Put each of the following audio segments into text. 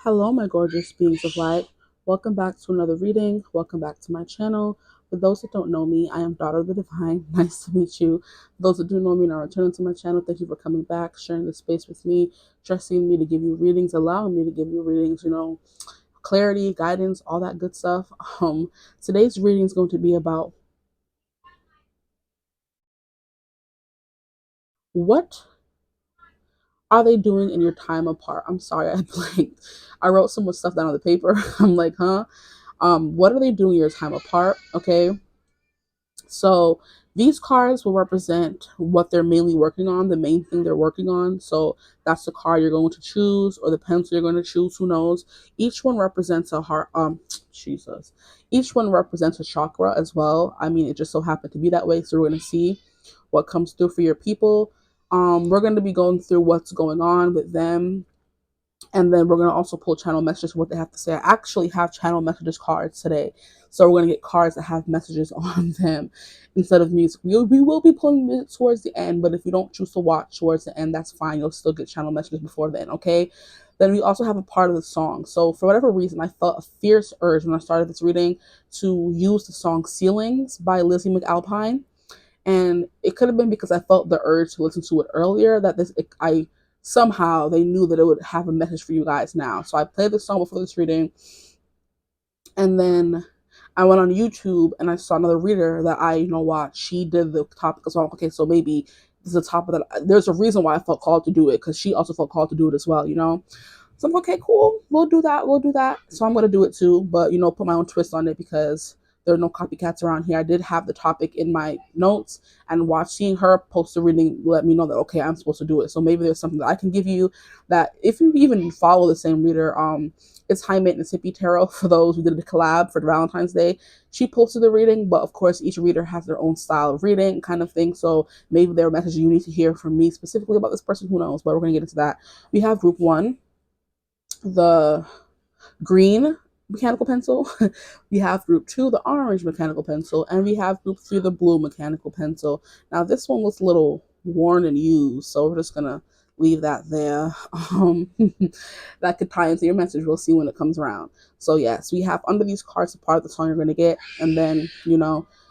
Hello, my gorgeous beings of light. Welcome back to another reading. Welcome back to my channel. For those that don't know me, I am Daughter of the Divine. Nice to meet you. For those that do know me and are returning to my channel, thank you for coming back, sharing the space with me, trusting me to give you readings, allowing me to give you readings, clarity, guidance, all that good stuff. Today's reading is going to be about what are they doing in your time apart? I'm sorry, I blanked. I wrote so much stuff down on the paper. I'm like, huh? What are they doing your time apart? Okay. So these cards will represent what they're mainly working on, the main thing they're working on. So that's the card you're going to choose or the pencil you're going to choose, who knows. Each one represents a heart, Jesus. Each one represents a chakra as well. I mean, it just so happened to be that way. So we're going to see what comes through for your people. We're going to be going through what's going on with them, and then we're going to also pull channel messages, what they have to say. I actually have channel messages cards today. So we're going to get cards that have messages on them instead of music. We will be pulling music towards the end, but if you don't choose to watch towards the end, that's fine. You'll still get channel messages before then, okay? Then we also have a part of the song. So for whatever reason, I felt a fierce urge when I started this reading to use the song Ceilings by Lizzie McAlpine. And it could have been because I felt the urge to listen to it earlier that I somehow they knew that it would have a message for you guys now. So I played the song before this reading, and then I went on YouTube and I saw another reader that I watched. She did the topic as well. Okay, so maybe this is a topic that there's a reason why I felt called to do it, because she also felt called to do it as well. So I'm like, okay, cool. We'll do that. We'll do that. So I'm gonna do it too, but put my own twist on it because there are no copycats around here. I did have the topic in my notes, and seeing her post the reading let me know that okay, I'm supposed to do it. So maybe there's something that I can give you that if you even follow the same reader, it's High Maintenance Hippie Tarot for those who did the collab for Valentine's Day. She posted the reading, but of course each reader has their own style of reading kind of thing. So maybe there are messages you need to hear from me specifically about this person, who knows, but we're gonna get into that. We have group one, the green mechanical pencil. We have group two, the orange mechanical pencil, and we have group three, the blue mechanical pencil. Now this one was a little worn and used, so we're just gonna leave that there. That could tie into your message. We'll see when it comes around. So yes, we have under these cards a part of the song you're gonna get, and then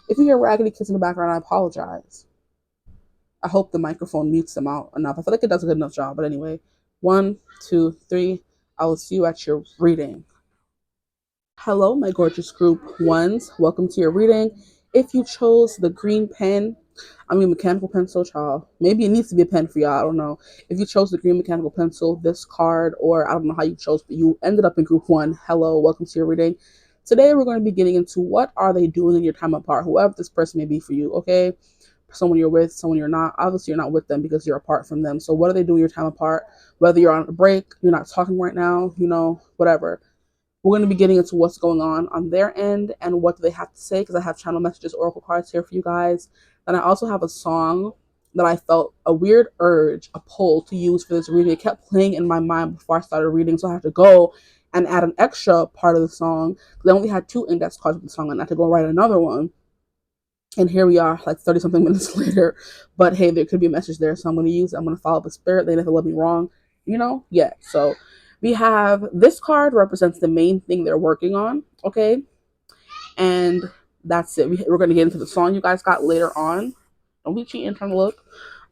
if you hear raggedy kids in the background, I apologize. I hope the microphone mutes them out enough. I feel like it does a good enough job. But anyway, 1, 2, 3. I will see you at your reading. Hello, my gorgeous group ones. Welcome to your reading. If you chose the green pen, mechanical pencil, child. Maybe it needs to be a pen for y'all. I don't know. If you chose the green mechanical pencil, this card, or I don't know how you chose, but you ended up in group one. Hello, welcome to your reading. Today, we're going to be getting into what are they doing in your time apart, whoever this person may be for you, okay? Someone you're with, someone you're not. Obviously, you're not with them because you're apart from them. So what are they doing your time apart? Whether you're on a break, you're not talking right now, whatever. We're going to be getting into what's going on their end and what do they have to say, because I have channel messages, oracle cards here for you guys. And I also have a song that I felt a weird urge, a pull to use for this reading. It kept playing in my mind before I started reading, so I had to go and add an extra part of the song, because I only had 2 index cards with the song, and I had to go write another one. And here we are, like 30 something minutes later. But hey, there could be a message there, so I'm going to use it. I'm going to follow the spirit. They never let me wrong, Yeah. So we have this card represents the main thing they're working on, okay? And that's it. We're going to get into the song you guys got later on. Don't be cheating, trying to look.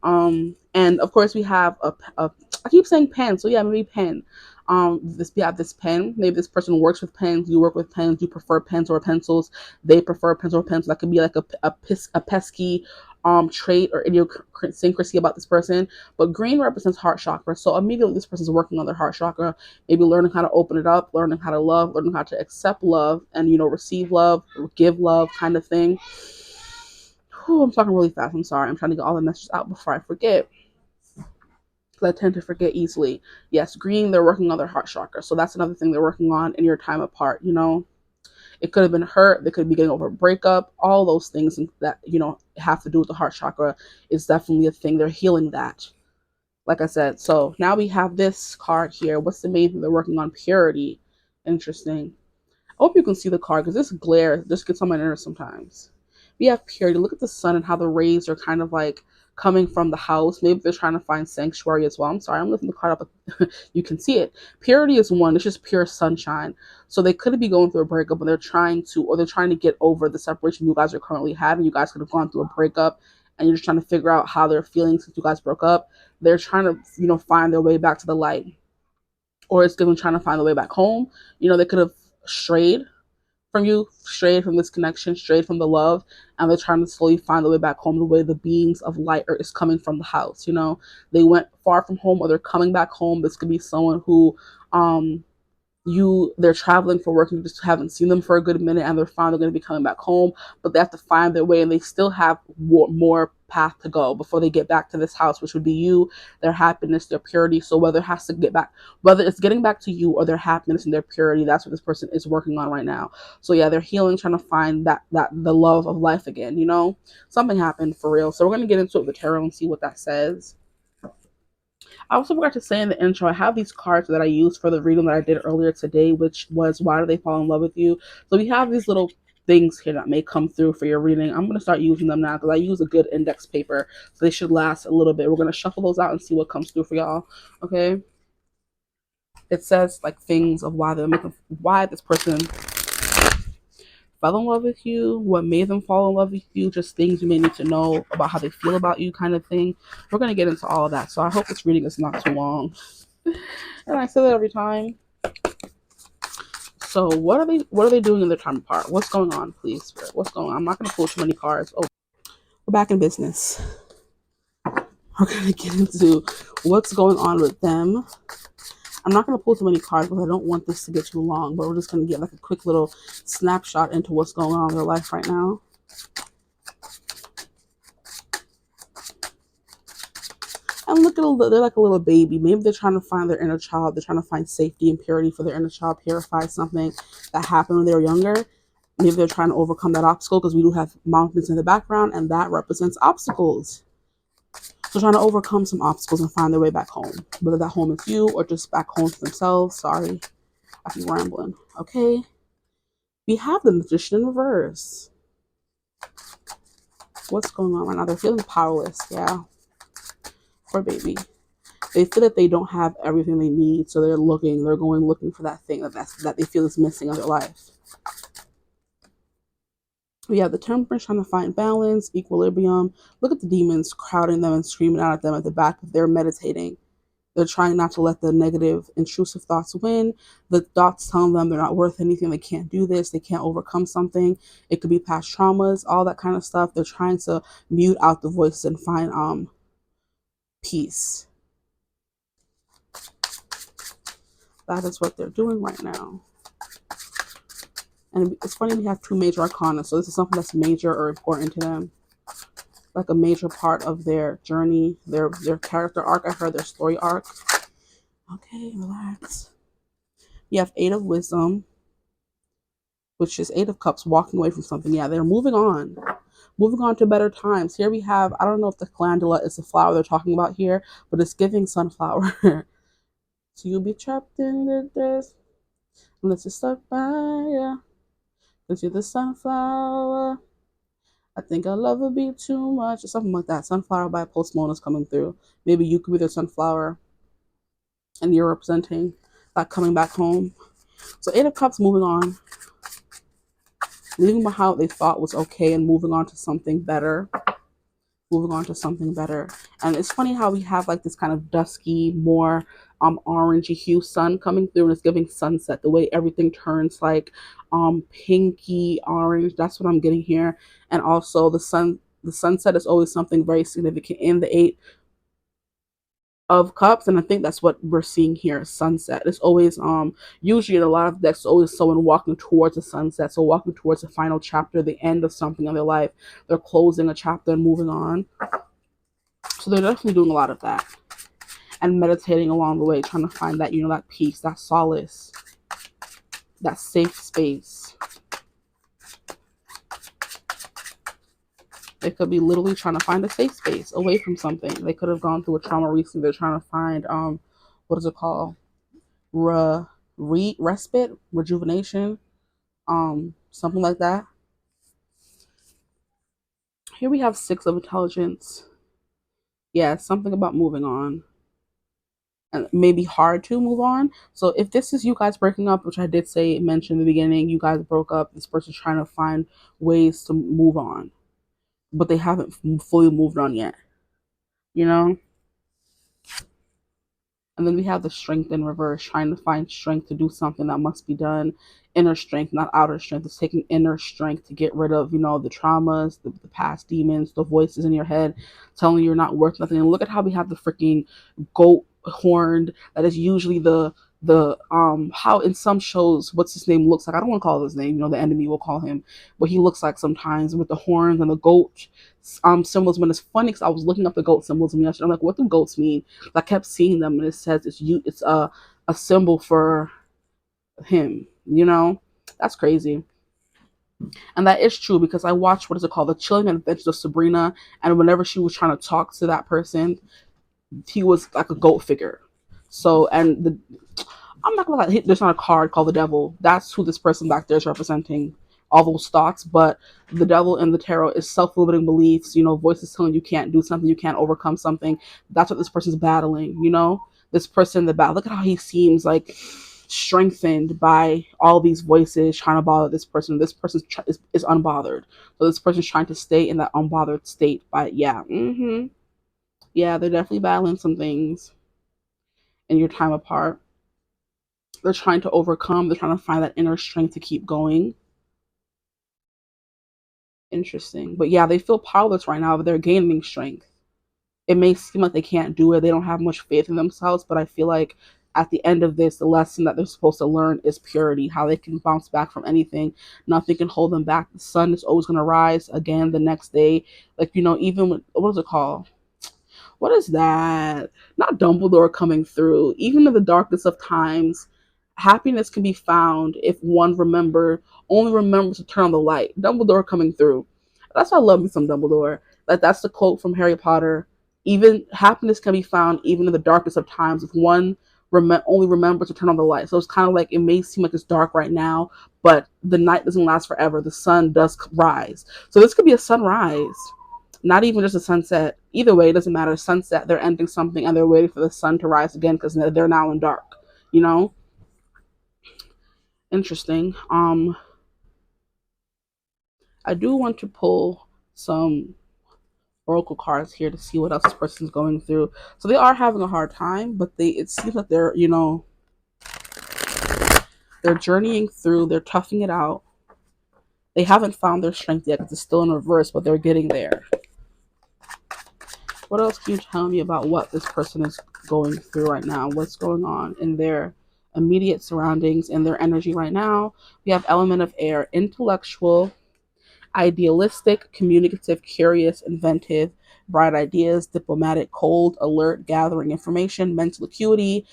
And of course we have I keep saying pen, so yeah, maybe pen. We have this pen. Maybe this person works with pens. You work with pens. You prefer pens or pencils. They prefer pens or pencils. That could be like a pesky trait or idiosyncrasy about this person. But green represents heart chakra, so immediately this person's working on their heart chakra. Maybe learning how to open it up, learning how to love, learning how to accept love, and receive love, give love, kind of thing. I'm talking really fast. I'm sorry. I'm trying to get all the messages out before I forget, because I tend to forget easily. Yes, green, they're working on their heart chakra. So that's another thing they're working on in your time apart. It could have been hurt. They could be getting over a breakup. All those things that, have to do with the heart chakra is definitely a thing. They're healing that. Like I said. So now we have this card here. What's the main thing they're working on? Purity. Interesting. I hope you can see the card, because this glare just gets on my nerves sometimes. We have purity. Look at the sun and how the rays are kind of like coming from the house. Maybe they're trying to find sanctuary as well. I'm sorry, I'm lifting the card up. You can see it. Purity is one. It's just pure sunshine. So they could be going through a breakup, and they're trying to get over the separation you guys are currently having. You guys could have gone through a breakup, and you're just trying to figure out how they're feeling since you guys broke up. They're trying to, find their way back to the light, or it's them trying to find their way back home. They could have strayed from you, strayed from this connection, strayed from the love, and they're trying to slowly find the way back home the way the beings of light is coming from the house. They went far from home, or they're coming back home. This could be someone who they're traveling for work and you just haven't seen them for a good minute, and they're finally going to be coming back home, but they have to find their way, and they still have more path to go before they get back to this house, which would be you, their happiness, their purity. So whether it's getting back to you or their happiness and their purity, that's what this person is working on right now. So yeah, they're healing, trying to find that the love of life again. Something happened for real. So we're going to get into it with the tarot and see what that says. I also forgot to say in the intro, I have these cards that I used for the reading that I did earlier today, which was Why Do They Fall in Love with You? So we have these little things here that may come through for your reading. I'm going to start using them now because I use a good index paper, so they should last a little bit. We're going to shuffle those out and see what comes through for y'all. Okay? It says like things of why this person fell in love with you, what made them fall in love with you, just things you may need to know about how they feel about you, kind of thing. We're going to get into all of that. So I hope this reading is not too long. And I say that every time. So what are they doing in their time apart? What's going on, please, Spirit? What's going on? I'm not going to pull too many cards. Oh, we're back in business. We're going to get into what's going on with them. I'm not going to pull too many cards because I don't want this to get too long, but we're just going to get like a quick little snapshot into what's going on in their life right now. And look at they're like a little baby. Maybe they're trying to find their inner child. They're trying to find safety and purity for their inner child, purify something that happened when they were younger. Maybe they're trying to overcome that obstacle because we do have mountains in the background, and that represents obstacles. So trying to overcome some obstacles and find their way back home, whether that home is you or just back home to themselves. Sorry, I keep rambling. Okay, we have the Magician in reverse. What's going on right now? They're feeling powerless. Yeah, poor baby. They feel that they don't have everything they need, so they're going looking for that thing that they feel is missing in their life. We have the Temperance trying to find balance, equilibrium. Look at the demons crowding them and screaming out at them at the back. They're meditating. They're trying not to let the negative, intrusive thoughts win. The thoughts telling them they're not worth anything. They can't do this. They can't overcome something. It could be past traumas, all that kind of stuff. They're trying to mute out the voices and find peace. That is what they're doing right now. And it's funny, we have two major arcana, so this is something that's major or important to them. Like a major part of their journey, their character arc, I heard their story arc. Okay, relax. You have Eight of Wisdom, which is Eight of Cups, walking away from something. Yeah, they're moving on to better times. Here we have, I don't know if the calendula is the flower they're talking about here, but it's giving sunflower. So you'll be trapped in this, unless it's stuck by ya. Cause you're the sunflower. I think our love would be too much, or something like that. Sunflower by Post Malone is coming through. Maybe you could be the sunflower, and you're representing that coming back home. So Eight of Cups, moving on, leaving behind what they thought was okay and moving on to something better. And it's funny how we have like this kind of dusky, more orangey hue sun coming through, and it's giving sunset. The way everything turns like pinky orange, that's what I'm getting here. And also the sunset is always something very significant in the Eight of Cups, and I think that's what we're seeing here. Sunset. It's always usually in a lot of decks, always someone walking towards a sunset, so walking towards the final chapter, the end of something in their life. They're closing a chapter and moving on. So they're definitely doing a lot of that and meditating along the way, trying to find that, that peace, that solace, that safe space. They could be literally trying to find a safe space away from something. They could have gone through a trauma recently. They're trying to find, what is it called? Respite, rejuvenation, something like that. Here we have Six of Intelligence. Yeah, something about moving on. And maybe hard to move on. So if this is you guys breaking up, which I did say mention in the beginning, you guys broke up, this person's trying to find ways to move on, but they haven't fully moved on yet, you know? And then we have the strength in reverse, trying to find strength to do something that must be done. Inner strength, not outer strength. It's taking inner strength to get rid of, the traumas, the past demons, the voices in your head telling you you're not worth nothing. And look at how we have the freaking goat horned. That is usually the how in some shows what's his name looks like. I don't want to call his name. The enemy will call him, but he looks like sometimes with the horns and the goat symbols. When it's funny because I was looking up the goat symbols yesterday. I'm like, what do goats mean? I kept seeing them, and it says it's a symbol for him. That's crazy, and that is true because I watched what is it called, The Chilling Adventures of Sabrina, and whenever she was trying to talk to that person, he was like a goat figure. So, and I'm not gonna lie, there's not a card called the devil. That's who this person back there is representing. All those thoughts, but the devil in the tarot is self-limiting beliefs. Voices telling you can't do something, you can't overcome something. That's what this person's battling. This person in the battle. Look at how he seems like strengthened by all these voices trying to bother this person. This person is unbothered. So this person's trying to stay in that unbothered state. But yeah, they're definitely battling some things in your time apart. They're trying to overcome. They're trying to find that inner strength to keep going. Interesting. But yeah, they feel powerless right now, but they're gaining strength. It may seem like they can't do it. They don't have much faith in themselves, but I feel like at the end of this, the lesson that they're supposed to learn is purity, how they can bounce back from anything. Nothing can hold them back. The sun is always going to rise again the next day. Like, even with, what is it called? What is that? Not Dumbledore coming through. Even in the darkest of times, happiness can be found if one only remembers to turn on the light. Dumbledore coming through. That's why I love me some Dumbledore. That's the quote from Harry Potter. Even happiness can be found even in the darkest of times if one only remembers to turn on the light. So it's kind of like it may seem like it's dark right now, but the night doesn't last forever. The sun does rise. So this could be a sunrise, not even just a sunset. Either way, it doesn't matter. Sunset, they're ending something and they're waiting for the sun to rise again because they're now in dark. Interesting. I do want to pull some oracle cards here to see what else this person's going through. So they are having a hard time, but it seems like they're journeying through, they're toughing it out. They haven't found their strength yet because it's still in reverse, but they're getting there. What else can you tell me about what this person is going through right now? What's going on in their immediate surroundings and their energy right now? We have element of air, intellectual, idealistic, communicative, curious, inventive, bright ideas, diplomatic, cold, alert, gathering information, mental acuity,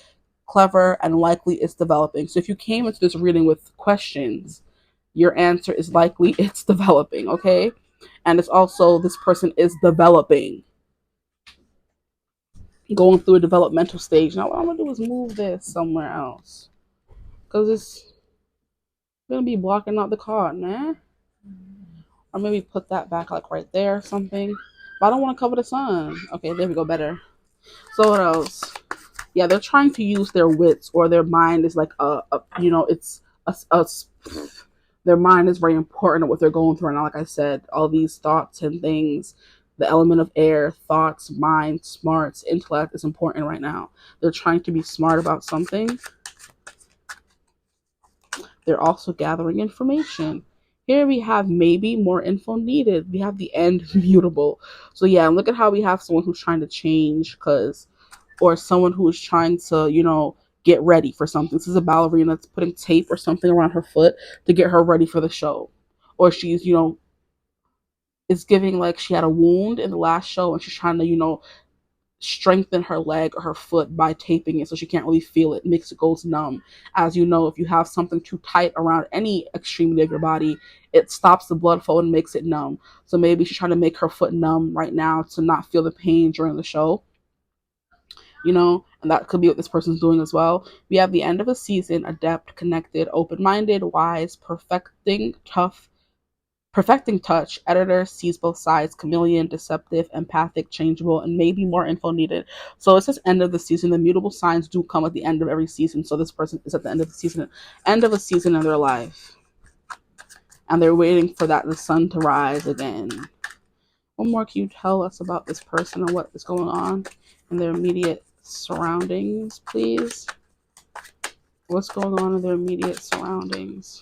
clever, and likely it's developing. So if you came into this reading with questions, your answer is likely it's developing, okay? And it's also this person is developing, going through a developmental stage. Now what I'm gonna do is move this somewhere else because it's gonna be blocking out the card, man. Or maybe put that back like right there or something. But I don't want to cover the sun. Okay, there we go, better. So what else? Yeah, they're trying to use their wits, or their mind is like it's a their mind is very important at what they're going through right now. Like I said, all these thoughts and things, the element of air, thoughts, mind, smarts, intellect is important right now. They're trying to be smart about something. They're also gathering information. Here we have maybe more info needed. We have the end mutable. So yeah, look at how we have someone who's trying to change or someone who is trying to, get ready for something. This is a ballerina that's putting tape or something around her foot to get her ready for the show. Or she's, it's giving like she had a wound in the last show and she's trying to, strengthen her leg or her foot by taping it so she can't really feel it. Makes it goes numb. As you know, if you have something too tight around any extremity of your body, it stops the blood flow and makes it numb. So maybe she's trying to make her foot numb right now to not feel the pain during the show. And that could be what this person's doing as well. We have the end of a season, adept, connected, open-minded, wise, perfecting, tough, Perfecting touch. Editor sees both sides. Chameleon, deceptive, empathic, changeable, and maybe more info needed. So it says end of the season. The mutable signs do come at the end of every season. So this person is at the end of the season, end of a season in their life, and they're waiting for that the sun to rise again. What more can you tell us about this person and what is going on in their immediate surroundings, please? What's going on in their immediate surroundings?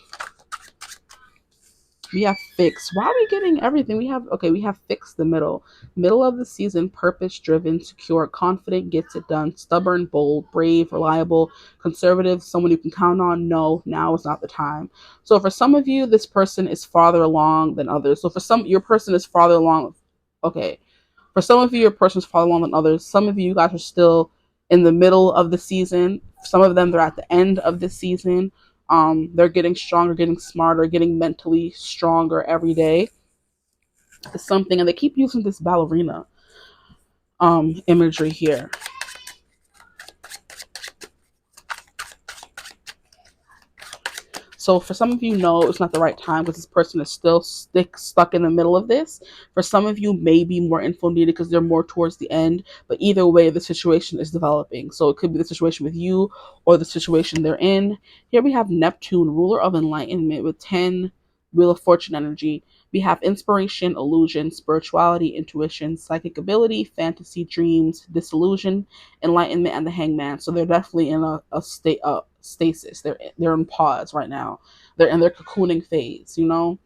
We have fixed. Why are we getting everything? We have fixed the middle of the season, purpose driven, secure, confident, gets it done, stubborn, bold, brave, reliable, conservative, someone you can count on. No, now is not the time. So for some of you, this person is farther along than others. So for some, your person is farther along. Okay, for some of you, your person is farther along than others. Some of you guys are still in the middle of the season. Some of them, they're at the end of the season. They're getting stronger, getting smarter, getting mentally stronger every day. It's something, and they keep using this ballerina imagery here. So for some of you, no, it's not the right time because this person is still stuck in the middle of this. For some of you, maybe more info needed because they're more towards the end. But either way, the situation is developing. So it could be the situation with you or the situation they're in. Here we have Neptune, ruler of enlightenment, with 10 Wheel of Fortune energy. We have inspiration, illusion, spirituality, intuition, psychic ability, fantasy, dreams, disillusion, enlightenment, and the Hangman. So they're definitely in a state of stasis. They're in pause right now. They're in their cocooning phase, you know?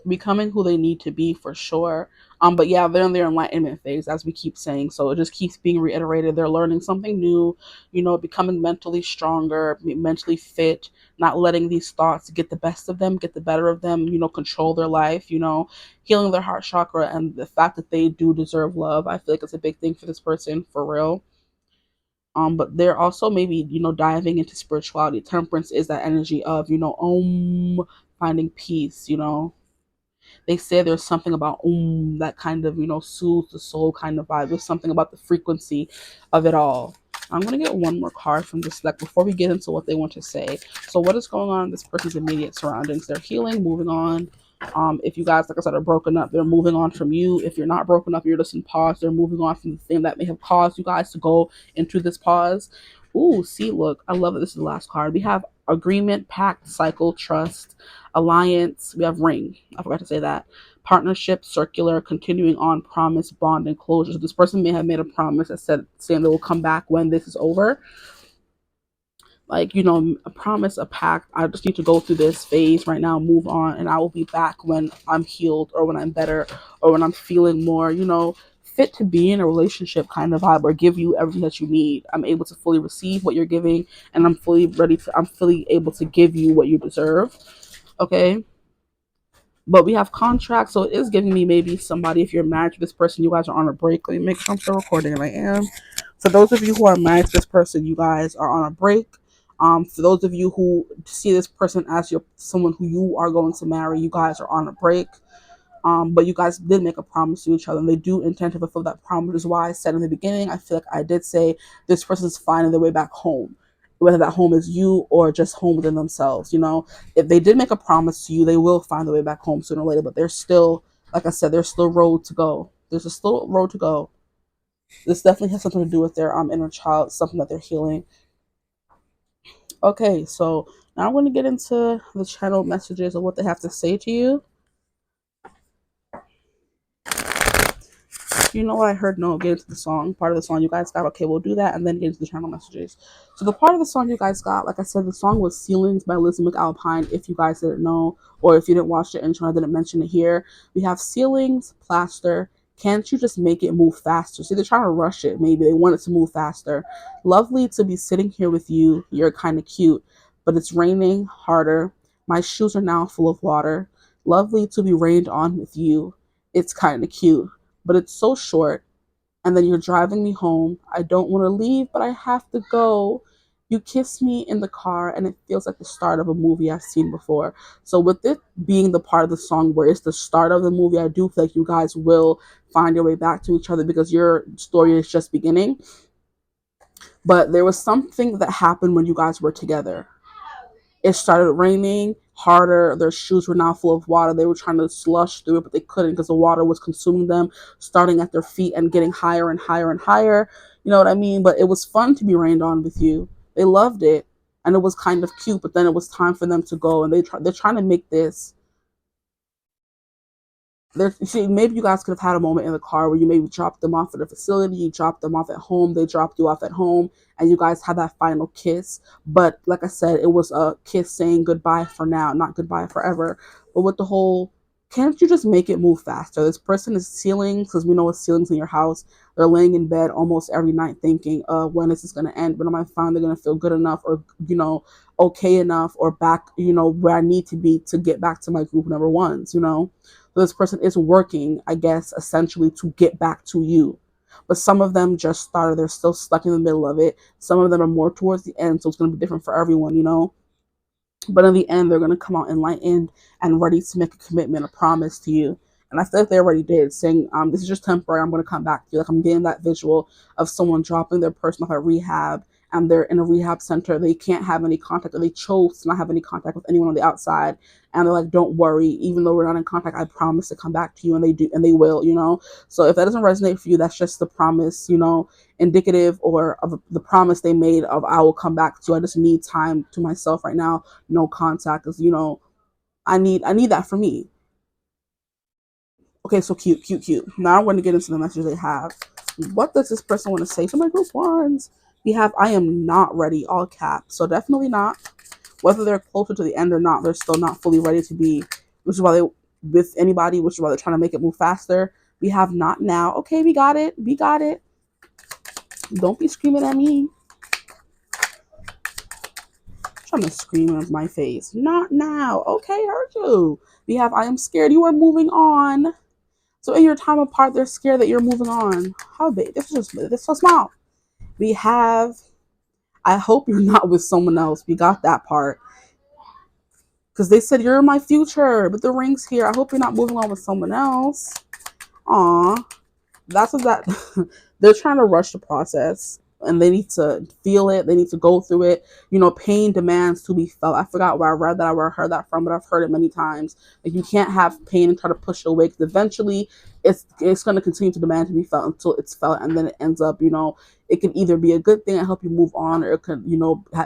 Becoming who they need to be for sure. But yeah, they're in their enlightenment phase, as we keep saying. So it just keeps being reiterated. They're learning something new, becoming mentally stronger, mentally fit, not letting these thoughts get the best of them, get the better of them, control their life, healing their heart chakra, and the fact that they do deserve love. I feel like it's a big thing for this person, for real. But they're also maybe, diving into spirituality. Temperance is that energy of, finding peace, they say there's something about that kind of, soothes the soul kind of vibe. There's something about the frequency of it all. I'm going to get one more card from this deck before we get into what they want to say. So what is going on in this person's immediate surroundings? They're healing, moving on. If you guys, like I said, are broken up, they're moving on from you. If you're not broken up, you're just in pause. They're moving on from the thing that may have caused you guys to go into this pause. Ooh, see, look, I love that this is the last card. We have agreement, pact, cycle, trust, alliance. We have ring. I forgot to say that. Partnership, circular, continuing on, promise, bond, and closure. So this person may have made a promise that saying they will come back when this is over. Like, a promise, a pact. I just need to go through this phase right now, move on, and I will be back when I'm healed or when I'm better or when I'm feeling more, fit to be in a relationship kind of vibe, or give you everything that you need. I'm able to fully receive what you're giving, and I'm fully able to give you what you deserve. Okay. But we have contracts, so it is giving me maybe somebody, if you're married to this person, you guys are on a break. Let me make sure I'm still recording, and I am. For those of you who are married to this person, you guys are on a break. For those of you who see this person as someone who you are going to marry, you guys are on a break. But you guys did make a promise to each other, and they do intend to fulfill that promise. Is why I said in the beginning, I feel like I did say this person's finding their way back home, whether that home is you or just home within themselves. If they did make a promise to you, they will find their way back home sooner or later. But there's still, like I said, there's still road to go. There's a still road to go. This definitely has something to do with their inner child, something that they're healing. Okay, so now I'm going to get into the channel messages of what they have to say to you. You know what I heard? No, get into the song. Part of the song you guys got. Okay, we'll do that and then get into the channel messages. So the part of the song you guys got, like I said, the song was Ceilings by Lizzie McAlpine. If you guys didn't know, or if you didn't watch the intro, I didn't mention it here. We have ceilings, plaster. Can't you just make it move faster? See, they're trying to rush it. Maybe they want it to move faster. Lovely to be sitting here with you. You're kind of cute, but it's raining harder. My shoes are now full of water. Lovely to be rained on with you. It's kind of cute, but it's so short. And then you're driving me home. I don't want to leave, but I have to go. You kiss me in the car, and it feels like the start of a movie I've seen before. So with it being the part of the song where it's the start of the movie, I do feel like you guys will find your way back to each other because your story is just beginning. But there was something that happened when you guys were together. It started raining harder. Their shoes were now full of water. They were trying to slush through it, but they couldn't because the water was consuming them, starting at their feet and getting higher and higher and higher. You know what I mean? But it was fun to be rained on with you. They loved it, and it was kind of cute. But then it was time for them to go, and they're trying to make this. See, maybe you guys could have had a moment in the car where you maybe dropped them off at a facility, you dropped them off at home, they dropped you off at home, and you guys had that final kiss. But like I said, it was a kiss saying goodbye for now, not goodbye forever. But with the whole, can't you just make it move faster? This person is ceilings, because we know it's ceilings in your house. They're laying in bed almost every night thinking, when is this going to end? When am I finally going to feel good enough, or, okay enough, or back, where I need to be to get back to my group number ones. So this person is working, I guess, essentially to get back to you. But some of them just started, they're still stuck in the middle of it. Some of them are more towards the end, so it's going to be different for everyone. But in the end, they're going to come out enlightened and ready to make a commitment, a promise to you. And I feel like they already did, saying, this is just temporary. I'm going to come back to you. Like, I'm getting that visual of someone dropping their person off at rehab, and they're in a rehab center. They can't have any contact, or they chose to not have any contact with anyone on the outside. And they're like, don't worry, even though we're not in contact, I promise to come back to you. And they do, and they will. So if that doesn't resonate for you, that's just the promise, indicative or of the promise they made of, I will come back to you. I just need time to myself right now, no contact, because I need that for me. Okay, so cute, cute, cute. Now I'm going to get into the message they have. What does this person want to say to my group ones? We have, I am not ready, all caps. So definitely not. Whether they're closer to the end or not, they're still not fully ready to be, which is why they, with anybody, which is why they're trying to make it move faster. We have not now. Okay, we got it. We got it. Don't be screaming at me. Trying to scream in my face. Not now. Okay, heard you. We have, I am scared you are moving on. So in your time apart, they're scared that you're moving on. How big? This is so small. We have, I hope you're not with someone else. We got that part. Because they said you're my future, but the ring's here. I hope you're not moving on with someone else. Aw. That's what that they're trying to rush the process, and they need to feel it, they need to go through it. Pain demands to be felt. I forgot where I read that, where I heard that from, but I've heard it many times. Like, you can't have pain and try to push it away, because eventually it's going to continue to demand to be felt until it's felt, and then it ends up, it can either be a good thing and help you move on, or it could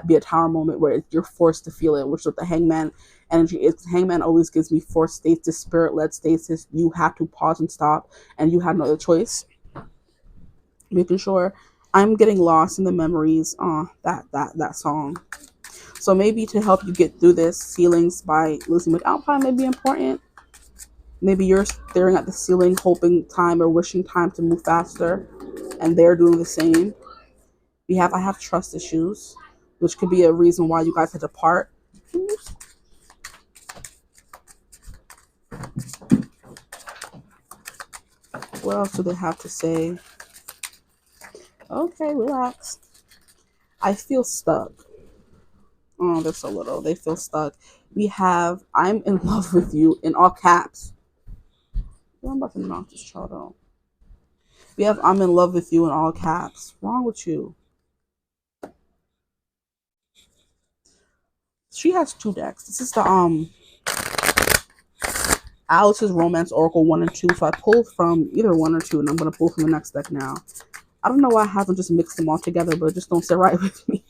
be a tower moment where you're forced to feel it, which is what the hangman energy is. Hangman always gives me forced stasis, spirit-led stasis. You have to pause and stop, and you have no other choice. Making sure I'm getting lost in the memories. That song. So maybe to help you get through this, ceilings by Lucy McAlpine may be important. Maybe you're staring at the ceiling, hoping time or wishing time to move faster, and they're doing the same. I have trust issues, which could be a reason why you guys had to part. What else do they have to say? Okay, relax. I feel stuck. Oh, they're so little. They feel stuck. We have, I'm in love with you, in all caps. Yeah, I'm about to knock this child out. We have, I'm in love with you, in all caps. What's wrong with you? She has two decks. This is the Alice's Romance Oracle 1 and 2. So I pulled from either 1 or 2, and I'm gonna pull from the next deck now. I don't know why I haven't just mixed them all together, but just don't sit right with me.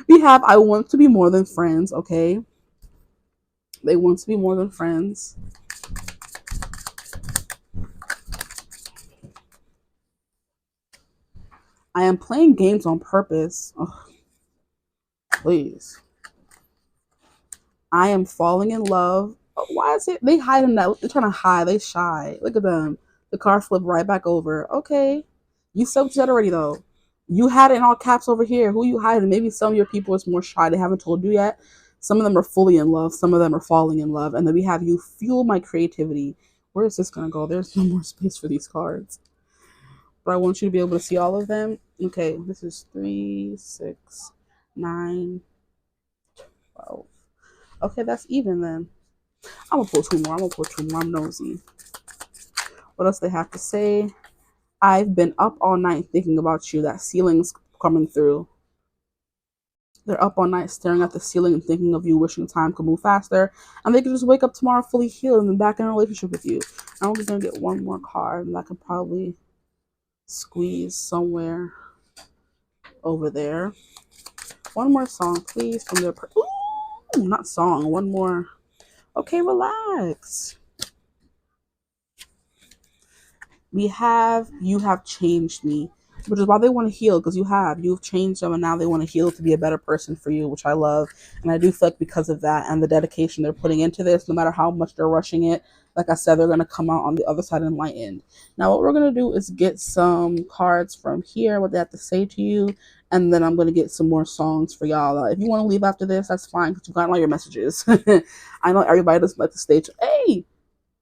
We have, I want to be more than friends. Okay, they want to be more than friends. I am playing games on purpose. Ugh, please. I am falling in love. Why is it they hiding that? They're trying to hide. They shy. Look at them. The car flipped right back over. Okay, you so that already though. You had it in all caps over here. Who you hiding? Maybe some of your people is more shy. They haven't told you yet. Some of them are fully in love. Some of them are falling in love. And then we have you fuel my creativity. Where is this gonna go? There's no more space for these cards. But I want you to be able to see all of them. Okay, this is 3, 6, 9, 12. Okay, that's even then. I'm gonna pull two more. I'm nosy. What else they have to say? I've been up all night thinking about you. That ceiling's coming through. They're up all night staring at the ceiling and thinking of you, wishing time could move faster. And they could just wake up tomorrow fully healed and back in a relationship with you. I'm just going to get one more card, and I could probably squeeze somewhere over there. One more song, please, from their... Ooh, not song, one more. Okay, relax. We have You Have Changed Me, which is why they want to heal, because you've changed them, and now they want to heal to be a better person for you, which I love. And I do feel like because of that and the dedication they're putting into this, no matter how much they're rushing it, like I said, they're going to come out on the other side enlightened. Now what we're going to do is get some cards from here, what they have to say to you, and then I'm going to get some more songs for y'all. If you want to leave after this, that's fine, because you've gotten all your messages. I know everybody doesn't let the stage, hey,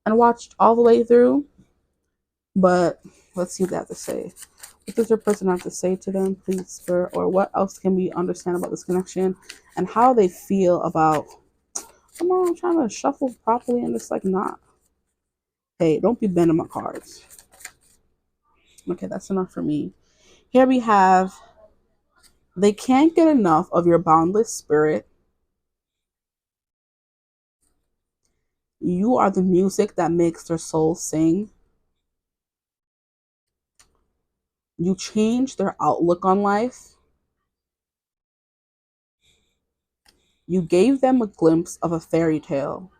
and watched all the way through. But let's see what they have to say. What does your person have to say to them, please, Spirit? Or what else can we understand about this connection and how they feel about... Come on, I'm trying to shuffle properly and it's like not. Hey, don't be bending my cards. Okay, that's enough for me. Here we have, they can't get enough of your boundless spirit. You are the music that makes their soul sing. You change their outlook on life. You gave them a glimpse of a fairy tale.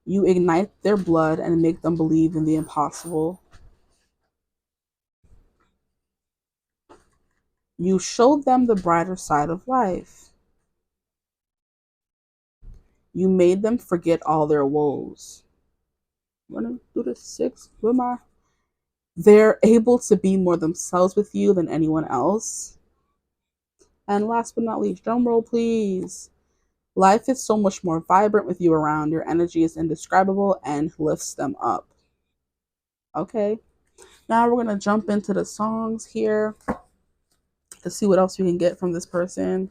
You ignite their blood and make them believe in the impossible. You showed them the brighter side of life. You made them forget all their woes. Running through the six, who am I? They're able to be more themselves with you than anyone else. And last but not least, drum roll please. Life is so much more vibrant with you around. Your energy is indescribable and lifts them up. Okay, now we're going to jump into the songs here to see what else we can get from this person.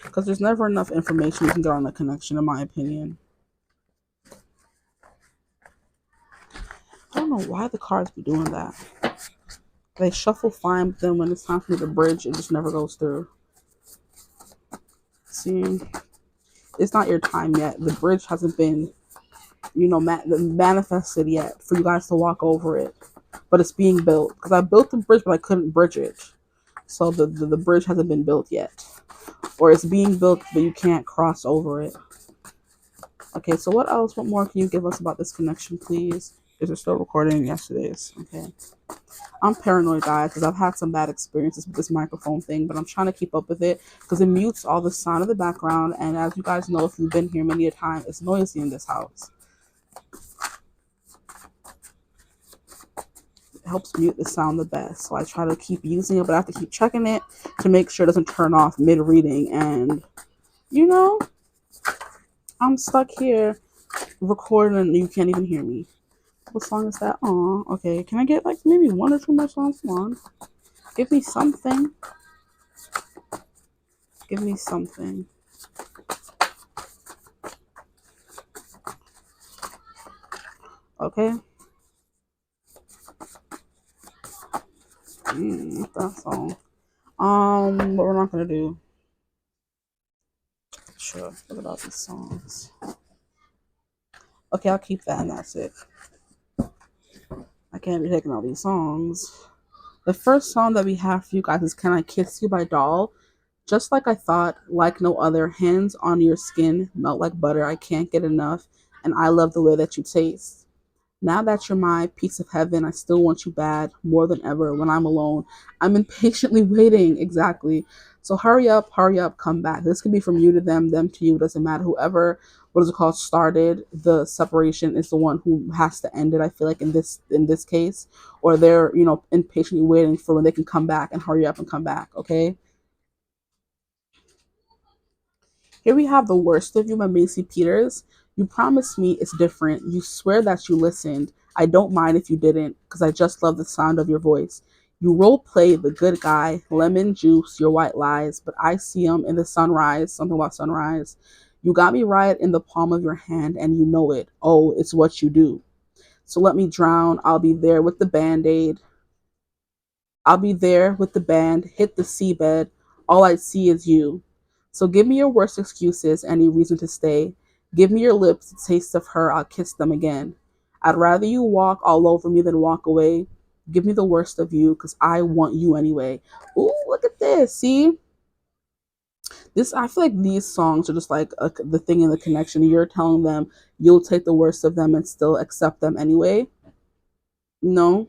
Because there's never enough information you can get on the connection, in my opinion. I don't know why the cards be doing that. They shuffle fine, but then when it's time for me to bridge, it just never goes through. See, it's not your time yet. The bridge hasn't been, manifested yet for you guys to walk over it. But it's being built. Because I built the bridge, but I couldn't bridge it. So the bridge hasn't been built yet. Or it's being built, but you can't cross over it. Okay, so what else? What more can you give us about this connection, please? Is it still recording? Yes, it is. Okay. I'm paranoid, guys, because I've had some bad experiences with this microphone thing, but I'm trying to keep up with it because it mutes all the sound of the background. And as you guys know, if you've been here many a time, it's noisy in this house. It helps mute the sound the best. So I try to keep using it, but I have to keep checking it to make sure it doesn't turn off mid-reading. And, I'm stuck here recording and you can't even hear me. What song is that? Aw, okay. Can I get like maybe one or two more songs? Come on. Give me something. Give me something. Okay. That song. What we're not gonna do. Sure. What about these songs? Okay, I'll keep that and that's it. I can't be taking all these songs. The first song that we have for you guys is Can I Kiss You by Doll. Just like I thought, like no other, hands on your skin, melt like butter, I can't get enough, and I love the way that you taste. Now that you're my piece of heaven, I still want you bad, more than ever. When I'm alone, I'm impatiently waiting. Exactly. So hurry up, come back. This could be from you to them to you. Doesn't matter. Whoever, what is it called, started the separation is the one who has to end it. I feel like in this case, or they're impatiently waiting for when they can come back and hurry up and come back. Okay. Here we have The Worst of You by Macy Peters. You promised me it's different. You swear that you listened. I don't mind if you didn't, because I just love the sound of your voice. You role play the good guy, lemon juice, your white lies, but I see 'em in the sunrise, something about sunrise. You got me right in the palm of your hand and you know it. Oh, it's what you do. So let me drown. I'll be there with the band-aid. I'll be there with the band, hit the seabed. All I see is you. So give me your worst excuses, any reason to stay. Give me your lips, a taste of her, I'll kiss them again. I'd rather you walk all over me than walk away. Give me the worst of you, because I want you anyway. Ooh, look at this. See? This, I feel like these songs are just like the thing in the connection. You're telling them you'll take the worst of them and still accept them anyway. No.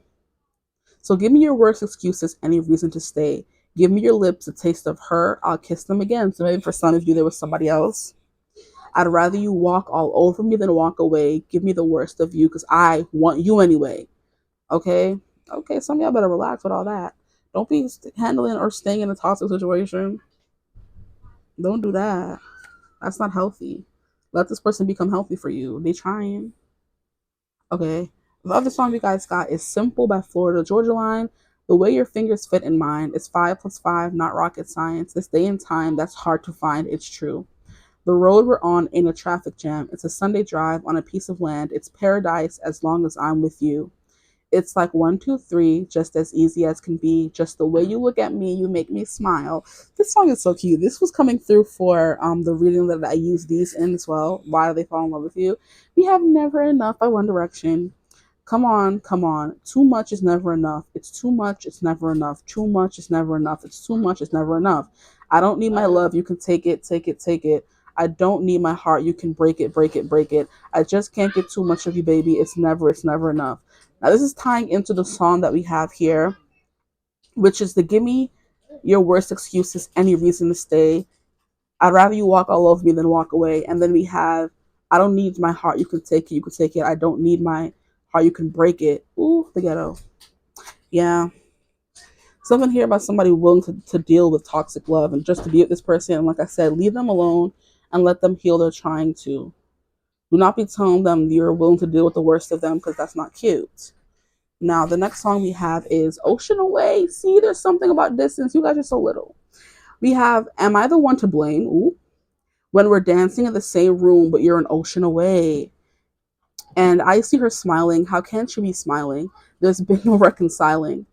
So give me your worst excuses, any reason to stay. Give me your lips, a taste of her, I'll kiss them again. So maybe for some of you, there was somebody else. I'd rather you walk all over me than walk away. Give me the worst of you, because I want you anyway. Okay? Okay, some of y'all better relax with all that. Don't be handling or staying in a toxic situation. Don't do that. That's not healthy. Let this person become healthy for you. They trying. Okay. The other song you guys got is Simple by Florida Georgia Line. The way your fingers fit in mine is 5 plus 5, not rocket science. This day and time that's hard to find, it's true. The road we're on ain't a traffic jam. It's a Sunday drive on a piece of land. It's paradise as long as I'm with you. It's like 1, 2, 3, just as easy as can be. Just the way you look at me, you make me smile. This song is so cute. This was coming through for the reading that I used these in as well. Why do they fall in love with you? We have Never Enough by One Direction. Come on, come on. Too much is never enough. It's too much, it's never enough. Too much is never enough. It's too much, it's never enough. I don't need my love. You can take it, take it, take it. I don't need my heart. You can break it, break it, break it. I just can't get too much of you, baby. It's never enough. Now, this is tying into the song that we have here, which is the Give Me Your Worst Excuses, Any Reason to Stay. I'd rather you walk all over me than walk away. And then we have I don't need my heart. You can take it. You can take it. I don't need my heart. You can break it. Ooh, the ghetto. Yeah. Something here about somebody willing to deal with toxic love and just to be with this person. And like I said, leave them alone and let them heal their trying to. Do not be telling them you're willing to deal with the worst of them, because that's not cute. Now, the next song we have is Ocean Away. See, there's something about distance. You guys are so little. We have Am I the One to Blame? Ooh. When we're dancing in the same room, but you're an ocean away. And I see her smiling. How can she be smiling? There's been no reconciling.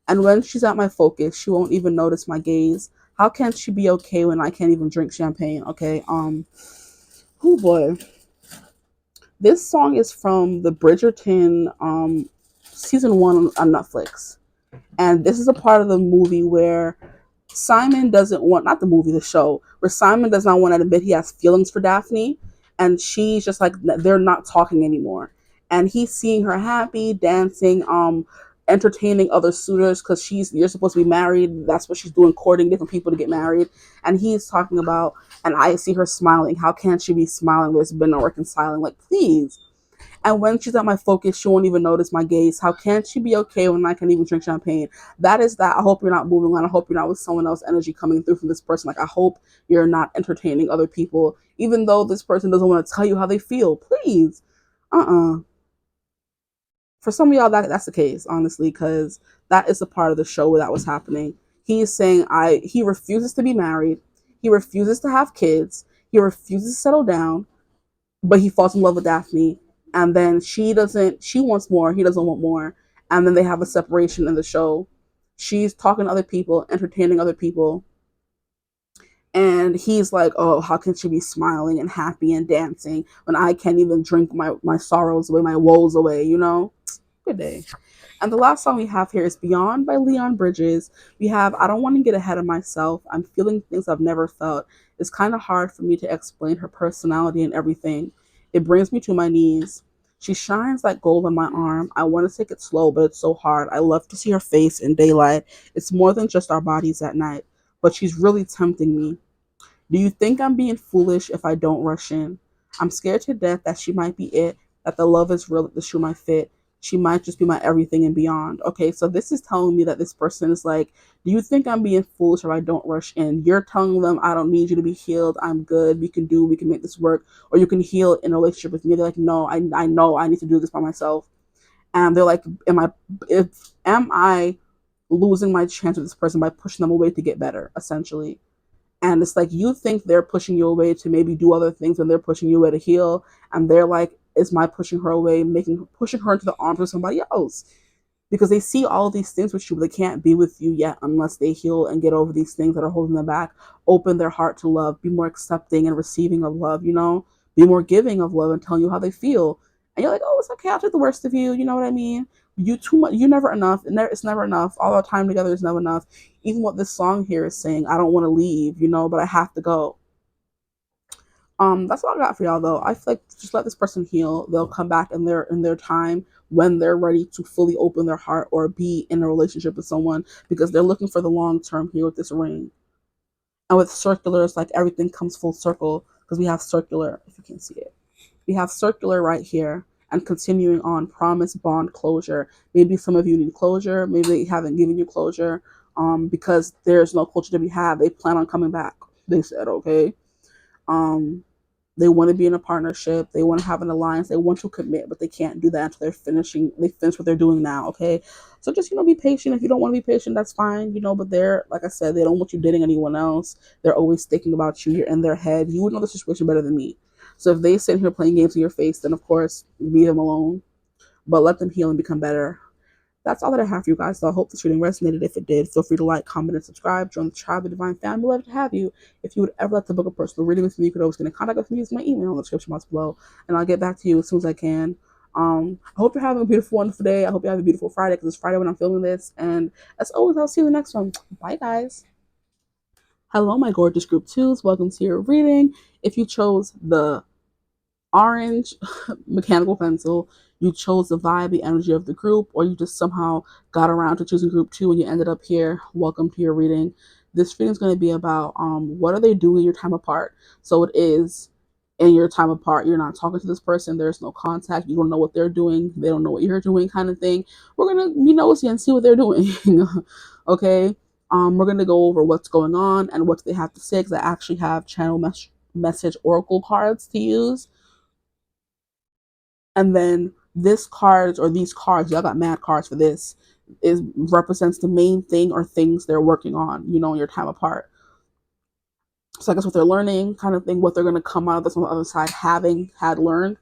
And when she's at my focus, she won't even notice my gaze. How can she be okay when I can't even drink champagne? Okay, oh boy. This song is from the Bridgerton season 1 on Netflix. And this is a part of the movie where Simon doesn't want, not the movie, the show, where Simon does not want to admit he has feelings for Daphne. And she's just like, they're not talking anymore. And he's seeing her happy, dancing, entertaining other suitors, because you're supposed to be married. That's what she's doing, courting different people to get married. And he's talking about, and I see her smiling. How can she be smiling? There's been no reconciling. Like, please. And when she's at my focus, she won't even notice my gaze. How can she be okay when I can't even drink champagne? That is that. I hope you're not moving on. I hope you're not with someone else's energy coming through from this person. Like, I hope you're not entertaining other people, even though this person doesn't want to tell you how they feel. Please. For some of y'all, that's the case, honestly, because that is the part of the show where that was happening. He is saying he refuses to be married. He refuses to have kids. He refuses to settle down, but he falls in love with Daphne, and then she wants more, he doesn't want more, and then they have a separation in the show. She's talking to other people, entertaining other people, and he's like, oh, how can she be smiling and happy and dancing when I can't even drink my sorrows away, my woes away, you know? Good day. And the last song we have here is Beyond by Leon Bridges. We have I Don't Want to Get Ahead of Myself. I'm feeling things I've never felt. It's kind of hard for me to explain her personality and everything. It brings me to my knees. She shines like gold on my arm. I want to take it slow, but it's so hard. I love to see her face in daylight. It's more than just our bodies at night, but she's really tempting me. Do you think I'm being foolish if I don't rush in? I'm scared to death that she might be it, that the love is real, that the shoe might fit. She might just be my everything and beyond. Okay, so this is telling me that this person is like, do you think I'm being foolish if I don't rush in? You're telling them, I don't need you to be healed. I'm good. We can make this work. Or you can heal in a relationship with me. They're like, no, I know I need to do this by myself. And they're like, am I losing my chance with this person by pushing them away to get better, essentially? And it's like you think they're pushing you away to maybe do other things, and they're pushing you away to heal. And they're like, is my pushing her away making pushing her into the arms of somebody else? Because they see all of these things with you, but they can't be with you yet unless they heal and get over these things that are holding them back. Open their heart to love, be more accepting and receiving of love, be more giving of love and telling you how they feel. And you're like, oh, it's okay, I'll take the worst of you. You know what I mean? You too much. You're never enough. It's never enough. All our time together is never enough. Even what this song here is saying, I don't want to leave, but I have to go. That's all I got for y'all though. I feel like just let this person heal. They'll come back in their time when they're ready to fully open their heart or be in a relationship with someone, because they're looking for the long term here with this ring. And with circulars, like everything comes full circle because we have circular, if you can see it. We have circular right here and continuing on promise, bond, closure. Maybe some of you need closure. Maybe they haven't given you closure because there's no closure to be had. They plan on coming back. They said, okay. Um, they want to be in a partnership. They want to have an alliance. They want to commit, but they can't do that until they finish what they're doing now. Okay. So just, be patient. If you don't want to be patient, that's fine, but they're, like I said, they don't want you dating anyone else. They're always thinking about you. You're in their head. You would know the situation better than me. So if they sit here playing games in your face, then of course, leave them alone, but let them heal and become better. That's all that I have for you guys. So I hope this reading resonated. If it did, feel free to like, comment, and subscribe. Join the tribe of Divine family. We'd love to have you. If you would ever like to book a personal reading with me, you could always get in contact with me using my email in the description box below, and I'll get back to you as soon as I can. I hope you're having a beautiful, wonderful day. I hope you have a beautiful Friday because it's Friday when I'm filming this. And as always, I'll see you in the next one. Bye, guys. Hello, my gorgeous group twos. Welcome to your reading. If you chose the orange mechanical pencil, you chose the vibe, the energy of the group, or you just somehow got around to choosing group two and you ended up here, welcome to your reading. This reading is going to be about what are they doing in your time apart. So it is in your time apart. You're not talking to this person. There's no contact. You don't know what they're doing. They don't know what you're doing, kind of thing. We're going to be nosy and see what they're doing. Okay. We're going to go over what's going on and what they have to say, because I actually have channel message oracle cards to use. And then this cards or these cards, y'all got mad cards for this, is represents the main thing or things they're working on, in your time apart. So I guess what they're learning, kind of thing, what they're going to come out of this on the other side having had learned.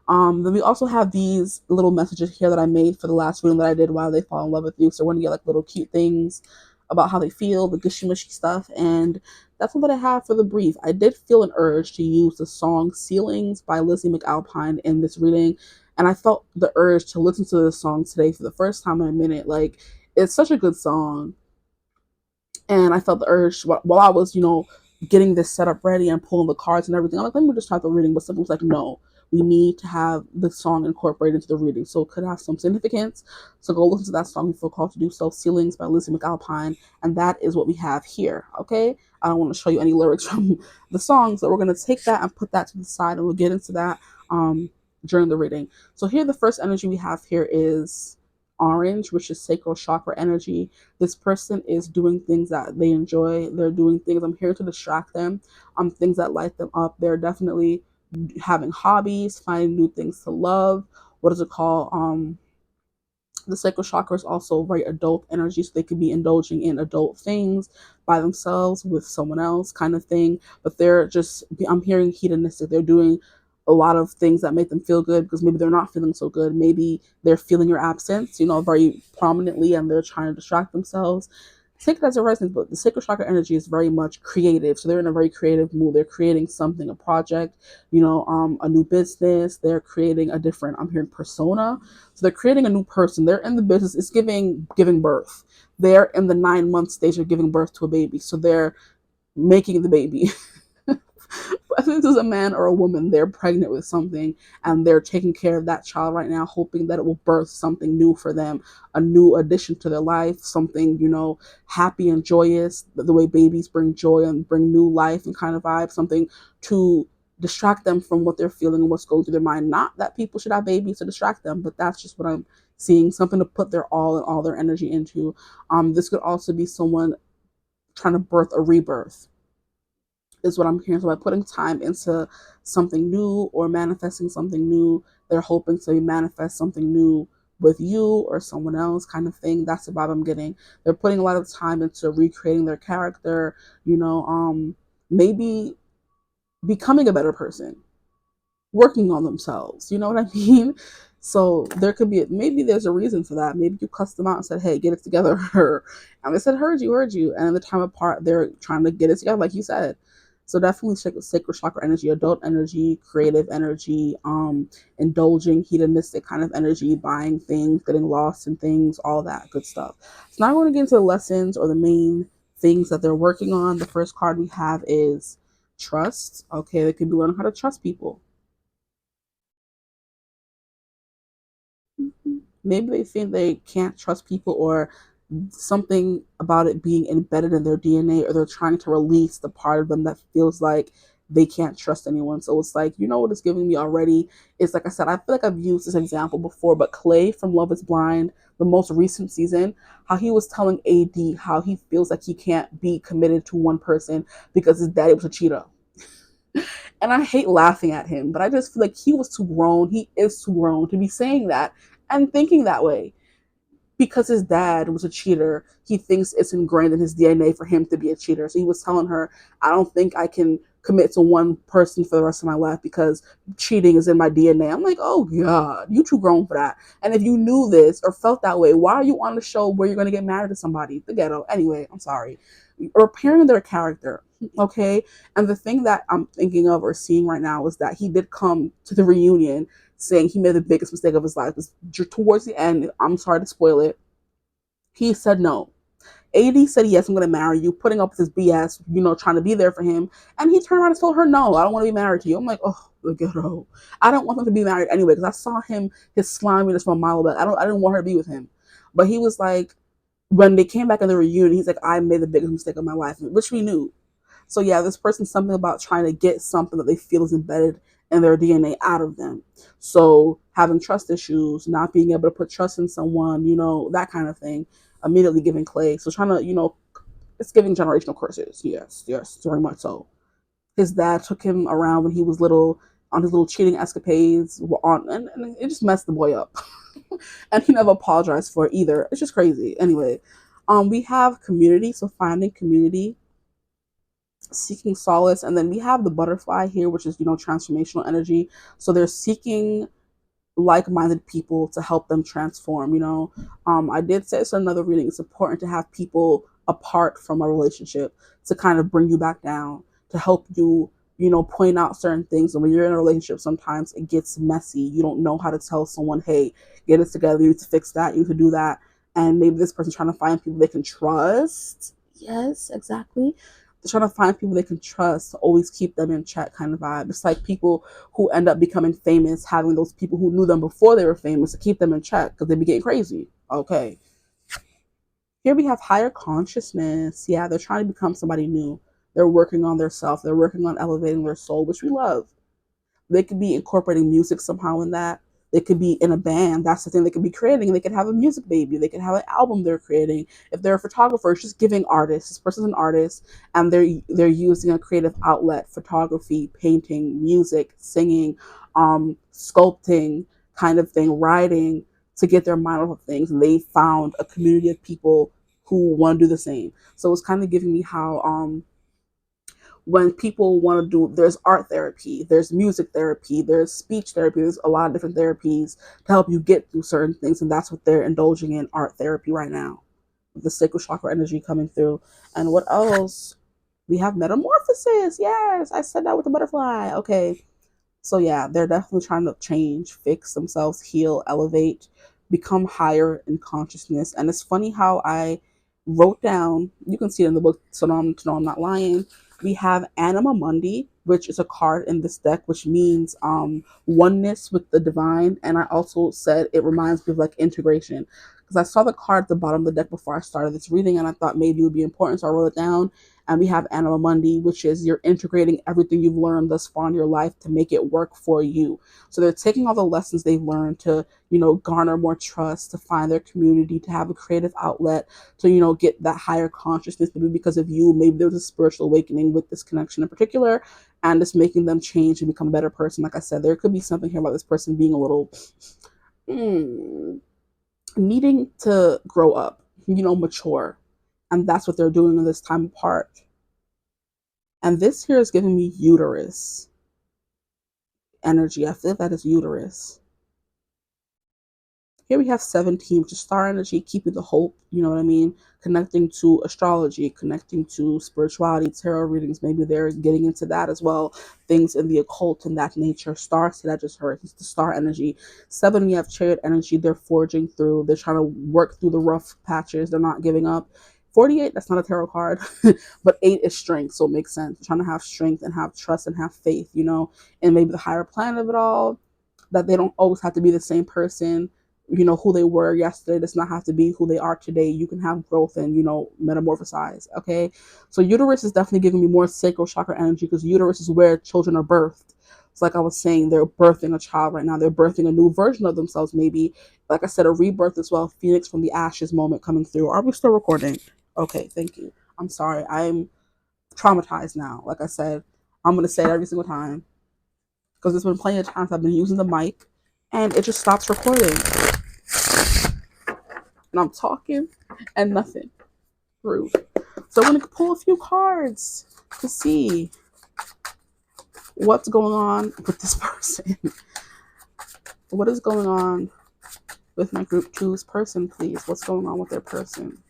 Then we also have these little messages here that I made for the last reading that I did, Why They Fall in Love with You. So we're going to get like little cute things about how they feel, the gushy mushy stuff. And that's what I have for the brief. I did feel an urge to use the song Ceilings by Lizzie McAlpine in this reading. And I felt the urge to listen to this song today for the first time in a minute. Like, it's such a good song. And I felt the urge while I was, getting this setup ready and pulling the cards and everything. I'm like, let me just start the reading. But something was like, no, we need to have the song incorporated into the reading. So it could have some significance. So go listen to that song if you feel called to do so. Ceilings by Lizzie McAlpine. And that is what we have here. Okay. I don't want to show you any lyrics from the song. So we're going to take that and put that to the side, and we'll get into that during the reading. So here, the first energy we have here is orange, which is sacral chakra energy. This person is doing things that they enjoy. They're doing things, I'm here to distract them, things that light them up. They're definitely having hobbies, finding new things to love. What is it called? The sacral chakra is also very adult energy, so they could be indulging in adult things by themselves with someone else, kind of thing. But they're just, I'm hearing hedonistic. They're doing a lot of things that make them feel good because maybe they're not feeling so good. Maybe they're feeling your absence, very prominently, and they're trying to distract themselves. Take it as a residence, but the sacral chakra energy is very much creative. So they're in a very creative mood. They're creating something, a project, a new business. They're creating a different, I'm hearing persona. So they're creating a new person. They're in the business. It's giving birth. They're in the 9-month stage of giving birth to a baby. So they're making the baby. Whether this is a man or a woman, they're pregnant with something and they're taking care of that child right now, hoping that it will birth something new for them, a new addition to their life, something, happy and joyous, the way babies bring joy and bring new life and kind of vibe, something to distract them from what they're feeling and what's going through their mind. Not that people should have babies to distract them, but that's just what I'm seeing, something to put their all and all their energy into. This could also be someone trying to birth a rebirth, is what I'm hearing. So by putting time into something new or manifesting something new, they're hoping to manifest something new with you or someone else kind of thing. That's the vibe I'm getting. They're putting a lot of time into recreating their character, maybe becoming a better person, working on themselves. You know what I mean? So there could be, maybe there's a reason for that. Maybe you cussed them out and said, "Hey, get it together." And they said, heard you." And in the time apart, they're trying to get it together, like you said. So definitely sacred chakra energy, adult energy, creative energy, indulging, hedonistic kind of energy, buying things, getting lost in things, all that good stuff. So now we're going to get into the lessons or the main things that they're working on. The first card we have is trust. Okay, they could be learning how to trust people. Maybe they think they can't trust people, or something about it being embedded in their DNA, or they're trying to release the part of them that feels like they can't trust anyone. So it's like, you know what it's giving me already? It's like I said, I feel like I've used this example before, but Clay from Love is Blind, the most recent season, how he was telling AD how he feels like he can't be committed to one person because his daddy was a cheater. And I hate laughing at him, but I just feel like he was too grown. He is too grown to be saying that and thinking that way. Because his dad was a cheater, he thinks it's ingrained in his DNA for him to be a cheater. So he was telling her, I don't think I can commit to one person for the rest of my life because cheating is in my DNA. I'm like, oh God, you too grown for that. And if you knew this or felt that way, why are you on the show where you're going to get married to somebody? The ghetto. Anyway, I'm sorry. Repairing their character. Okay. And the thing that I'm thinking of or seeing right now is that he did come to the reunion saying he made the biggest mistake of his life. Towards the end, I'm sorry to spoil it, he said no. AD said, yes, I'm going to marry you, putting up with his BS, trying to be there for him. And he turned around and told her, no, I don't want to be married to you. I'm like, oh, the ghetto. I don't want them to be married anyway, because I saw him, his sliminess from a mile away. I didn't want her to be with him. But he was like, when they came back in the reunion, he's like, I made the biggest mistake of my life, which we knew. So yeah, this person's something about trying to get something that they feel is embedded in their DNA out of them. So having trust issues, not being able to put trust in someone, that kind of thing, immediately giving clay. So trying to, it's giving generational curses. Yes, yes, very much so. His dad took him around when he was little on his little cheating escapades and it just messed the boy up. And he never apologized for it either. It's just crazy. Anyway, we have community, so finding community, seeking solace, and then we have the butterfly here, which is transformational energy. So they're seeking like-minded people to help them transform. I did say it's another reading, it's important to have people apart from a relationship to kind of bring you back down, to help you, point out certain things. And when you're in a relationship, sometimes it gets messy. You don't know how to tell someone, hey, get it together, you need to fix that, you need to do that. And maybe this person's trying to find people they can trust. Yes, exactly. They're trying to find people they can trust to always keep them in check, kind of vibe. It's like people who end up becoming famous, having those people who knew them before they were famous to keep them in check because they be getting crazy. Okay. Here we have higher consciousness. Yeah, they're trying to become somebody new. They're working on their self. They're working on elevating their soul, which we love. They could be incorporating music somehow in that. They could be in a band. That's the thing they could be creating. They could have a music baby. They could have an album they're creating. If they're a photographer, it's just giving artists. This person's an artist, and they're using a creative outlet: photography, painting, music, singing, sculpting, kind of thing, writing, to get their mind off of things. And they found a community of people who want to do the same. So it's kind of giving me how when people want to do, there's art therapy, there's music therapy, there's speech therapy, there's a lot of different therapies to help you get through certain things. And that's what they're indulging in, art therapy right now, with the sacral chakra energy coming through. And what else? We have metamorphosis. Yes, I said that with the butterfly. Okay. So yeah, they're definitely trying to change, fix themselves, heal, elevate, become higher in consciousness. And it's funny how I wrote down, you can see it in the book, so I'm not lying. We have Anima Mundi, which is a card in this deck, which means oneness with the divine. And I also said it reminds me of like integration, because I saw the card at the bottom of the deck before I started this reading, and I thought maybe it would be important, so I wrote it down. And we have Anima Mundi, which is you're integrating everything you've learned thus far in your life to make it work for you. So they're taking all the lessons they've learned to, garner more trust, to find their community, to have a creative outlet, to, get that higher consciousness. Maybe because of you, maybe there was a spiritual awakening with this connection in particular, and it's making them change and become a better person. Like I said, there could be something here about this person being a little, needing to grow up, mature. And that's what they're doing in this time apart. And this here is giving me uterus energy. I feel that is uterus. Here we have 17, which is star energy, keeping the hope, you know what I mean? Connecting to astrology, connecting to spirituality, tarot readings. Maybe they're getting into that as well. Things in the occult and that nature. Star, see, that just heard. It's the star energy. 7, we have chariot energy. They're forging through. They're trying to work through the rough patches. They're not giving up. 48, that's not a tarot card, but 8 is strength, so it makes sense. They're trying to have strength and have trust and have faith, and maybe the higher plan of it all, that they don't always have to be the same person. Who they were yesterday does not have to be who they are today. You can have growth and, metamorphosize. Okay. So uterus is definitely giving me more sacral chakra energy, because uterus is where children are birthed. It's like I was saying, they're birthing a child right now. They're birthing a new version of themselves, maybe. Like I said, a rebirth as well. Phoenix from the ashes moment coming through. Are we still recording? Okay. Thank you. I'm sorry. I'm traumatized now. Like I said, I'm going to say it every single time, because there's been plenty of times I've been using the mic and it just stops recording. And I'm talking and nothing. Rude. So I'm going to pull a few cards to see what's going on with this person. What is going on with my group 2's person, please? What's going on with their person?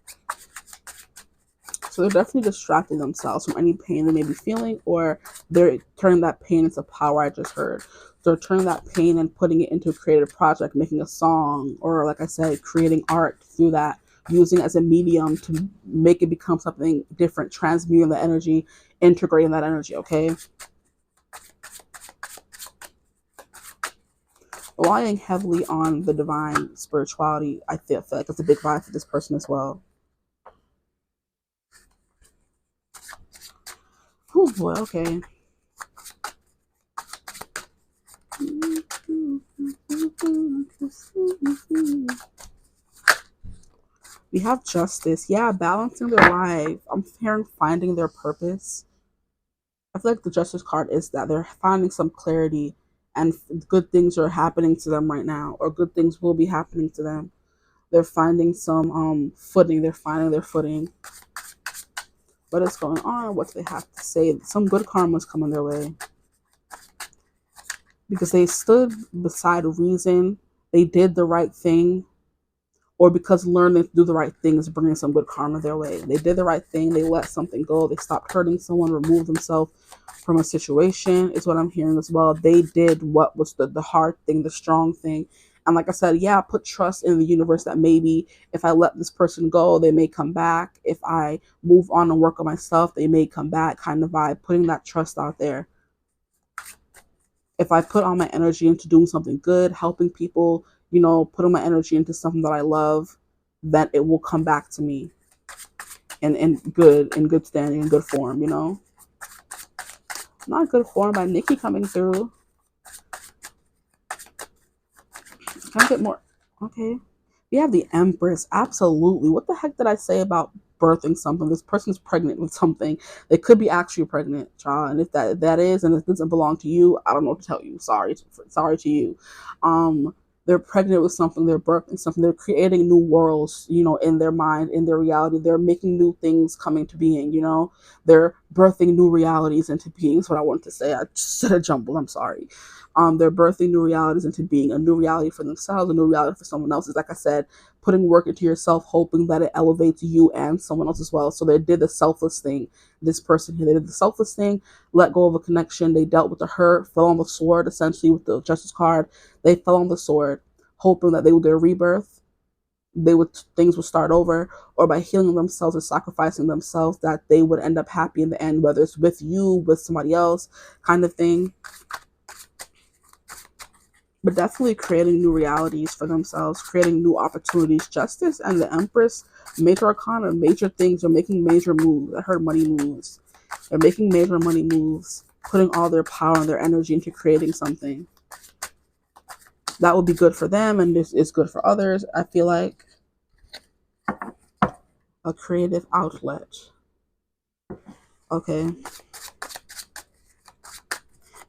So they're definitely distracting themselves from any pain they may be feeling, or they're turning that pain into power. I just heard. They're turning that pain and putting it into a creative project, making a song, or like I said, creating art through that, using it as a medium to make it become something different, transmuting the energy, integrating that energy, okay? Relying heavily on the divine spirituality, I feel like it's a big vibe for this person as well. Oh boy, okay. We have justice. Yeah, balancing their life. I'm hearing finding their purpose. I feel like the justice card is that they're finding some clarity, and good things are happening to them right now, or good things will be happening to them. They're finding some footing. They're finding their footing. What is going on? What do they have to say? Some good karma is coming their way, because they stood beside reason. They did the right thing, or because learning to do the right thing is bringing some good karma their way. They did the right thing. They let something go. They stopped hurting someone, removed themselves from a situation, is what I'm hearing as well. They did what was the hard thing, the strong thing. And like I said, yeah, put trust in the universe that maybe if I let this person go, they may come back. If I move on and work on myself, they may come back, kind of vibe, putting that trust out there. If I put all my energy into doing something good, helping people, putting my energy into something that I love, that it will come back to me in good standing, in good form, Not good form by Nikki coming through. Can I get more? Okay. We have the Empress. Absolutely. What the heck did I say about birthing something? This person's pregnant with something. They could be actually pregnant, child. And if that is, and it doesn't belong to you, I don't know what to tell you. Sorry to you. They're pregnant with something. They're birthing something. They're creating new worlds, in their mind, in their reality. They're making new things coming to being, They're birthing new realities into being. That's what I wanted to say. I just said a jumble. I'm sorry. They're birthing new realities into being, a new reality for themselves, a new reality for someone else. Is, like I said, putting work into yourself, hoping that it elevates you and someone else as well. So they did the selfless thing. This person here, they did the selfless thing, let go of a connection. They dealt with the hurt, fell on the sword, essentially, with the Justice card. They fell on the sword, hoping that they would get a rebirth. Things would start over, or by healing themselves or sacrificing themselves, that they would end up happy in the end, whether it's with you, with somebody else, kind of thing. But definitely creating new realities for themselves, creating new opportunities. Justice and the Empress, major arcana, major things. Are making major moves. I heard money moves. They're making major money moves, putting all their power and their energy into creating something that will be good for them, and this is good for others. I feel like a creative outlet. Okay.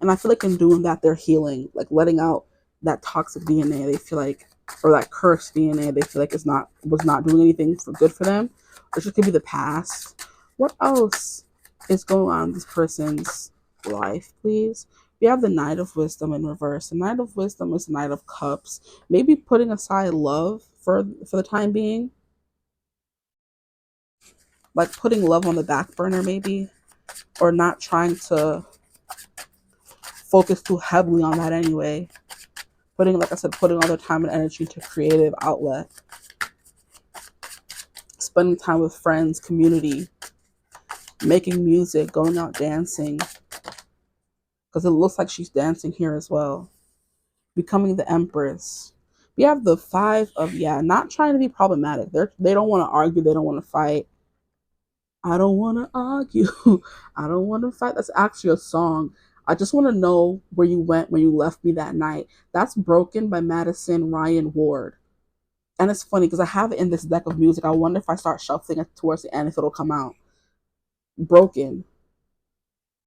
And I feel like in doing that, they're healing, like letting out that toxic DNA. They feel like or that cursed DNA they feel like was not doing anything for good for them. Or it just could be the past. What else is going on in this person's life, please? We have the Knight of Wisdom in reverse. The Knight of Wisdom is the Knight of Cups. Maybe putting aside love for the time being. Like putting love on the back burner, maybe. Or not trying to focus too heavily on that anyway. Putting, like I said, putting all their time and energy to creative outlet. Spending time with friends, community. Making music, going out dancing. Because it looks like she's dancing here as well. Becoming the Empress. We have the Five of, not trying to be problematic. They don't want to argue. They don't want to fight. I don't want to argue. I don't want to fight. That's actually a song. I just want to know where you went when you left me that night. That's Broken by Madison Ryan Ward. And it's funny because I have it in this deck of music. I wonder if I start shuffling it towards the end if it'll come out. Broken.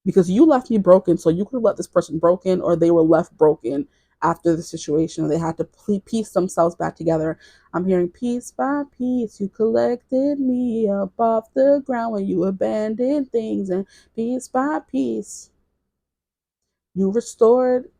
Because you left me broken, so you could have left this person broken, or they were left broken after the situation. They had to piece themselves back together. I'm hearing piece by piece, you collected me up off the ground when you abandoned things, and piece by piece, you restored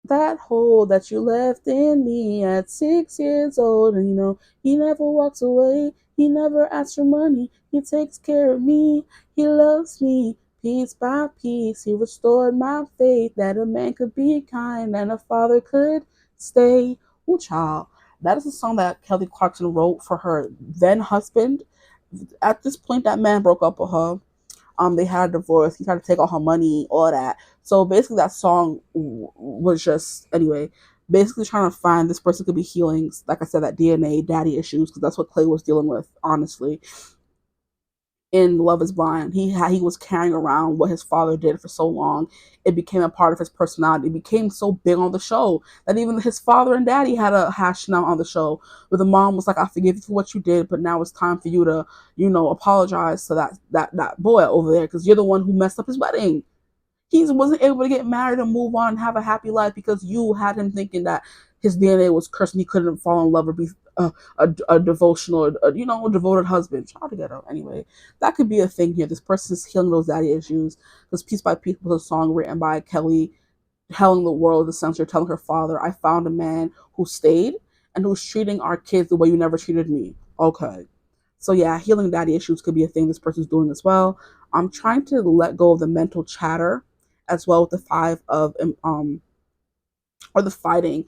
that hole that you left in me at 6 years old. And he never walks away. He never asks for money. He takes care of me. He loves me. Piece by piece, he restored my faith that a man could be kind and a father could stay. Ooh, child. That is a song that Kelly Clarkson wrote for her then husband. At this point, that man broke up with her. They had a divorce. He tried to take all her money, all that. So basically, that song was just, anyway, basically trying to find this person could be healing, like I said, that DNA, daddy issues, because that's what Clay was dealing with, honestly. In Love Is Blind, he was carrying around what his father did for so long. It became a part of his personality. It became so big on the show that even his father and daddy had a hashing out on the show, where the mom was like, "I forgive you for what you did, but now it's time for you to, apologize to that boy over there because you're the one who messed up his wedding." He wasn't able to get married and move on and have a happy life because you had him thinking that his DNA was cursed and he couldn't fall in love or be a devotional, a devoted husband. Try to get out. Anyway, that could be a thing here. This person is healing those daddy issues. Because Piece by Piece was a song written by Kelly, telling the world, essentially telling her father, "I found a man who stayed and who's treating our kids the way you never treated me." Okay. So yeah, healing daddy issues could be a thing this person's doing as well. I'm trying to let go of the mental chatter as well with the five of or the fighting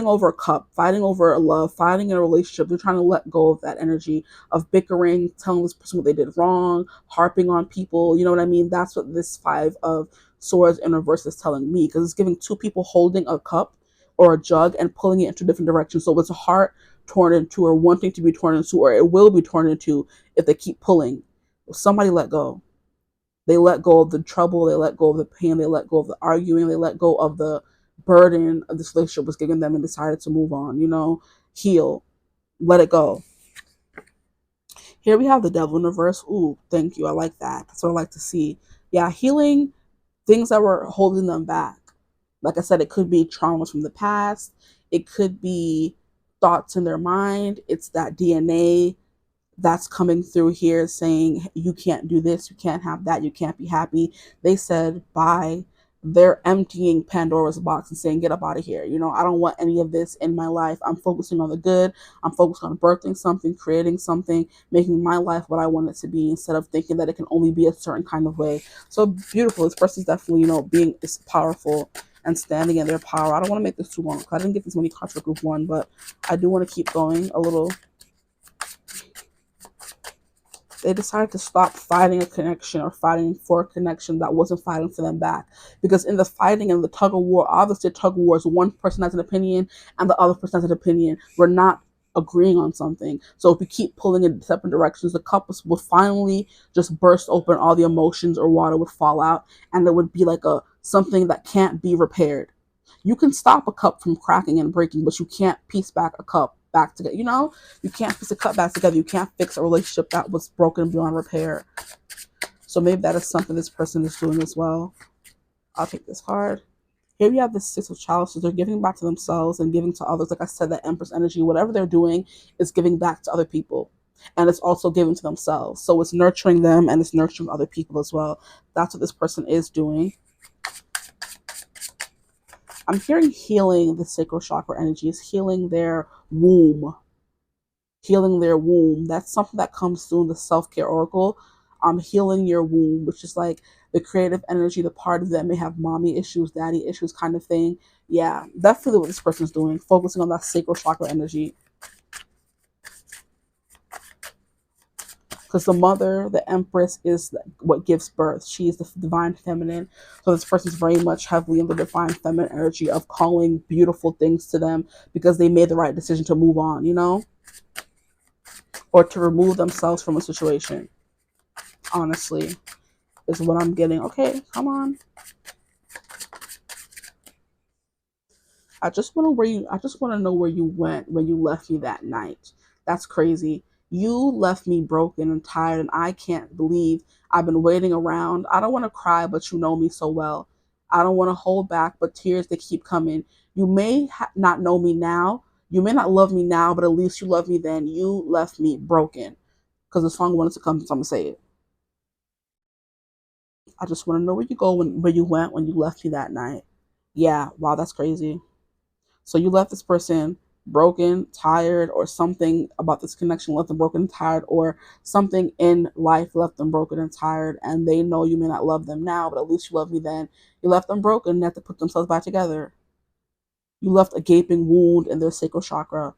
over a cup, fighting over a love, fighting in a relationship. They're trying to let go of that energy of bickering, telling this person what they did wrong, harping on people. You know what I mean? That's what this Five of Swords in reverse is telling me, because it's giving two people holding a cup or a jug and pulling it into different directions. So it's a heart torn into, or wanting to be torn into, or it will be torn into if they keep pulling. Somebody let go. They let go of the trouble, they let go of the pain, they let go of the arguing, they let go of the burden of this relationship was giving them and decided to move on, heal, let it go. Here we have the Devil in reverse. Ooh, thank you. I like that. That's what I like to see. Yeah, healing things that were holding them back. Like I said, it could be traumas from the past. It could be thoughts in their mind. It's that DNA that's coming through here saying you can't do this, you can't have that, you can't be happy. They said bye. They're emptying Pandora's box and saying, get up out of here. I don't want any of this in my life. I'm focusing on the good. I'm focused on birthing something, creating something, making my life what I want it to be, instead of thinking that it can only be a certain kind of way. So beautiful. This person's definitely, being is powerful and standing in their power. I don't want to make this too long because I didn't get this many cards for group one, but I do want to keep going a little. They decided to stop fighting a connection or fighting for a connection that wasn't fighting for them back. Because in the fighting and the tug of war, obviously tug of war is one person has an opinion and the other person has an opinion. We're not agreeing on something. So if we keep pulling in separate directions, the cup would finally just burst open, all the emotions or water would fall out, and it would be like something that can't be repaired. You can stop a cup from cracking and breaking, but you can't piece back a cup back together. You can't piece a cup back together. You can't fix a relationship that was broken beyond repair. So maybe that is something this person is doing as well. I'll take this card. Here we have the Six of Chalices. They're giving back to themselves and giving to others. Like I said, that Empress energy, whatever they're doing is giving back to other people. And it's also giving to themselves. So it's nurturing them and it's nurturing other people as well. That's what this person is doing. I'm hearing healing the sacral chakra energy. Is healing their womb. Healing their womb. That's something that comes through the self-care oracle. Healing your womb, which is like the creative energy, the part of that may have mommy issues, daddy issues kind of thing. Yeah, definitely what this person's doing, focusing on that sacral chakra energy. Because the mother, the empress, is what gives birth. She is the divine feminine. So this person is very much heavily in the divine feminine energy of calling beautiful things to them because they made the right decision to move on, you know? Or to remove themselves from a situation. Honestly, is what I'm getting. Okay, come on. I just want to know where you went when you left me that night. That's crazy. You left me broken and tired, and I can't believe I've been waiting around. I don't want to cry, but you know me so well. I don't want to hold back, but tears, they keep coming. You may not know me now. You may not love me now, but at least you love me then. You left me broken. Because the song wanted to come, so I'm going to say it. I just want to know where you go, where you went when you left me that night. Yeah, wow, that's crazy. So you left this person broken, tired, or something about this connection left them broken and tired, or something in life left them broken and tired, and they know you may not love them now, but at least you love me then. You left them broken and they have to put themselves back together. You left a gaping wound in their sacral chakra.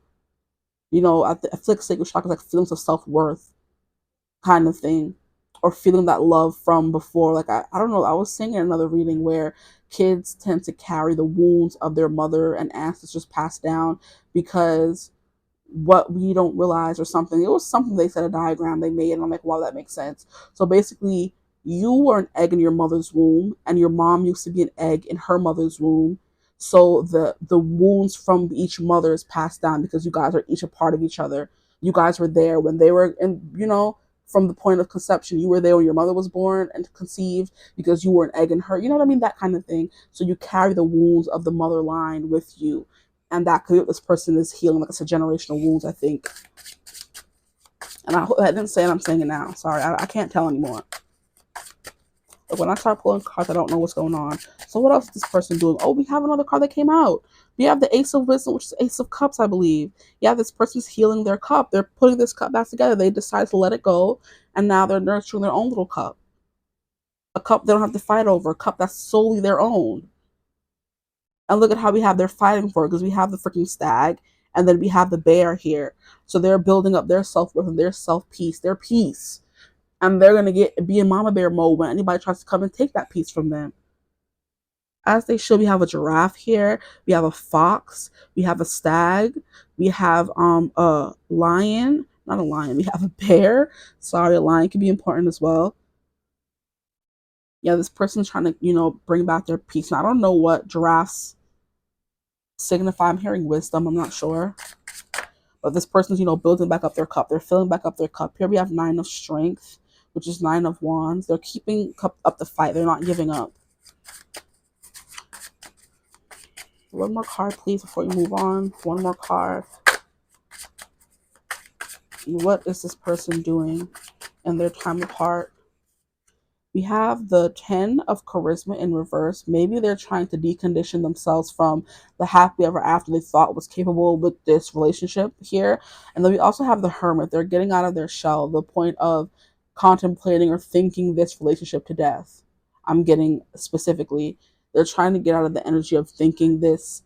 You know, I feel like sacral chakra is like feelings of self-worth kind of thing, or feeling that love from before. Like I don't know, I was seeing in another reading where kids tend to carry the wounds of their mother and ancestors passed down because what we don't realize or something. It was something they said, a diagram they made, and I'm like, wow, that makes sense. So basically, you were an egg in your mother's womb, and your mom used to be an egg in her mother's womb. So the wounds from each mother is passed down because you guys are each a part of each other. You guys were there when they were in, you know, from the point of conception. You were there when your mother was born and conceived because you were an egg in her. You know what I mean? That kind of thing. So you carry the wounds of the mother line with you, and that could be what this person is healing. Like I said, generational wounds, I think. And I didn't say it, I'm saying it now. Sorry, I can't tell anymore. But when I start pulling cards, I don't know what's going on. So what else is this person doing? Oh, we have another card that came out. We have the Ace of Wisdom, which is Ace of Cups, I believe. Yeah, this person's healing their cup. They're putting this cup back together. They decided to let it go, and now they're nurturing their own little cup. A cup they don't have to fight over. A cup that's solely their own. And look at how we have they're fighting for it, because we have the freaking stag and then we have the bear here. So they're building up their self-worth and their self-peace, their peace. And they're gonna be in mama bear mode when anybody tries to come and take that peace from them. As they should. We have a giraffe here, we have a fox, we have a stag, we have a lion, not a lion, we have a bear. Sorry, a lion can be important as well. Yeah, this person's trying to, bring back their peace. Now, I don't know what giraffes signify. I'm hearing wisdom, I'm not sure. But this person's, building back up their cup. They're filling back up their cup. Here we have Nine of Strength, which is Nine of Wands. They're keeping up the fight. They're not giving up. One more card, please, before you move on. One more card. What is this person doing in their time apart? We have the 10 of Charisma in reverse. Maybe they're trying to decondition themselves from the happy ever after they thought was capable with this relationship here. And then we also have the Hermit. They're getting out of their shell, the point of contemplating or thinking this relationship to death. I'm getting specifically. They're trying to get out of the energy of thinking this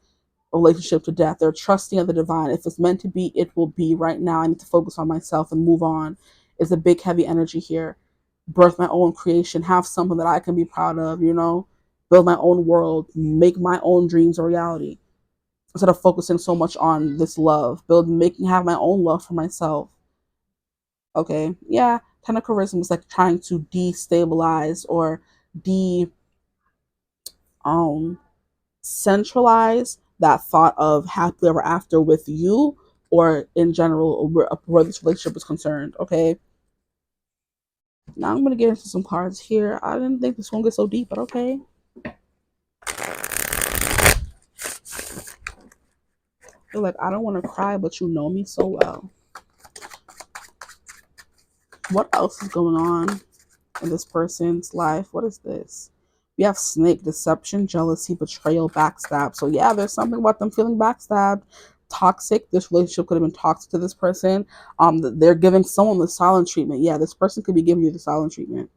relationship to death. They're trusting in the divine. If it's meant to be, it will be. Right now, I need to focus on myself and move on. It's a big, heavy energy here. Birth my own creation, have something that I can be proud of, build my own world, make my own dreams a reality. Instead of focusing so much on this love, have my own love for myself. Okay, yeah, Ten of Charisma is like trying to destabilize or centralize that thought of happily ever after with you, or in general where this relationship is concerned. Okay, now I'm gonna get into some cards here. I didn't think this one would get so deep, but okay. You're like, I don't want to cry, but you know me so well. What else is going on in this person's life? What is this? We have snake, deception, jealousy, betrayal, backstab. So yeah, there's something about them feeling backstabbed. Toxic. This relationship could have been toxic to this person. They're giving someone the silent treatment. Yeah, this person could be giving you the silent treatment.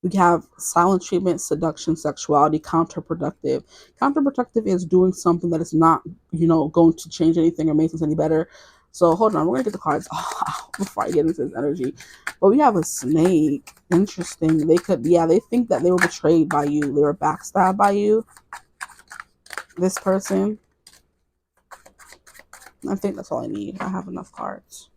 We have silent treatment, seduction, sexuality, counterproductive. Counterproductive is doing something that is not, going to change anything or make things any better. So hold on, we're gonna get the cards before I get into this energy. But we have a snake. Interesting. They think that they were betrayed by you. They were backstabbed by you. This person. I think that's all I need. I have enough cards.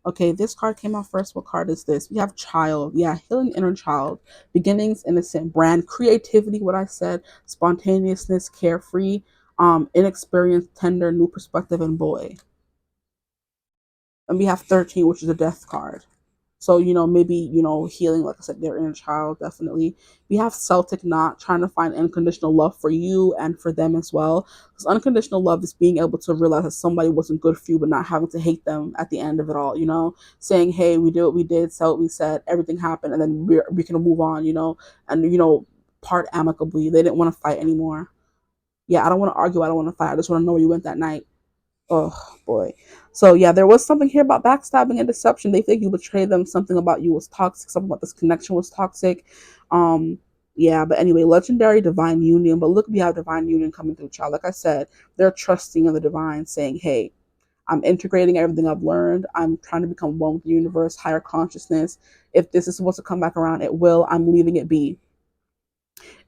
Okay, this card came out first. What card is this? We have child. Yeah, healing inner child. Beginnings, innocent, brand, creativity, what I said, spontaneousness, carefree, inexperienced, tender, new perspective, and boy. And we have 13, which is a death card. So, maybe, healing, like I said, their inner child, definitely. We have Celtic knot, trying to find unconditional love for you and for them as well. Because unconditional love is being able to realize that somebody wasn't good for you, but not having to hate them at the end of it all, saying, hey, we did what we did, said what we said, everything happened, and then we can move on, and, part amicably. They didn't want to fight anymore. Yeah, I don't want to argue. I don't want to fight. I just want to know where you went that night. Oh boy. So yeah, there was something here about backstabbing and deception. They think you betrayed them. Something about you was toxic. Something about this connection was toxic. Um, yeah, but anyway, legendary divine union. But look, we have divine union coming through, child. Like I said, they're trusting in the divine, saying, "Hey, I'm integrating everything I've learned. I'm trying to become one with the universe, higher consciousness. If this is supposed to come back around, it will. I'm leaving it be."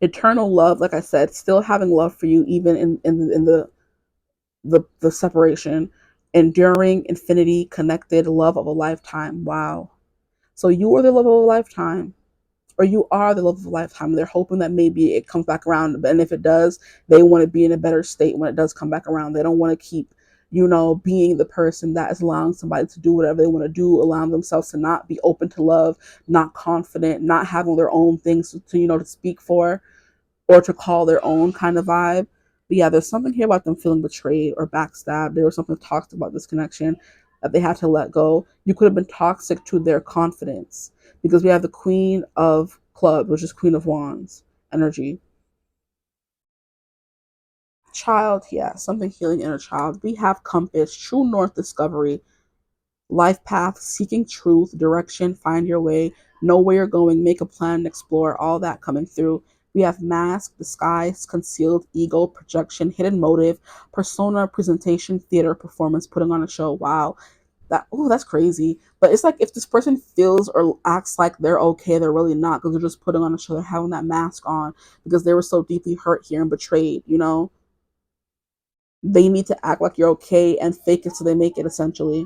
Eternal love, like I said, still having love for you, even in the separation, enduring, infinity, connected, love of a lifetime. Wow. So you are the love of a lifetime, or you are the love of a lifetime. They're hoping that maybe it comes back around, and if it does, they want to be in a better state when it does come back around. They don't want to keep, being the person that is allowing somebody to do whatever they want to do, allowing themselves to not be open to love, not confident, not having their own things to speak for or to call their own kind of vibe. But yeah, there's something here about them feeling betrayed or backstabbed. There was something toxic about this connection that they had to let go. You could have been toxic to their confidence because we have the Queen of Clubs, which is Queen of Wands energy. Child, yeah, something healing inner child. We have Compass, True North discovery, life path, seeking truth, direction, find your way, know where you're going, make a plan, explore, all that coming through. We have mask, disguise, concealed, ego, projection, hidden motive, persona, presentation, theater, performance, putting on a show. Wow. That's crazy. But it's like if this person feels or acts like they're okay, they're really not because they're just putting on a show, they're having that mask on because they were so deeply hurt here and betrayed. They need to act like you're okay and fake it so they make it essentially.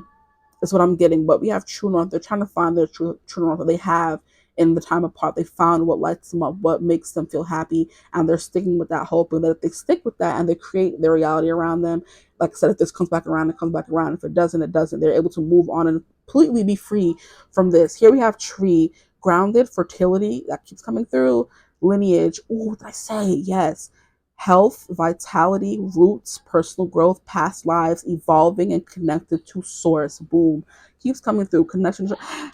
That's what I'm getting. But we have true north. They're trying to find their true north that they have in the time apart. They found what lights them up, what makes them feel happy, and they're sticking with that hope. And that if they stick with that and they create their reality around them, like I said, if this comes back around, it comes back around. If it doesn't, it doesn't. They're able to move on and completely be free from this. Here we have tree, grounded, fertility, that keeps coming through, lineage. Oh, what did I say? Yes. Health, vitality, roots, personal growth, past lives, evolving and connected to source. Boom. Keeps coming through. Connection.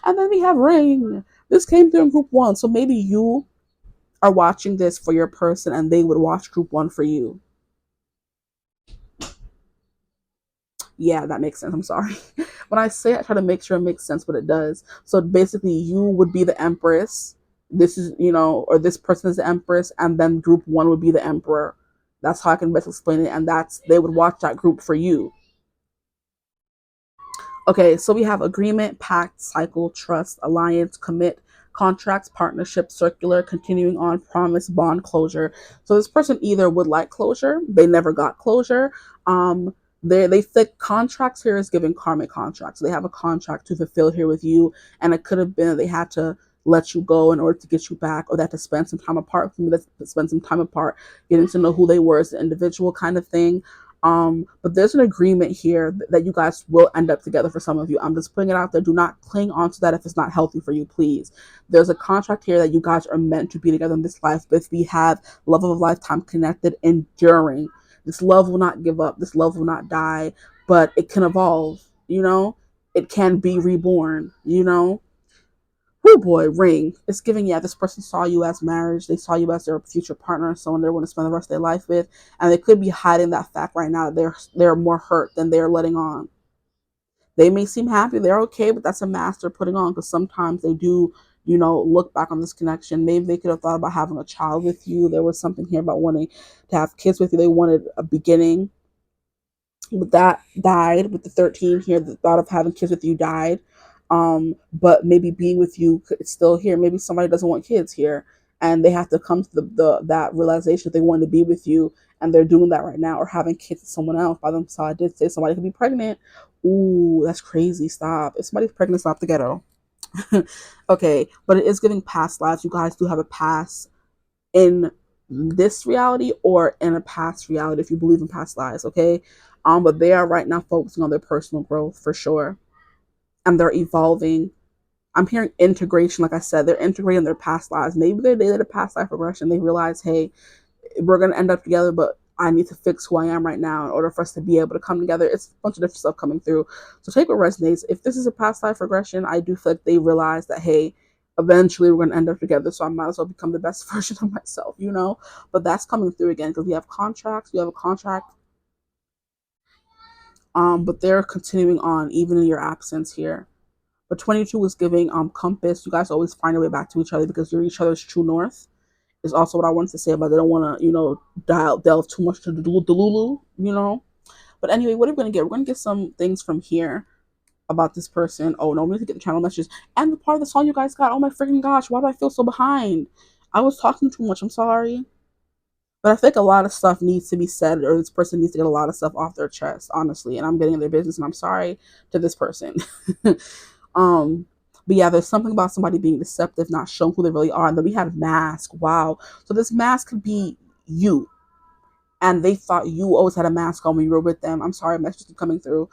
And then we have ring. This came through in group one. So maybe you are watching this for your person and they would watch group one for you. Yeah, that makes sense. I'm sorry. When I say it, I try to make sure it makes sense, but it does. So basically, you would be the empress. This is, or this person is the empress, and then group one would be the emperor. That's how I can best explain it. And they would watch that group for you. Okay, so we have agreement, pact, cycle, trust, alliance, commit, contracts, partnership, circular, continuing on, promise, bond, closure. So this person either would like closure, they never got closure. They think contracts here is giving karmic contracts. So they have a contract to fulfill here with you, and it could have been they had to let you go in order to get you back, or that to spend some time apart from you, to spend some time apart, getting to know who they were as an individual kind of thing. But there's an agreement here that you guys will end up together for some of you. I'm just putting it out there. Do not cling on to that if it's not healthy for you, please. There's a contract here that you guys are meant to be together in this life. But if we have love of a lifetime, connected, enduring, This love will not give up. This love will not die, but it can evolve, you know? It can be reborn, you know? Oh boy, ring. It's giving, yeah, this person saw you as marriage. They saw you as their future partner, someone they're going to spend the rest of their life with. And they could be hiding that fact right now that they're more hurt than they're letting on. They may seem happy, they're okay, but that's a mask they're putting on, because sometimes they do, look back on this connection. Maybe they could have thought about having a child with you. There was something here about wanting to have kids with you. They wanted a beginning, but that died with the 13 here. The thought of having kids with you died. But maybe being with you it's still here. Maybe somebody doesn't want kids here, and they have to come to the that realization that they wanted to be with you, and they're doing that right now, or having kids with someone else by themselves. I did say somebody could be pregnant. Ooh, that's crazy. Stop. If somebody's pregnant, stop the ghetto. Okay, but it is giving past lives. You guys do have a past in this reality or in a past reality if you believe in past lives, okay? But they are right now focusing on their personal growth for sure. And they're evolving. I'm hearing integration, like I said, they're integrating their past lives. Maybe they did a past life regression. They realize, hey, we're gonna end up together, but I need to fix who I am right now in order for us to be able to come together. It's a bunch of different stuff coming through. So take what resonates. If this is a past life regression, I do feel like they realize that, hey, eventually we're going to end up together, so I might as well become the best version of myself, But that's coming through again, because we have contracts. We have a contract. But they're continuing on even in your absence here. But 22 is giving compass. You guys always find your way back to each other because you're each other's true north. Is also what I wanted to say about they don't want to, delve too much to the Lulu. But anyway, what are we going to get? We're going to get some things from here about this person. Oh no, we need to get the channel messages. And the part of the song you guys got, oh my freaking gosh, why do I feel so behind? I was talking too much, I'm sorry. But I think a lot of stuff needs to be said, or this person needs to get a lot of stuff off their chest, honestly. And I'm getting in their business, and I'm sorry to this person. um, but yeah, there's something about somebody being deceptive, not showing who they really are. And then we had mask. Wow. So this mask could be you. And they thought you always had a mask on when you were with them. I'm sorry, messages keep coming through.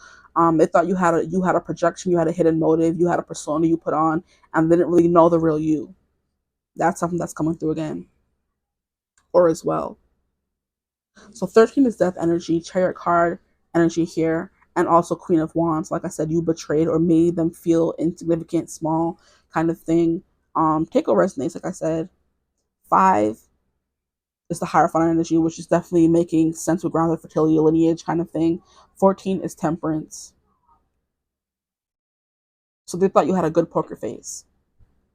They thought you had a projection, you had a hidden motive, you had a persona you put on, and they didn't really know the real you. That's something that's coming through again, or as well. So 13 is death energy, chariot card energy here, and also Queen of Wands. Like I said, you betrayed or made them feel insignificant, small kind of thing. Take what resonates, like I said. 5 is the Hierophant energy, which is definitely making sense with grounded fertility, lineage kind of thing. 14 is Temperance. So they thought you had a good poker face.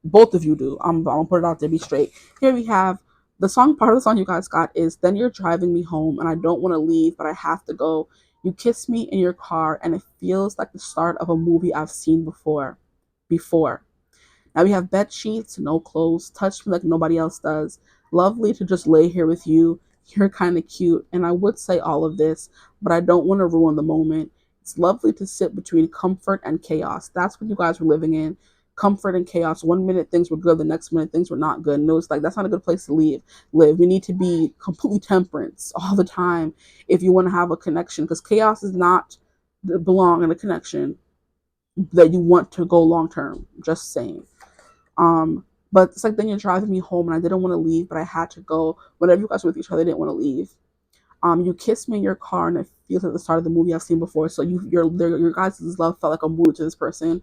Both of you do. I'm gonna put it out there, be straight. Here we have the song. Part of the song you guys got is "Then You're Driving Me Home and I Don't Want to Leave, but I Have to Go. You kiss me in your car and it feels like the start of a movie I've seen before. Now we have bed sheets, no clothes, touch me like nobody else does. Lovely to just lay here with you. You're kind of cute. And I would say all of this, but I don't want to ruin the moment. It's lovely to sit between comfort and chaos. That's what you guys were living in. Comfort and chaos. One minute things were good, the next minute things were not good. And it was like, that's not a good place to live. We need to be completely temperance all the time if you want to have a connection, because chaos is not belong in a connection that you want to go long term. Just saying. But it's like, then you're driving me home and I didn't want to leave, but I had to go. Whenever you guys were with each other, they didn't want to leave. You kissed me in your car and it feels like the start of the movie I've seen before. So your guys' love felt like a movie to this person.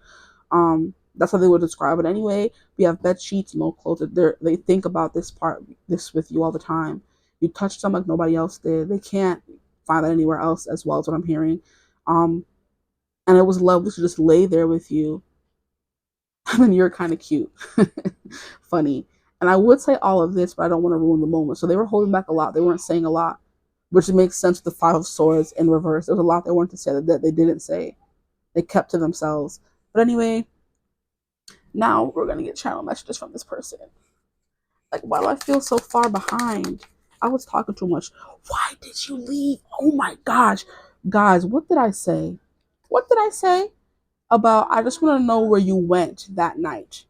That's how they would describe it. Anyway, we have bed sheets, no clothes. They think about this with you all the time. You touched them like nobody else did. They can't find that anywhere else, as well as what I'm hearing. And it was lovely to just lay there with you. And then you're kind of cute. Funny. And I would say all of this, but I don't want to ruin the moment. So they were holding back a lot. They weren't saying a lot, which makes sense with the 5 of Swords in reverse. There was a lot they wanted to say that they didn't say. They kept to themselves. But anyway, now we're going to get channel messages from this person. Like, why do I feel so far behind? I was talking too much. Why did you leave? Oh my gosh. Guys, what did I say? What did I say about, I just want to know where you went that night?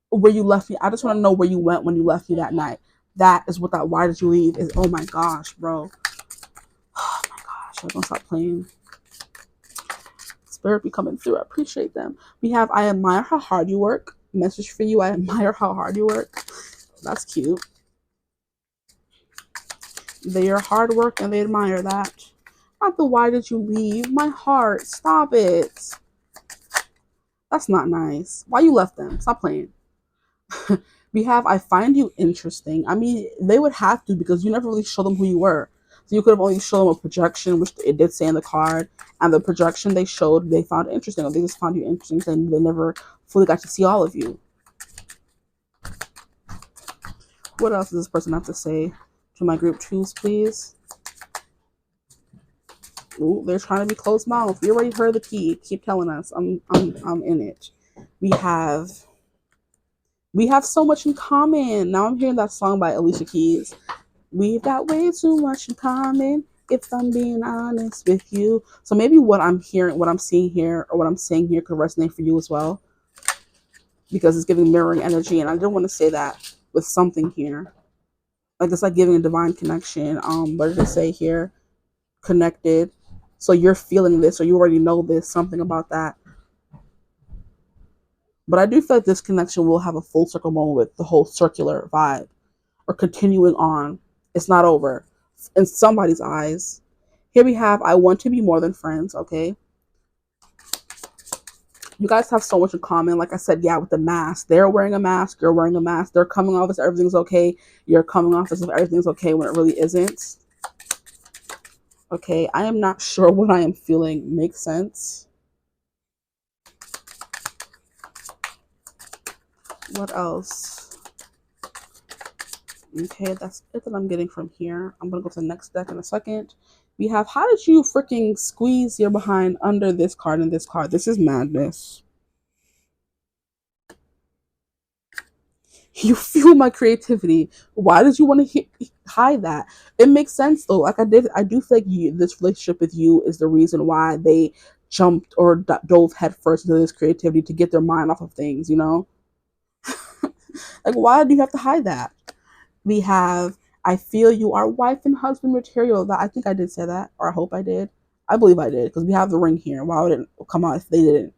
Where you left me. I just want to know where you went when you left me that night. That is what that why did you leave is. Oh my gosh, bro. Oh my gosh. I'm going to stop playing. Spirit be coming through. I appreciate them. We have, I admire how hard you work. Message for you. I admire how hard you work. That's cute. They are hard work and they admire that. Not the why did you leave? My heart. Stop it. That's not nice. Why you left them? Stop playing. We have I find you interesting. I mean, they would have to because you never really showed them who you were. So you could have only shown them a projection, which it did say in the card, and the projection they showed they found interesting, or they just found you interesting, and they never fully got to see all of you. What else does this person have to say to my group twos, please? Ooh, they're trying to be closed mouth. You already heard the key. Keep telling us. I'm in it. We have so much in common. Now I'm hearing that song by Alicia Keys. We've got way too much in common, if I'm being honest with you. So maybe what I'm hearing, what I'm seeing here, or what I'm saying here could resonate for you as well. Because it's giving mirroring energy. And I don't want to say that with something here. Like it's like giving a divine connection. What did it say here? Connected. So you're feeling this, or you already know this, something about that. But I do feel like this connection will have a full circle moment with the whole circular vibe, or continuing on. It's not over in somebody's eyes. Here we have I want to be more than friends. Okay, you guys have so much in common. Like I said, yeah, with the mask, they're wearing a mask, you're wearing a mask, they're coming off as everything's okay, you're coming off as if everything's okay when it really isn't. Okay, I am not sure what I am feeling makes sense. What else? Okay, that's it that I'm getting from here. I'm gonna go to the next deck in a second. We have how did you freaking squeeze your behind under this card and this card? This is madness. You fuel my creativity. Why did you want to hide that? It makes sense though. Like I do feel like this relationship with you is the reason why they jumped or dove headfirst into this creativity to get their mind off of things. You know, like why do you have to hide that? We have I feel you are wife and husband material. That I think I did say that, or I hope I did. I believe I did because we have the ring here. Why would it come out if they didn't?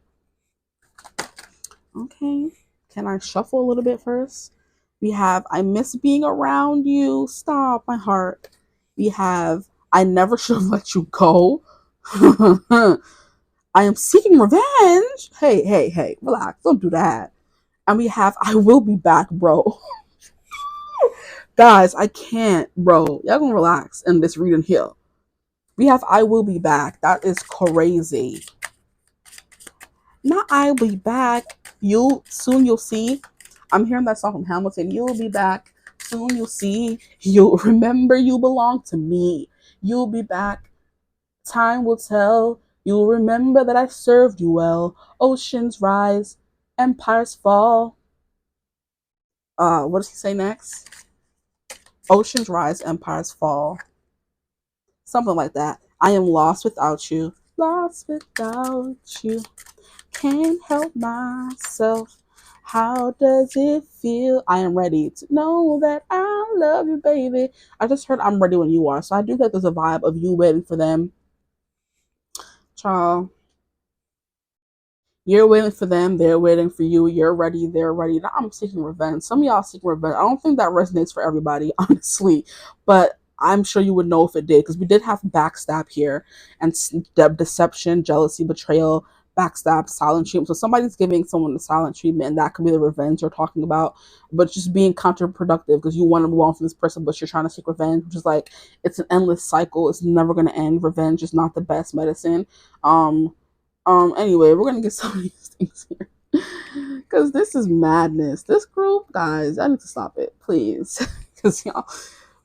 Okay. Can I shuffle a little bit first? We have I miss being around you. Stop, my heart. We have I never should have let you go. I am seeking revenge. Hey, hey, hey, relax. Don't do that. And we have I will be back, bro. Guys, I can't, bro. Y'all gonna relax in this reading here. We have I will be back. That is crazy. Not I'll be back. You'll see. I'm hearing that song from Hamilton. You'll be back. Soon you'll see. You'll remember you belong to me. You'll be back. Time will tell. You'll remember that I served you well. Oceans rise, empires fall. What does he say next? Oceans rise, empires fall. Something like that. I am lost without you. Lost without you. Can't help myself. How does it feel? I am ready to know that I love you, baby. I just heard I'm ready when you are. So I do think there's a vibe of you waiting for them. Child. You're waiting for them. They're waiting for you. You're ready. They're ready. Now I'm seeking revenge. Some of y'all seeking revenge. I don't think that resonates for everybody, honestly. But I'm sure you would know if it did because we did have backstab here and deception, jealousy, betrayal, backstab, silent treatment. So somebody's giving someone the silent treatment, and that could be the revenge you're talking about. But just being counterproductive because you want to move on from this person, but you're trying to seek revenge, which is like it's an endless cycle. It's never going to end. Revenge is not the best medicine. Um, anyway, we're gonna get some of these things here because this is madness. This group, guys, I need to stop it, please. Because y'all,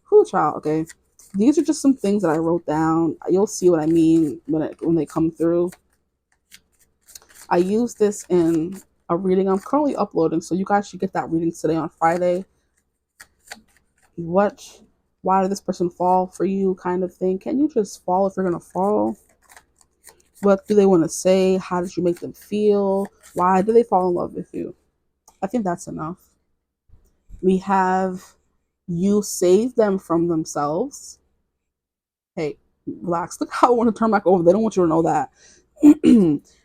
who child? Okay, these are just some things that I wrote down. You'll see what I mean when they come through. I use this in a reading I'm currently uploading, so you guys should get that reading today on Friday. Why did this person fall for you? Kind of thing. Can you just fall if you're gonna fall? What do they want to say? How did you make them feel? Why do they fall in love with you? I think that's enough. We have you save them from themselves. Hey, relax. Look how I want to turn back over. They don't want you to know that.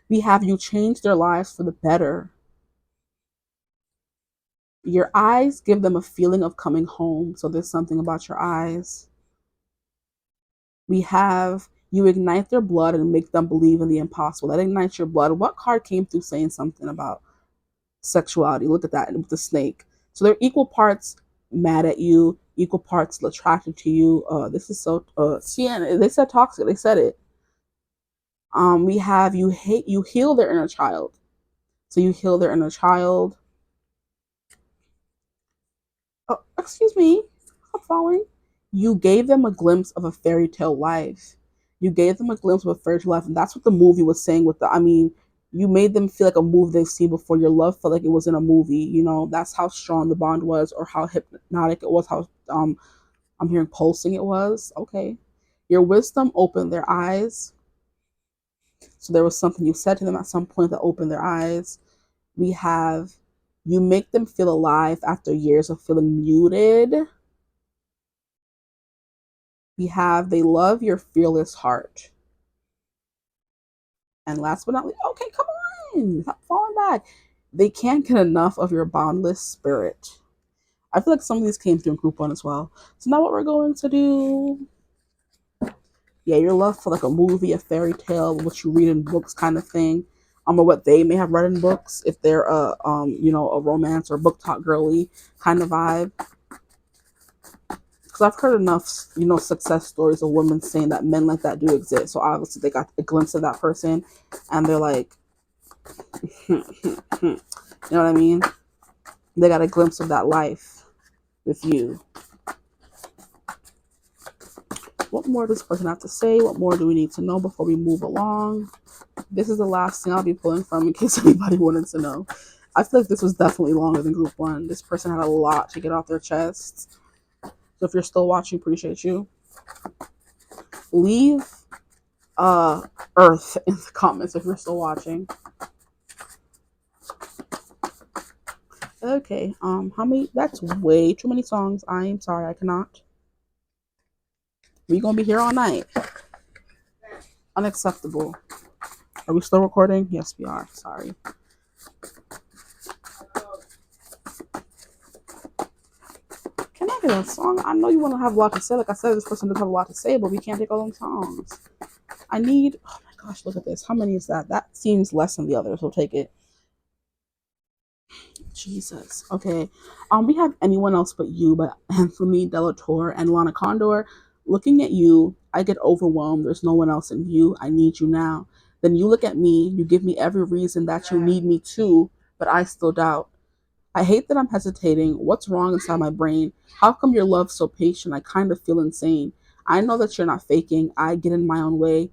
We have you change their lives for the better. Your eyes give them a feeling of coming home. So there's something about your eyes. We have you ignite their blood and make them believe in the impossible. That ignites your blood. What card came through saying something about sexuality? Look at that with the snake. So they're equal parts mad at you, equal parts attracted to you. This is so. See, they said toxic. They said it. We have you heal their inner child. So you heal their inner child. Oh, excuse me. I'm following. You gave them a glimpse of a fairy tale life. You gave them a glimpse of a fairy tale life, and that's what the movie was saying. With the, I mean, you made them feel like a movie they've seen before. Your love felt like it was in a movie. You know, that's how strong the bond was, or how hypnotic it was. How I'm hearing pulsing it was. Okay, your wisdom opened their eyes. So there was something you said to them at some point that opened their eyes. We have you make them feel alive after years of feeling muted. We have they love your fearless heart. And last but not least, okay, come on, stop falling back. They can't get enough of your boundless spirit. I feel like some of these came through in group one as well. So now what we're going to do, yeah, your love for like a movie, a fairy tale, what you read in books kind of thing. Or what they may have read in books, if they're a romance or book talk girly kind of vibe. Because I've heard enough, success stories of women saying that men like that do exist. So obviously they got a glimpse of that person, and they're like, you know what I mean? They got a glimpse of that life with you. What more does this person have to say? What more do we need to know before we move along? This is the last thing I'll be pulling from in case anybody wanted to know. I feel like this was definitely longer than group one. This person had a lot to get off their chests. So if you're still watching, appreciate you. Leave Earth in the comments if you're still watching. Okay, how many? That's way too many songs. I am sorry, I cannot. We gonna be here all night. Unacceptable. Are we still recording? Yes, we are. Sorry. Can I get a song? I know you want to have a lot to say. Like I said, this person does have a lot to say, but we can't take all them songs. I need. Oh my gosh, look at this. How many is that? That seems less than the others. We'll take it. Jesus. Okay. We have Anyone Else But You by Anthony Delatorre and Lana Condor. Looking at you, I get overwhelmed. There's no one else in you. I need you now. Then you look at me. You give me every reason that you need me too, but I still doubt. I hate that I'm hesitating. What's wrong inside my brain? How come your love's so patient? I kind of feel insane. I know that you're not faking. I get in my own way,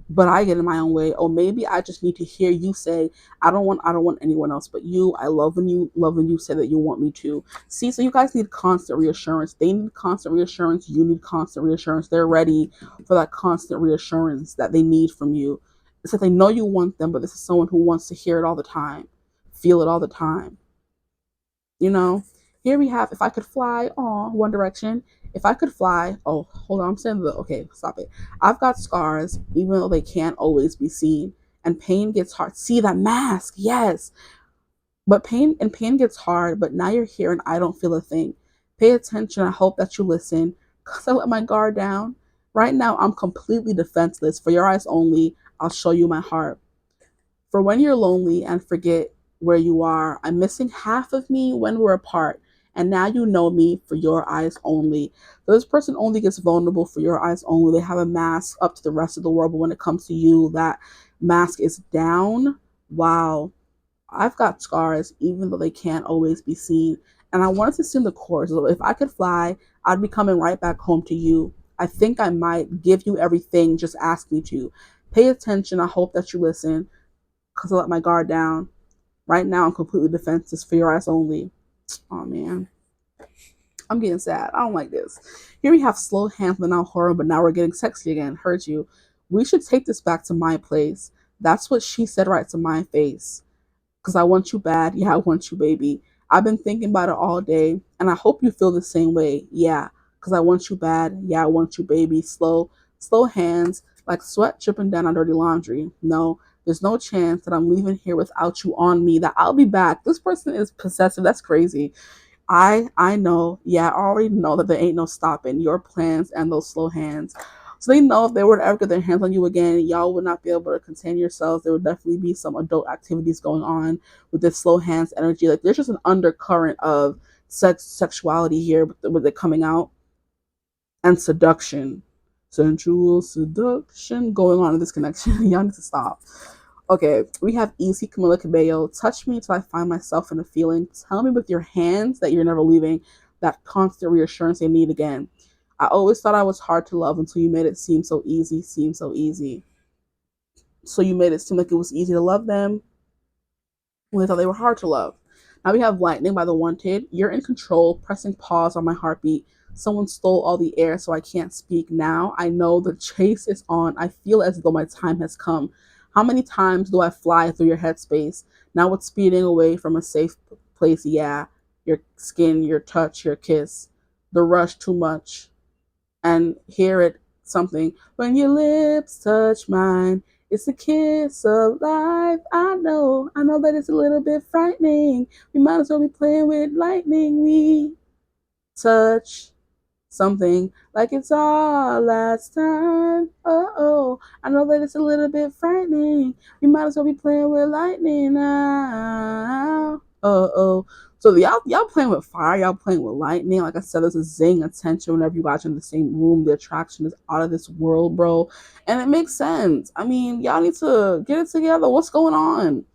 but I get in my own way. Or maybe I just need to hear you say, I don't want anyone else but you. I love when you say that you want me to. See, so you guys need constant reassurance. They need constant reassurance. You need constant reassurance. They're ready for that constant reassurance that they need from you. It's that they know you want them, but this is someone who wants to hear it all the time, feel it all the time. You know, here we have If I Could Fly. Oh, One Direction. If I could fly. Oh, hold on. I'm saying okay, stop it. I've got scars, even though they can't always be seen. And pain gets hard. See that mask? Yes. But pain gets hard, but now you're here and I don't feel a thing. Pay attention. I hope that you listen. Because I let my guard down. Right now, I'm completely defenseless. For your eyes only, I'll show you my heart. For when you're lonely and forget where you are, I'm missing half of me when we're apart. And now you know me for your eyes only. So this person only gets vulnerable for your eyes only. They have a mask up to the rest of the world, but when it comes to you, that mask is down. Wow. I've got scars, even though they can't always be seen. And I wanted to sing the chorus. So if I could fly, I'd be coming right back home to you. I think I might give you everything. Just ask me to. Pay attention. I hope that you listen. Because I let my guard down. Right now, I'm completely defenseless for your eyes only. Oh, man. I'm getting sad. I don't like this. Here we have Slow Hands, but now horror, but now we're getting sexy again. Hurt you. We should take this back to my place. That's what she said right to my face. Because I want you bad. Yeah, I want you, baby. I've been thinking about it all day, and I hope you feel the same way. Yeah, because I want you bad. Yeah, I want you, baby. Slow hands, like sweat dripping down on dirty laundry. No, there's no chance that I'm leaving here without you on me, that I'll be back. This person is possessive. That's crazy. I know. Yeah, I already know that there ain't no stopping your plans and those slow hands. So they know if they were to ever get their hands on you again, y'all would not be able to contain yourselves. There would definitely be some adult activities going on with this slow hands energy. Like there's just an undercurrent of sexuality here with it coming out, and seduction, sensual seduction going on in this connection. Y'all need to stop. Okay, we have Easy Camila Cabello. Touch me till I find myself in a feeling. Tell me with your hands that you're never leaving. That constant reassurance they need again. I always thought I was hard to love until you made it seem so easy, seem so easy. So you made it seem like it was easy to love them when they thought they were hard to love. Now we have Lightning by The Wanted. You're in control, pressing pause on my heartbeat. Someone stole all the air so I can't speak now. I know the chase is on. I feel as though my time has come. How many times do I fly through your headspace? Now it's speeding away from a safe place. Yeah, your skin, your touch, your kiss. The rush too much. And hear it something. When your lips touch mine, it's the kiss of life. I know that it's a little bit frightening. We might as well be playing with lightning. We touch something like it's our last time. Oh, I know that it's a little bit frightening. We might as well be playing with lightning now. So y'all playing with fire, y'all playing with lightning. Like I said, there's a zing, a tension whenever you guys are in the same room. The attraction is out of this world, bro. And it makes sense. I mean, y'all need to get it together. What's going on?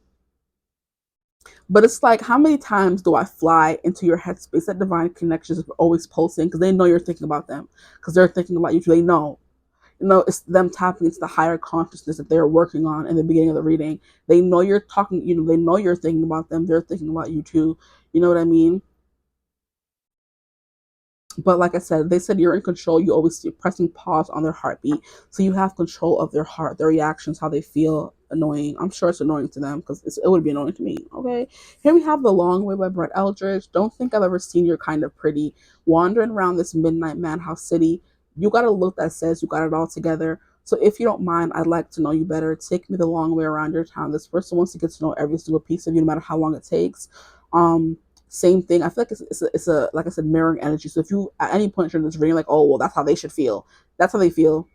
But it's like, how many times do I fly into your headspace? That divine connections is always pulsing because they know you're thinking about them, because they're thinking about you. They know. You know, it's them tapping into the higher consciousness that they're working on in the beginning of the reading. They know you're talking, they know you're thinking about them. They're thinking about you too. You know what I mean? But like I said, they said you're in control. You always see pressing pause on their heartbeat. So you have control of their heart, their reactions, how they feel. Annoying. I'm sure it's annoying to them because it would be annoying to me. Okay. Here we have The Long Way by Brett Eldridge. Don't think I've ever seen your kind of pretty. Wandering around this midnight madhouse city. You got a look that says you got it all together. So if you don't mind, I'd like to know you better. Take me the long way around your town. This person wants to get to know every single piece of you, no matter how long it takes. Um, Same thing. I feel like it's a like I said, mirroring energy. So if you at any point during this reading, like, oh well, that's how they should feel. That's how they feel.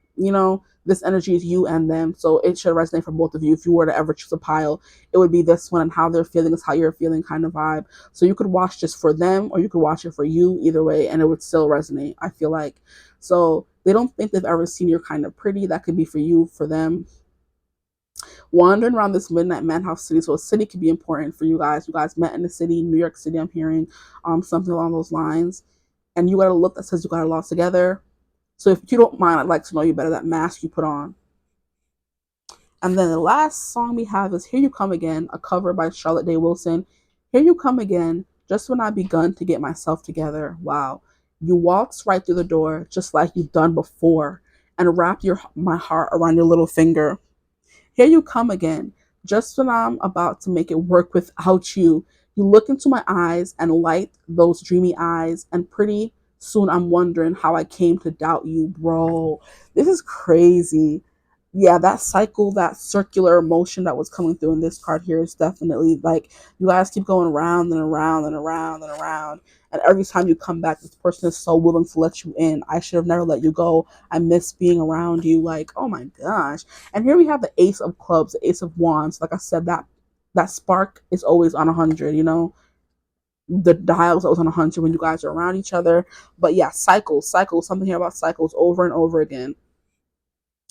This energy is you and them, so it should resonate for both of you. If you were to ever choose a pile, it would be this one, and how they're feeling is how you're feeling, kind of vibe. So you could watch just for them, or you could watch it for you. Either way, and it would still resonate. I feel like so they don't think they've ever seen your kind of pretty. That could be for you, for them. Wandering around this midnight madhouse city. So a city could be important for you guys. You guys met in the city, New York City. I'm hearing something along those lines, and you got a look that says you got it all together. So if you don't mind, I'd like to know you better. That mask you put on. And then the last song we have is Here You Come Again, a cover by Charlotte Day Wilson. Here you come again, just when I begun to get myself together. Wow. You waltzed right through the door, just like you've done before, and wrapped my heart around your little finger. Here you come again, just when I'm about to make it work without you. You look into my eyes and light those dreamy eyes, and pretty soon I'm wondering how I came to doubt you, bro. This is crazy. Yeah, that cycle, that circular motion that was coming through in this card here is definitely like you guys keep going around and around and around and around. And every time you come back, this person is so willing to let you in. I should have never let you go. I miss being around you. Like, oh my gosh. And here we have the Ace of Clubs, the Ace of Wands. Like I said, that spark is always on 100, the dials always on 100 when you guys are around each other. But yeah, cycles, something here about cycles over and over again.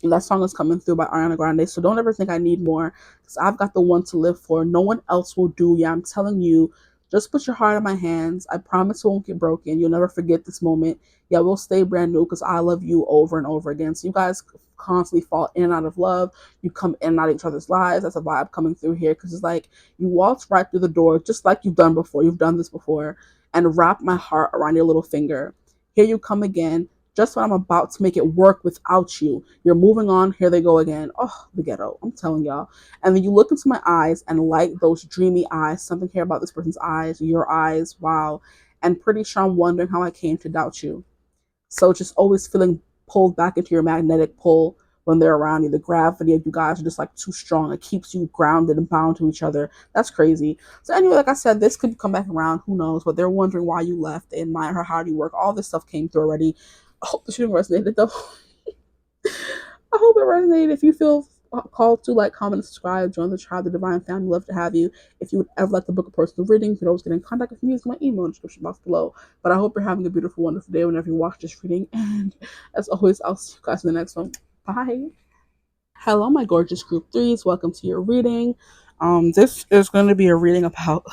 That song is coming through by Ariana Grande. So don't ever think I need more, because I've got the one to live for. No one else will do. Yeah, I'm telling you, just put your heart in my hands. I promise it won't get broken. You'll never forget this moment. Yeah, we'll stay brand new because I love you over and over again. So you guys constantly fall in and out of love. You come in and out of each other's lives. That's a vibe coming through here, because it's like you waltz right through the door just like you've done before. You've done this before, and wrap my heart around your little finger. Here you come again, just when I'm about to make it work without you. You're moving on. Here they go again. Oh, the ghetto. I'm telling y'all. And then you look into my eyes and light those dreamy eyes. Something here about this person's eyes, your eyes. Wow. And pretty sure I'm wondering how I came to doubt you. So just always feeling pulled back into your magnetic pull when they're around you. The gravity of you guys are just like too strong. It keeps you grounded and bound to each other. That's crazy. So anyway, like I said, this could come back around. Who knows? But they're wondering why you left. They admire her. How do you work? All this stuff came through already. I hope the shooting resonated though. I hope it resonated. If you feel called to, like, comment, and subscribe, join the tribe, the divine family. Love to have you. If you would ever like to book a personal reading, you can always get in contact with me using my email in the description box below. But I hope you're having a beautiful, wonderful day whenever you watch this reading. And as always, I'll see you guys in the next one. Bye. Hello, my gorgeous group threes. Welcome to your reading. This is going to be a reading about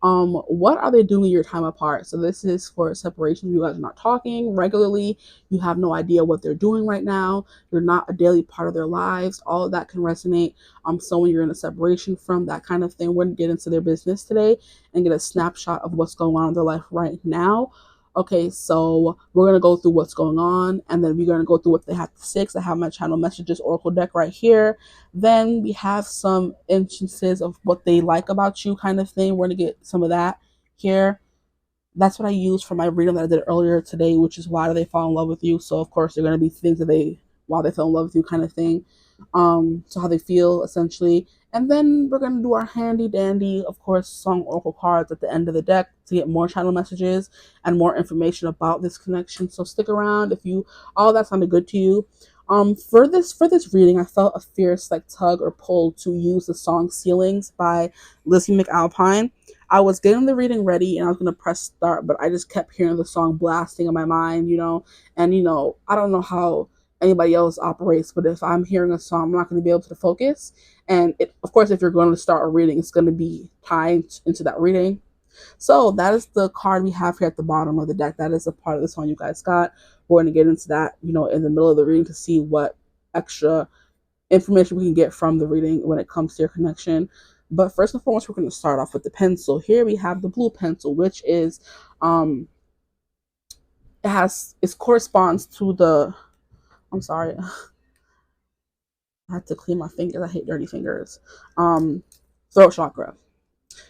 what are they doing your time apart? So this is for separation. You guys are not talking regularly. You have no idea what they're doing right now. You're not a daily part of their lives. All of that can resonate. Someone you're in a separation from, that kind of thing. We're going to get into their business today and get a snapshot of what's going on in their life right now. Okay, so we're going to go through what's going on, and then we're going to go through what they have to say. I have my channel messages oracle deck right here. Then we have some instances of what they like about you, kind of thing. We're going to get some of that here. That's what I used for my reading that I did earlier today, which is why do they fall in love with you. So of course they're going to be things that why they fell in love with you, kind of thing. So how they feel, essentially. And then we're going to do our handy dandy, of course, song oracle cards at the end of the deck to get more channel messages and more information about this connection. So stick around if all that sounded good to you. For this reading, I felt a fierce, like, tug or pull to use the song Ceilings by Lizzie McAlpine. I was getting the reading ready and I was going to press start, but I just kept hearing the song blasting in my mind, and I don't know how anybody else operates, but if I'm hearing a song, I'm not going to be able to focus. And of course, if you're going to start a reading, it's going to be tied into that reading. So that is the card we have here at the bottom of the deck. That is a part of the song you guys got. We're going to get into that, in the middle of the reading to see what extra information we can get from the reading when it comes to your connection. But first and foremost, we're going to start off with the pencil. Here we have the blue pencil, which is it corresponds to the, I'm sorry, I had to clean my fingers. I hate dirty fingers. Throat chakra.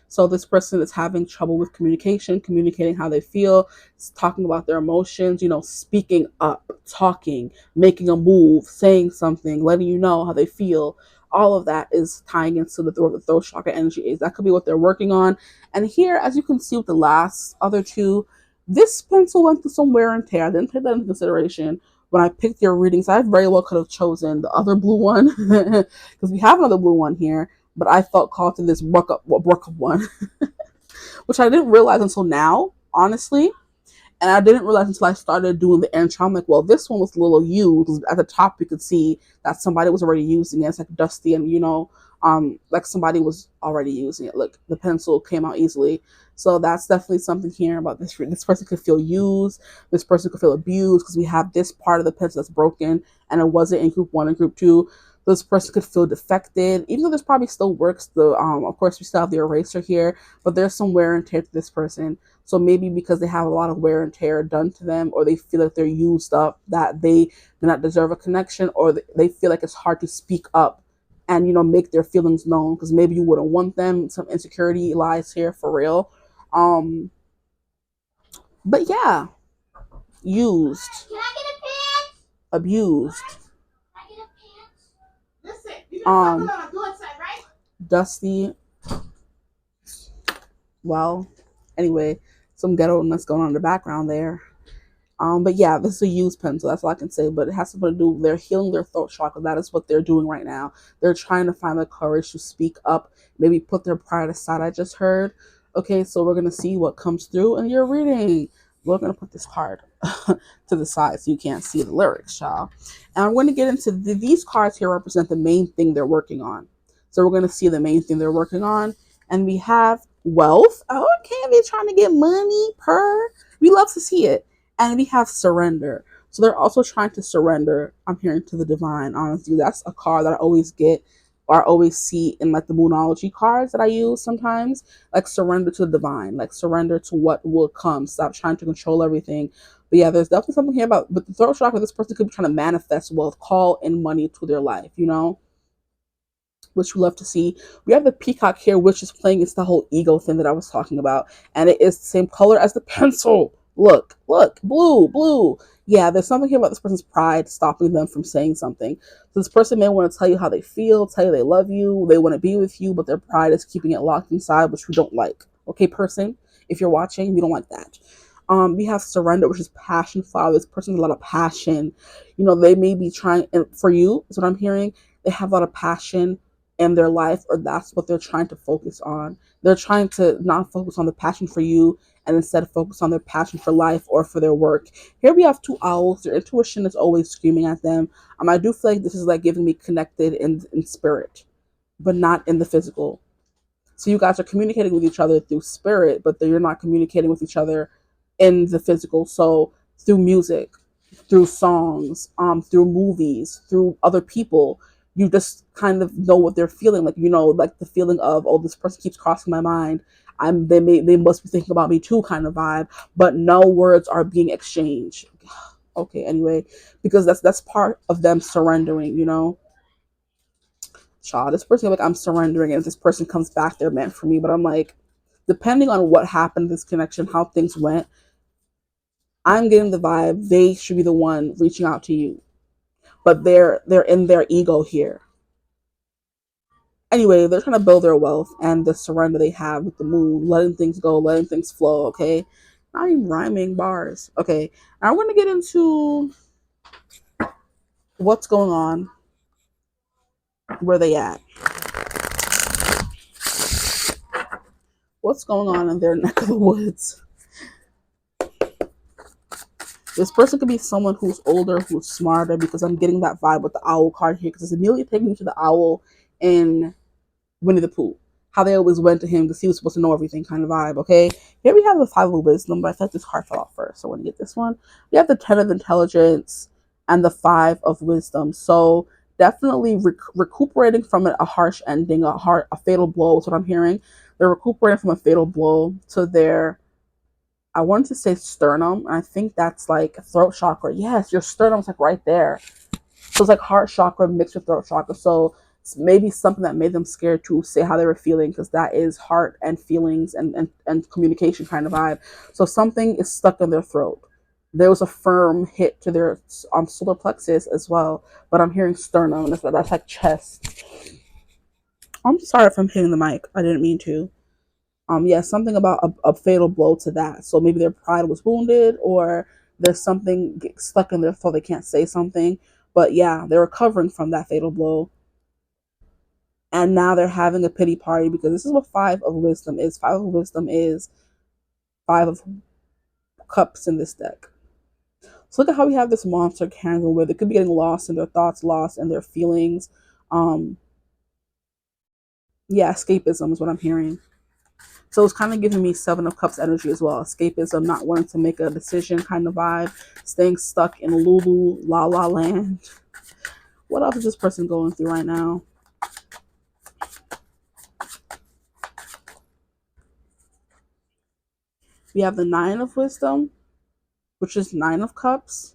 So this person is having trouble with communicating how they feel, talking about their emotions, speaking up, talking, making a move, saying something, letting you know how they feel. All of that is tying into the throat chakra energy. That could be what they're working on. And here, as you can see with the last other two, this pencil went through some wear and tear. I didn't take that into consideration when I picked your readings. I very well could have chosen the other blue one because we have another blue one here. But I felt called to this work up one, which I didn't realize until now, honestly. And I didn't realize until I started doing the intro. I'm like, well, this one was a little used. At the top, you could see that somebody was already using it. It's like dusty and, like somebody was already using it. Look, the pencil came out easily. So that's definitely something here about this. This person could feel used. This person could feel abused because we have this part of the pencil that's broken and it wasn't in group 1 and group 2. This person could feel defected, even though this probably still works. Of course, we still have the eraser here, but there's some wear and tear to this person. So maybe because they have a lot of wear and tear done to them, or they feel like they're used up, that they do not deserve a connection, or they feel like it's hard to speak up and, make their feelings known because maybe you wouldn't want them. Some insecurity lies here for real. But yeah, used, abused, dusty. Well, anyway, some ghetto-ness going on in the background there. But yeah, this is a used pencil. That's all I can say. But it has something to do with they're healing their throat chakra. That is what they're doing right now. They're trying to find the courage to speak up, maybe put their pride aside. I just heard. Okay, so we're gonna see what comes through in your reading. We're gonna put this card to the side so you can't see the lyrics, child. And I'm going to get into these cards here represent the main thing they're working on. So we're going to see the main thing they're working on. And we have wealth. Oh, okay, they're trying to get money we love to see it. And we have surrender. So they're also trying to surrender. I'm hearing to the divine, honestly. That's a card that I always get or I always see in like the Moonology cards that I use sometimes. Like surrender to the divine, like surrender to what will come. Stop trying to control everything. But yeah, there's definitely something here about, but the throat chakra, this person could be trying to manifest wealth, call in money to their life, which we love to see. We have the peacock here, which is playing into the whole ego thing that I was talking about. And it is the same color as the pencil. Look, blue. Yeah, there's something here about this person's pride stopping them from saying something. So this person may want to tell you how they feel, tell you they love you, they want to be with you, but their pride is keeping it locked inside, which we don't like. Okay, person, if you're watching, we don't like that. We have surrender, which is passion flower. This person has a lot of passion. You know, they may be trying, and for you, is what I'm hearing. They have a lot of passion in their life, or that's what they're trying to focus on. They're trying to not focus on the passion for you, and instead focus on their passion for life or for their work. Here we have two owls. Their intuition is always screaming at them. I do feel like this is like giving me connected in spirit, but not in the physical. So you guys are communicating with each other through spirit, but you're not communicating with each other in the physical. So through music, through songs, through movies, through other people, you just kind of know what they're feeling. Like, you know, like the feeling of, oh, this person keeps crossing my mind. They must be thinking about me too, kind of vibe. But no words are being exchanged. Okay, anyway, because that's part of them surrendering, you know. Child, this person, like, I'm surrendering, and if this person comes back, they're meant for me. But I'm like, depending on what happened, this connection, how things went, I'm getting the vibe they should be the one reaching out to you, but they're in their ego here. Anyway, they're trying to build their wealth and the surrender they have with the moon, letting things go, letting things flow. Okay, not even rhyming bars. Okay, now we're gonna get into what's going on, where they at, what's going on in their neck of the woods. This person could be someone who's older, who's smarter, because I'm getting that vibe with the owl card here, because it's immediately taking me to the owl in Winnie the Pooh. How they always went to him because he was supposed to know everything, kind of vibe, okay? Here we have the Five of Wisdom, but I thought this card fell off first, so I want to get this one. We have the Ten of Intelligence and the Five of Wisdom. So definitely recuperating from a harsh ending, a fatal blow is what I'm hearing. They're recuperating from a fatal blow to their, I wanted to say sternum, and I think that's like throat chakra. Yes, your sternum's like right there. So it's like heart chakra mixed with throat chakra. So it's maybe something that made them scared to say how they were feeling, because that is heart and feelings and communication kind of vibe. So something is stuck in their throat. There was a firm hit to their solar plexus as well, but I'm hearing sternum, and that's like chest. I'm sorry if I'm hitting the mic. I didn't mean to. Yeah, something about a fatal blow to that. So maybe their pride was wounded, or there's something stuck in their throat, they can't say something. But yeah, they're recovering from that fatal blow. And now they're having a pity party, because this is what Five of Wisdom is. Five of Wisdom is Five of Cups in this deck. So look at how we have this monster candle where they could be getting lost in their thoughts, lost in their feelings. Yeah, escapism is what I'm hearing. So it's kind of giving me Seven of Cups energy as well. Escapism, not wanting to make a decision kind of vibe. Staying stuck in Lulu, La La Land. What else is this person going through right now? We have the Nine of Wisdom, which is Nine of Cups.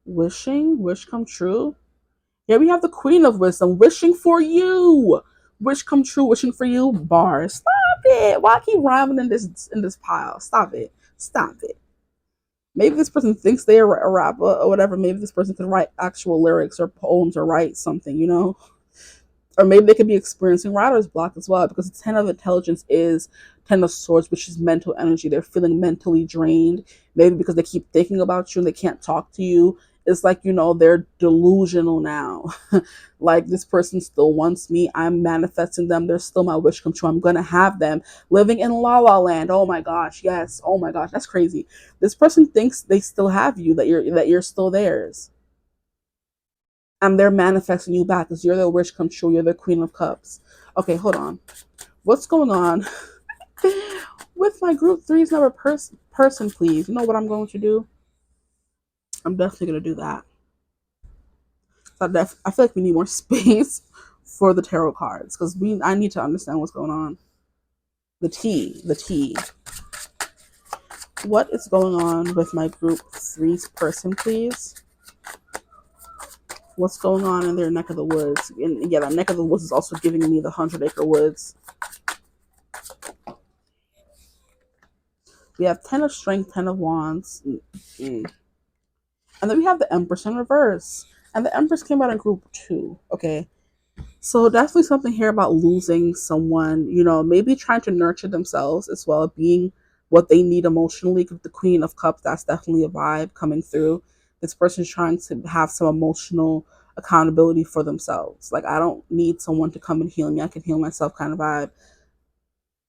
Wishing, wish come true. Here we have the Queen of Wisdom, wishing for you. Wish come true, wishing for you. Bars. Stop it. Why keep rhyming in this pile? Stop it. Stop it. Maybe this person thinks they're a rapper or whatever. Maybe this person can write actual lyrics or poems or write something, you know? Or maybe they could be experiencing writer's block as well, because the 10 of Intelligence is 10 of Swords, which is mental energy. They're feeling mentally drained, maybe because they keep thinking about you and they can't talk to you. It's like, you know, they're delusional now. Like, this person still wants me. I'm manifesting them. They're still my wish come true. I'm going to have them living in La La Land. Oh my gosh. Yes. Oh my gosh. That's crazy. This person thinks they still have you, that you're still theirs. And they're manifesting you back because you're their wish come true. You're the Queen of Cups. Okay, hold on. What's going on with my group three's number person, please? You know what I'm going to do? I'm definitely going to do that. I feel like we need more space for the tarot cards, because I need to understand what's going on. The T. What is going on with my group three's person, please? What's going on in their neck of the woods? And yeah, that neck of the woods is also giving me the 100-acre woods. We have 10 of Strength, 10 of Wands. And then we have the Empress in reverse. And the Empress came out in group 2. Okay. So definitely something here about losing someone, you know, maybe trying to nurture themselves as well, being what they need emotionally. The Queen of Cups, that's definitely a vibe coming through. This person's trying to have some emotional accountability for themselves. Like, I don't need someone to come and heal me. I can heal myself kind of vibe.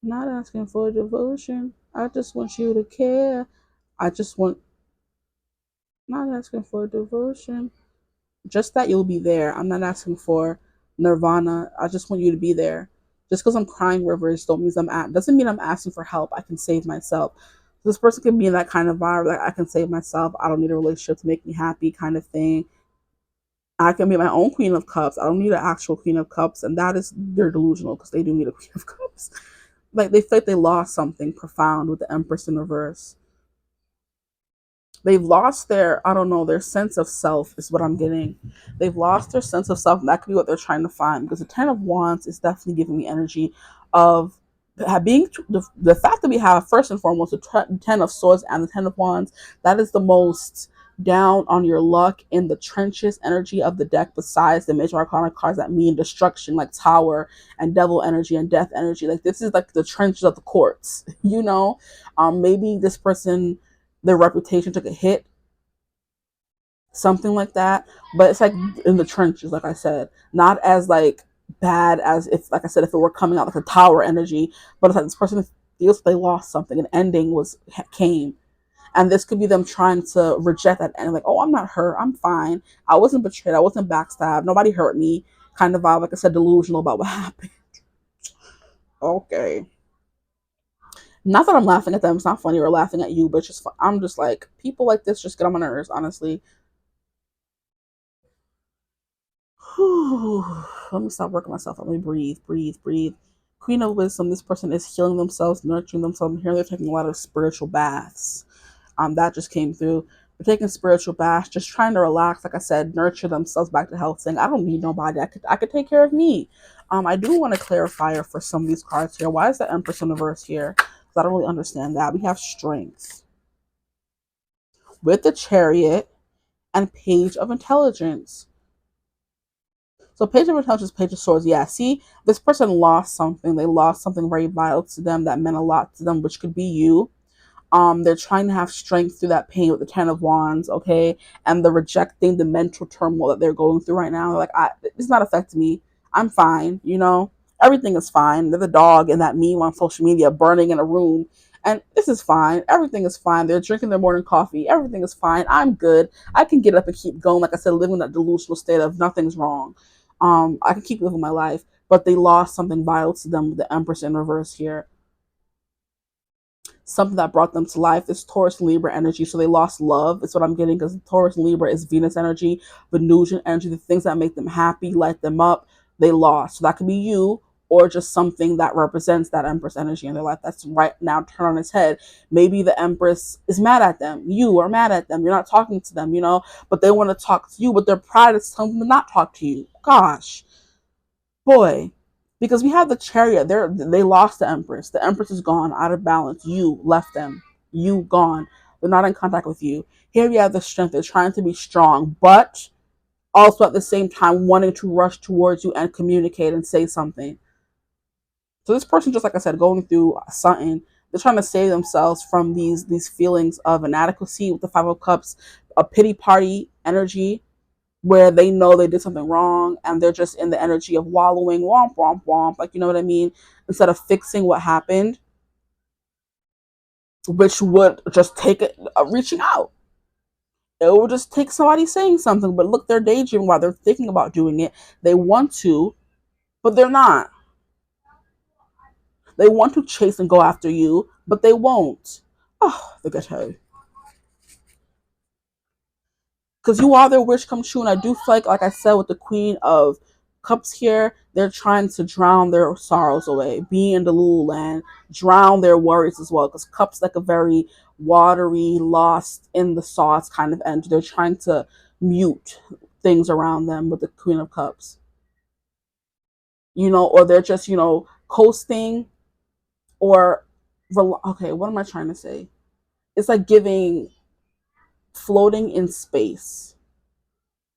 Not asking for devotion. I just want you to care. I just want, not asking for devotion. Just that you'll be there. I'm not asking for nirvana. I just want you to be there. Just because I'm crying rivers don't mean doesn't mean I'm asking for help. I can save myself. This person can be in that kind of vibe, like I can save myself. I don't need a relationship to make me happy, kind of thing. I can be my own Queen of Cups. I don't need an actual Queen of Cups, and that is, they're delusional because they do need a Queen of Cups. Like, they feel like they lost something profound with the Empress in reverse. They've lost their, I don't know, their sense of self is what I'm getting. They've lost their sense of self, and that could be what they're trying to find, because the Ten of Wands is definitely giving me energy of being the fact that we have, first and foremost, the Ten of Swords and the Ten of Wands. That is the most down on your luck in the trenches energy of the deck, besides the major arcana cards that mean destruction, like Tower and Devil energy and Death energy. Like, this is like the trenches of the courts, you know. Maybe this person, their reputation took a hit, something like that. But it's like in the trenches, like I said, not as like bad as if, like I said, if it were coming out like a Tower energy. But it's like this person feels they lost something, an ending came. And this could be them trying to reject that ending, like, oh, I'm not hurt, I'm fine, I wasn't betrayed, I wasn't backstabbed, nobody hurt me, kind of vibe. Like I said, delusional about what happened. Okay. Not that I'm laughing at them, it's not funny, or laughing at you, but just I'm just like, people like this just get on my nerves, honestly. Whew. Let me stop working myself up. Let me breathe, breathe, breathe. Queen of Wisdom, this person is healing themselves, nurturing themselves. I'm hearing they're taking a lot of spiritual baths. That just came through. They're taking spiritual baths, just trying to relax, like I said, nurture themselves back to health, saying, I don't need nobody. I could take care of me. I do want to clarify for some of these cards here. Why is the Empress in reverse here? Because I don't really understand that. We have Strength with the Chariot and Page of Intelligence. So Page of Intelligence, Page of Swords. Yeah, see, this person lost something. They lost something very vital to them that meant a lot to them, which could be you. They're trying to have strength through that pain with the Ten of Wands, okay? And the rejecting the mental turmoil that they're going through right now. Like, it's not affecting me. I'm fine, you know? Everything is fine. They're the dog in that meme on social media burning in a room. And this is fine. Everything is fine. They're drinking their morning coffee. Everything is fine. I'm good. I can get up and keep going. Like I said, living that delusional state of nothing's wrong. I can keep living my life. But they lost something vital to them with the Empress in reverse here, something that brought them to life. This Taurus and Libra energy. So they lost love. It's what I'm getting, because Taurus and Libra is Venus energy, Venusian energy, the things that make them happy, light them up, they lost. So that could be you, or just something that represents that Empress energy in their life that's right now turned on its head. Maybe the Empress is mad at them. You are mad at them. You're not talking to them, you know, but they want to talk to you, but their pride is telling them to not talk to you. Gosh, boy. Because we have the Chariot. They lost the Empress. The Empress is gone, out of balance. You left them. You gone. They're not in contact with you. Here we have the Strength. They're trying to be strong, but also at the same time wanting to rush towards you and communicate and say something. So this person, just like I said, going through something. They're trying to save themselves from these feelings of inadequacy with the Five of Cups, a pity party energy, where they know they did something wrong and they're just in the energy of wallowing, womp, womp, womp, like, you know what I mean? Instead of fixing what happened, which would just take reaching out. It would just take somebody saying something, but look, they're daydreaming while they're thinking about doing it. They want to, but they're not. They want to chase and go after you, but they won't. Oh, the ghetto. Because you are their wish come true. And I do feel like I said, with the Queen of Cups here, they're trying to drown their sorrows away, be in the Lululand, drown their worries as well. Because Cups, like a very watery, lost in the sauce kind of energy. They're trying to mute things around them with the Queen of Cups, you know, or they're just, you know, coasting, or okay, what am I trying to say? It's like giving, floating in space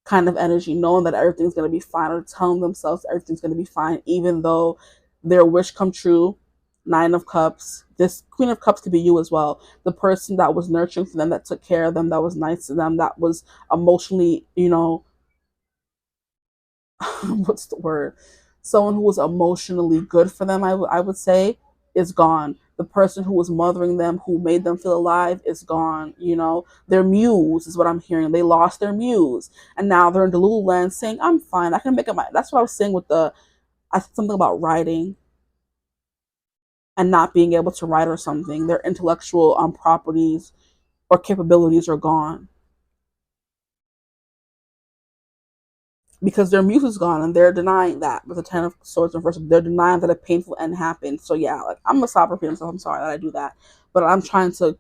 kind of energy, knowing that everything's going to be fine, or telling themselves everything's going to be fine, even though their wish come true, Nine of Cups. This Queen of Cups could be you as well. The person that was nurturing for them, that took care of them, that was nice to them, that was emotionally, what's the word? Someone who was emotionally good for them, I would say, is gone. The person who was mothering them, who made them feel alive, is gone. Their muse is what I'm hearing. They lost their muse, and now they're in Delulu land saying, "I'm fine. I can make up my." That's what I was saying with I said something about writing and not being able to write or something. Their intellectual properties or capabilities are gone because their muse is gone, and they're denying that with the Ten of Swords in reverse. They're denying that a painful end happened. So yeah, like, I'm a stop repeating myself. I'm sorry that I do that, but I'm trying to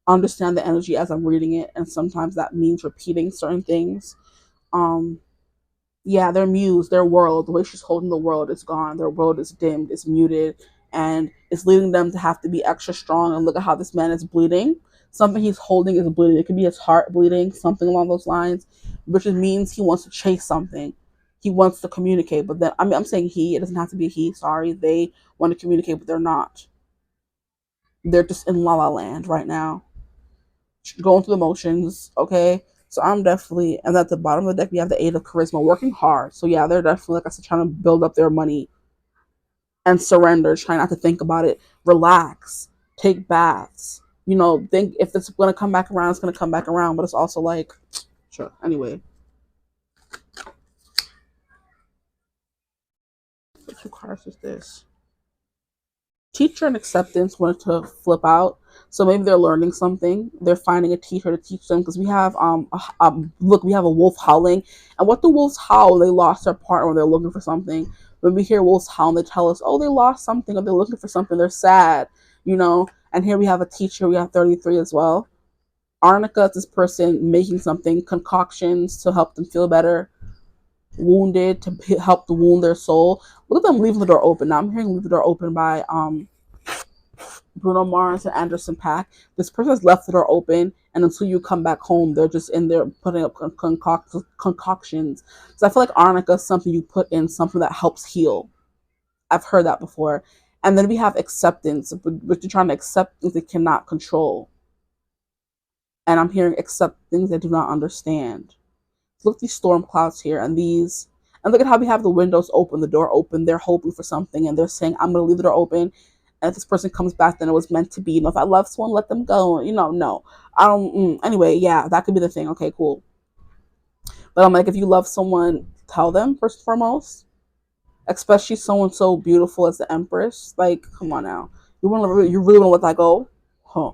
understand the energy as I'm reading it, and sometimes that means repeating certain things. Um, yeah, their muse, their world, the way she's holding the world is gone. Their world is dimmed, it's muted, and it's leading them to have to be extra strong. And look at how this man is bleeding. Something he's holding is bleeding. It could be his heart bleeding, something along those lines, which means he wants to chase something. He wants to communicate, but then I'm saying he. It doesn't have to be he. Sorry, they want to communicate, but they're not. They're just in la la land right now, going through the motions. Okay, so I'm definitely, and at the bottom of the deck we have the Eight of Charisma, working hard. So yeah, they're definitely, like I said, trying to build up their money and surrender, trying not to think about it, relax, take baths. Think if it's gonna come back around, it's gonna come back around. But it's also like, sure. Anyway, what two cards is this? Teacher and acceptance wanted to flip out. So maybe they're learning something. They're finding a teacher to teach them, because we have look, we have a wolf howling, and what the wolves howl, they lost their partner, or they're looking for something. When we hear wolves howl, they tell us, oh, they lost something, or they're looking for something. They're sad, And here we have a teacher. We have 33 as well. Arnica is this person making something, concoctions to help them feel better. Wounded, to help to wound their soul. Look at them leaving the door open. Now I'm hearing leave the door open by Bruno Mars and Anderson .Paak. This person has left the door open, and until you come back home, they're just in there putting up concoctions. So I feel like arnica is something you put in, something that helps heal. I've heard that before. And then we have acceptance, but you're trying to accept things they cannot control. And I'm hearing accept things they do not understand. Look at these storm clouds here, and look at how we have the windows open, the door open. They're hoping for something, and they're saying, I'm going to leave the door open. And if this person comes back, then it was meant to be. If I love someone, let them go. No. I don't. Anyway, yeah, that could be the thing. Okay, cool. But I'm like, if you love someone, tell them first and foremost. Especially someone so beautiful as the Empress. Like, come on now. You really want to let that go? Huh.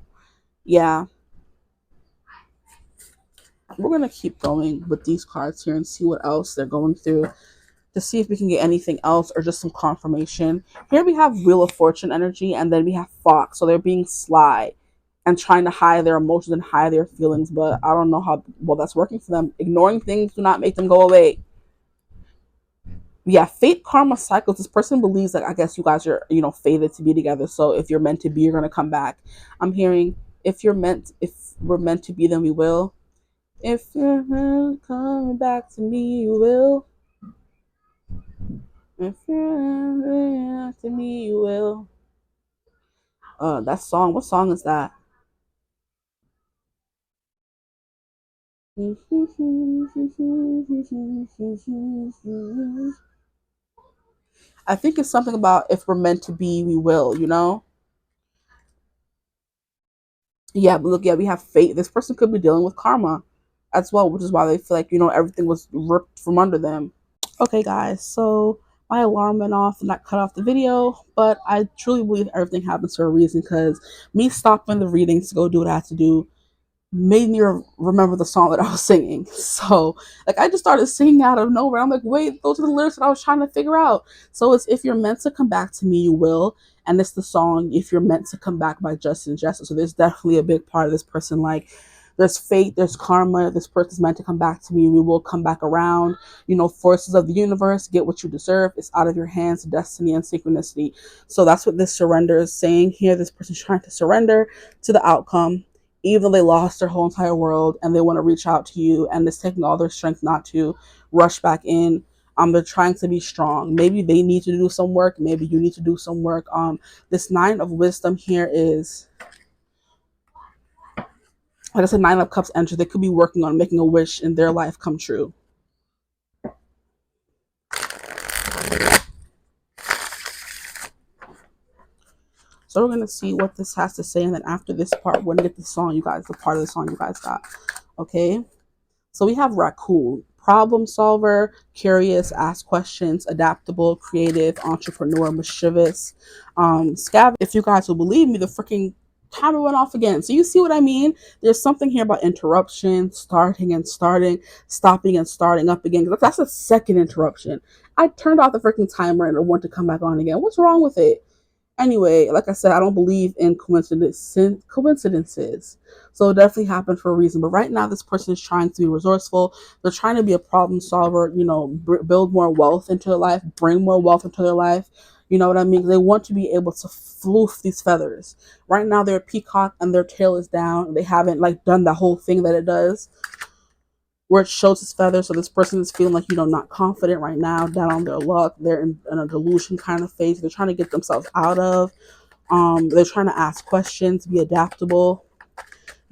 Yeah. We're going to keep going with these cards here and see what else they're going through, to see if we can get anything else or just some confirmation. Here we have Wheel of Fortune energy, and then we have Fox. So they're being sly and trying to hide their emotions and hide their feelings, but I don't know how well that's working for them. Ignoring things do not make them go away. Yeah, fate, karma, cycles. This person believes that, I guess you guys are, fated to be together. So if you're meant to be, you're going to come back. I'm hearing, if we're meant to be, then we will. If you're coming back to me, you will. If you're coming back to me, you will. That song. What song is that? I think it's something about if we're meant to be, we will. Yeah, but look, yeah, we have fate. This person could be dealing with karma as well, which is why they feel like, everything was ripped from under them. Okay, guys, so my alarm went off and that cut off the video, but I truly believe everything happens for a reason, because me stopping the readings to go do what I had to do made me remember the song that I was singing. So, like, I just started singing out of nowhere. I'm like, wait, those are the lyrics that I was trying to figure out. So it's if you're meant to come back to me, you will. And it's the song If You're Meant to Come Back by Justin Jester. So there's definitely a big part of this person. Like, there's fate, there's karma. This person's meant to come back to me. We will come back around. Forces of the universe, get what you deserve. It's out of your hands, destiny and synchronicity. So that's what this surrender is saying here. This person's trying to surrender to the outcome, even though they lost their whole entire world, and they want to reach out to you, and it's taking all their strength not to rush back in. They're trying to be strong. Maybe they need to do some work. Maybe you need to do some work. This Nine of Wisdom here is, like I said, Nine of Cups energy. They could be working on making a wish in their life come true. So we're gonna see what this has to say, and then after this part, we're gonna get the song you guys, the part of the song you guys got. Okay. So we have raccoon, problem solver, curious, ask questions, adaptable, creative, entrepreneur, mischievous, scav. If you guys will believe me, the freaking timer went off again. So you see what I mean? There's something here about interruption, starting and starting, stopping and starting up again. That's a second interruption. I turned off the freaking timer and it wanted to come back on again. What's wrong with it? Anyway, like I said, I don't believe in coincidences. So it definitely happened for a reason. But right now, this person is trying to be resourceful. They're trying to be a problem solver, build more wealth into their life, bring more wealth into their life. You know what I mean? They want to be able to floof these feathers. Right now, they're a peacock and their tail is down. They haven't done the whole thing that it does, where it shows its feathers. So this person is feeling like, not confident right now, down on their luck. They're in a delusion kind of phase. They're trying to get themselves out of. They're trying to ask questions, be adaptable.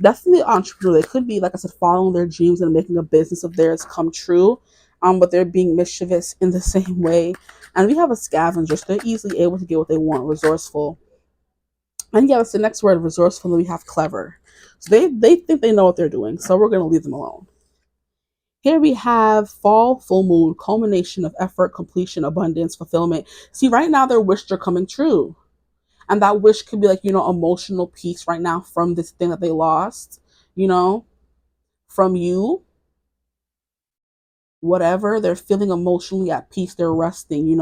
Definitely entrepreneur. They could be, like I said, following their dreams and making a business of theirs come true. But they're being mischievous in the same way. And we have a scavenger, so they're easily able to get what they want, resourceful. And yeah, that's the next word, resourceful. And we have clever. So they think they know what they're doing. So we're going to leave them alone. Here we have fall, full moon, culmination of effort, completion, abundance, fulfillment. See, right now their wishes are coming true. And that wish could be emotional peace right now from this thing that they lost, from you. Whatever, they're feeling emotionally at peace. They're resting,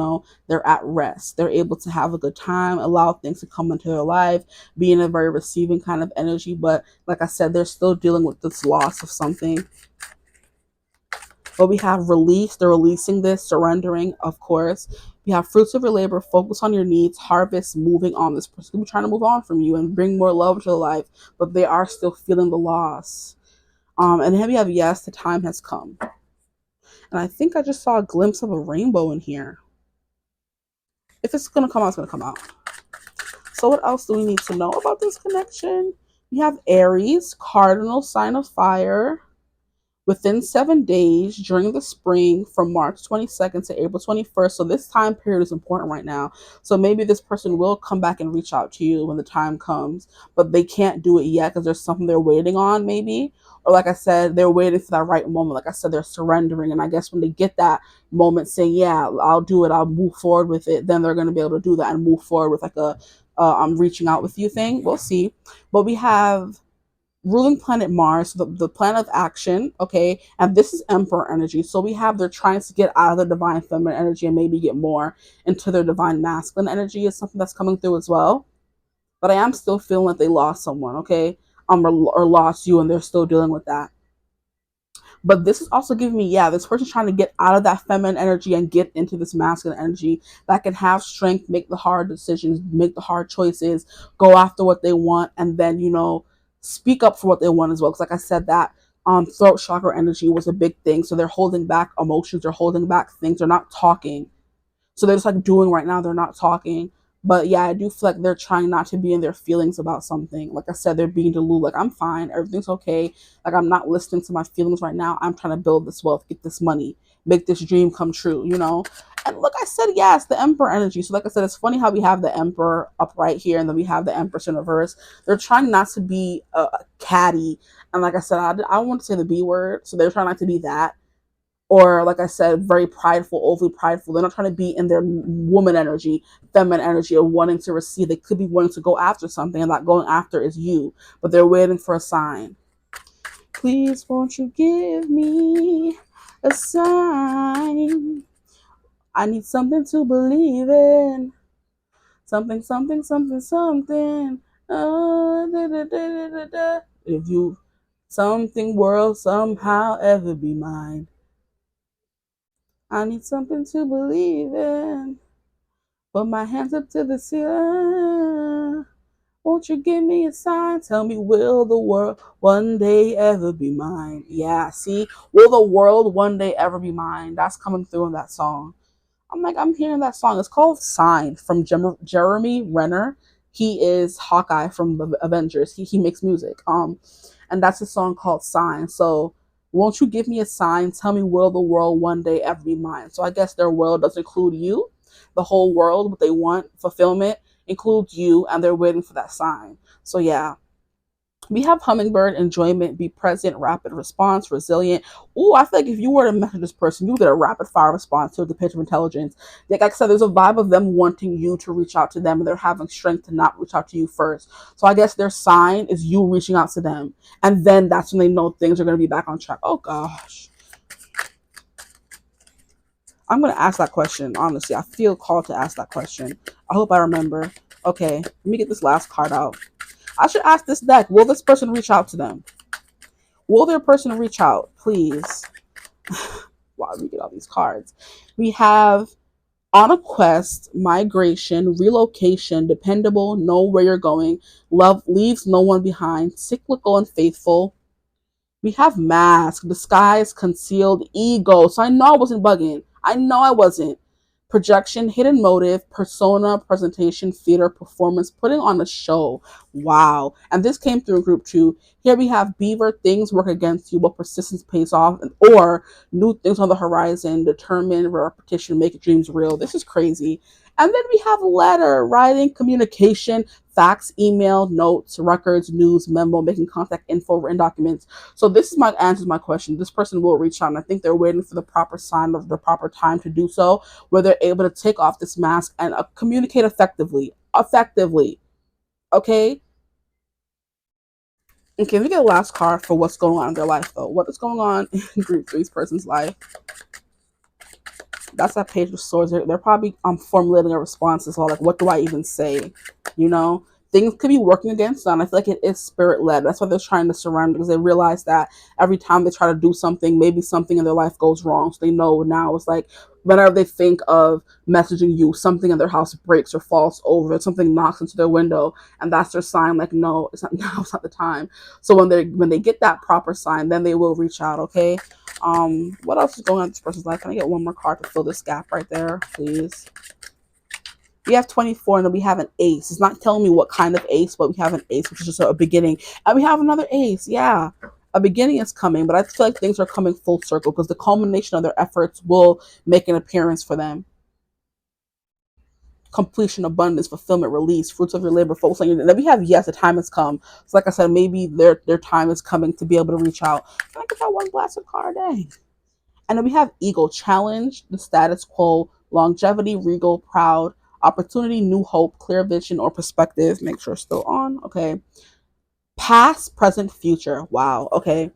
they're at rest. They're able to have a good time, allow things to come into their life, be in a very receiving kind of energy. But like I said, they're still dealing with this loss of something. But we have release. They're releasing this, surrendering, of course. We have fruits of your labor, focus on your needs, harvest, moving on. This person could be trying to move on from you and bring more love into their life, but they are still feeling the loss. And then we have yes, the time has come. And I think I just saw a glimpse of a rainbow in here. If it's going to come out, it's going to come out. So what else do we need to know about this connection? We have Aries, cardinal sign of fire. Within 7 days during the spring from March 22nd to April 21st. So this time period is important right now. So maybe this person will come back and reach out to you when the time comes, but they can't do it yet because there's something they're waiting on maybe. Or like I said, they're waiting for that right moment. Like I said, they're surrendering. And I guess when they get that moment saying, yeah, I'll do it, I'll move forward with it, then they're going to be able to do that and move forward with I'm reaching out with you thing. We'll see. But we have ruling planet Mars, the planet of action, okay? And this is Emperor energy. So we have they're trying to get out of their divine feminine energy and maybe get more into their divine masculine energy is something that's coming through as well. But I am still feeling that they lost someone, okay? Or lost you and they're still dealing with that. But this is also giving me, yeah, this person's trying to get out of that feminine energy and get into this masculine energy that can have strength, make the hard decisions, make the hard choices, go after what they want, and then, speak up for what they want as well. Because like I said, that throat chakra energy was a big thing. So they're holding back emotions, they're holding back things, they're not talking. So they're just doing right now, they're not talking. But yeah, I do feel like they're trying not to be in their feelings about something. Like I said, they're being deluded. I'm fine, everything's okay. I'm not listening to my feelings right now. I'm trying to build this wealth, get this money, make this dream come true, And look, I said yes, the Emperor energy. So like I said, it's funny how we have the Emperor up right here and then we have the Empress in reverse. They're trying not to be catty. And like I said, I want to say the B word. So they're trying not to be that. Or like I said, very prideful, overly prideful. They're not trying to be in their woman energy, feminine energy of wanting to receive. They could be wanting to go after something and that going after is you, but they're waiting for a sign. Please won't you give me a sign? I need something to believe in. Something, something, something, something. Oh, da, da, da, da, da. If you something world somehow ever be mine. I need something to believe in. Put my hands up to the ceiling. Won't you give me a sign? Tell me, will the world one day ever be mine? Yeah, see? Will the world one day ever be mine? That's coming through in that song. I'm like, I'm hearing that song. It's called Sign from Jeremy Renner. He is Hawkeye from the Avengers. He makes music. And that's a song called Sign. So, won't you give me a sign? Tell me, will the world one day ever be mine? So I guess their world does include you, the whole world. What they want, fulfillment, includes you, and they're waiting for that sign. So yeah, we have hummingbird, enjoyment, be present, rapid response, resilient. Ooh, I feel like if you were to message this person, you get a rapid fire response to the pitch of intelligence. Like I said, there's a vibe of them wanting you to reach out to them, and they're having strength to not reach out to you first. So I guess their sign is you reaching out to them, and then that's when they know things are going to be back on track. Oh gosh, I'm going to ask that question. Honestly, I feel called to ask that question. I hope I remember. Okay, let me get this last card out. I should ask this deck, will this person reach out to them? Will their person reach out? Please. Wow, we get all these cards. We have on a quest, migration, relocation, dependable, know where you're going, love leaves no one behind, cyclical and faithful. We have mask, disguise, concealed, ego. So I know I wasn't bugging. I know I wasn't. Projection, hidden motive, persona, presentation, theater, performance, putting on a show. Wow. And this came through group 2. Here we have beaver, things work against you, but persistence pays off, or new things on the horizon, determine repetition, make dreams real. This is crazy. And then we have letter, writing, communication, fax, email, notes, records, news, memo, making contact info, written documents. So this is my answer to my question. This person will reach out, and I think they're waiting for the proper sign of the proper time to do so, where they're able to take off this mask and communicate effectively. Effectively. Okay? Okay, we get a last card for what's going on in their life, though. What is going on in group 3's person's life? That's that page of swords. They're probably formulating a response as well. Like, what do I even say? You know? Things could be working against them. I feel like it is spirit led. That's why they're trying to surrender, because they realize that every time they try to do something, maybe something in their life goes wrong. So they know now it's like whenever they think of messaging you, something in their house breaks or falls over, something knocks into their window, and that's their sign. Like, no, it's not now. It's not the time. So when they get that proper sign, then they will reach out. Okay. What else is going on in this person's life? Can I get one more card to fill this gap right there, please? We have 24, and then we have an ace. It's not telling me what kind of ace, but we have an ace, which is just a beginning. And we have another ace. Yeah, a beginning is coming, but I feel like things are coming full circle because the culmination of their efforts will make an appearance for them. Completion, abundance, fulfillment, release, fruits of your labor, focus on your. And then we have, yes, the time has come. So like I said, maybe their time is coming to be able to reach out. Can I get that one glass of card? Dang. And then we have ego, challenge, the status quo, longevity, regal, proud, opportunity, new hope, clear vision or perspective. Make sure it's still on. Okay. Past, present, future. Wow. Okay.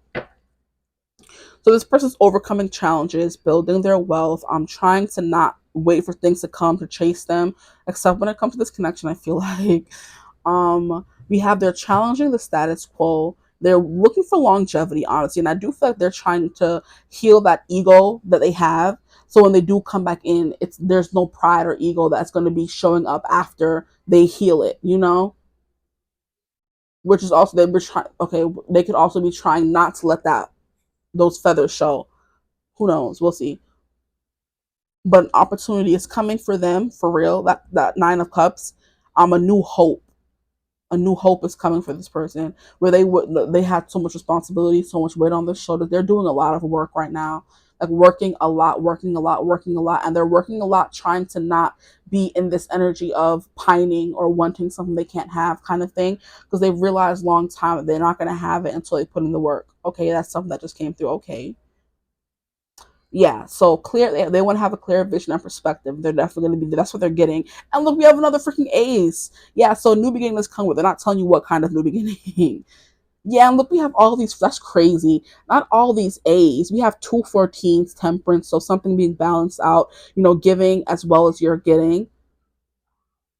So this person's overcoming challenges, building their wealth. I'm trying to not wait for things to come to chase them. Except when it comes to this connection, I feel like we have they're challenging the status quo. They're looking for longevity, honestly, and I do feel like they're trying to heal that ego that they have. So when they do come back in, it's there's no pride or ego that's going to be showing up after they heal it, you know. Which is also they were trying. Okay, they could also be trying not to let that those feathers show. Who knows? We'll see. But an opportunity is coming for them for real. That 9 of Cups, a new hope. A new hope is coming for this person where they had so much responsibility, so much weight on their shoulders. They're doing a lot of work right now, like working a lot, and they're working a lot trying to not be in this energy of pining or wanting something they can't have kind of thing, because they've realized long time that they're not going to have it until they put in the work. Okay, that's something that just came through. Okay, yeah, so clear, they want to have a clear vision and perspective. They're definitely going to be, that's what they're getting. And look, we have another freaking ace. Yeah, so new beginning has come with, they're not telling you what kind of new beginning. Yeah, and look, we have all these, that's crazy. Not all these A's. We have 2 14s, temperance, so something being balanced out, giving as well as you're getting.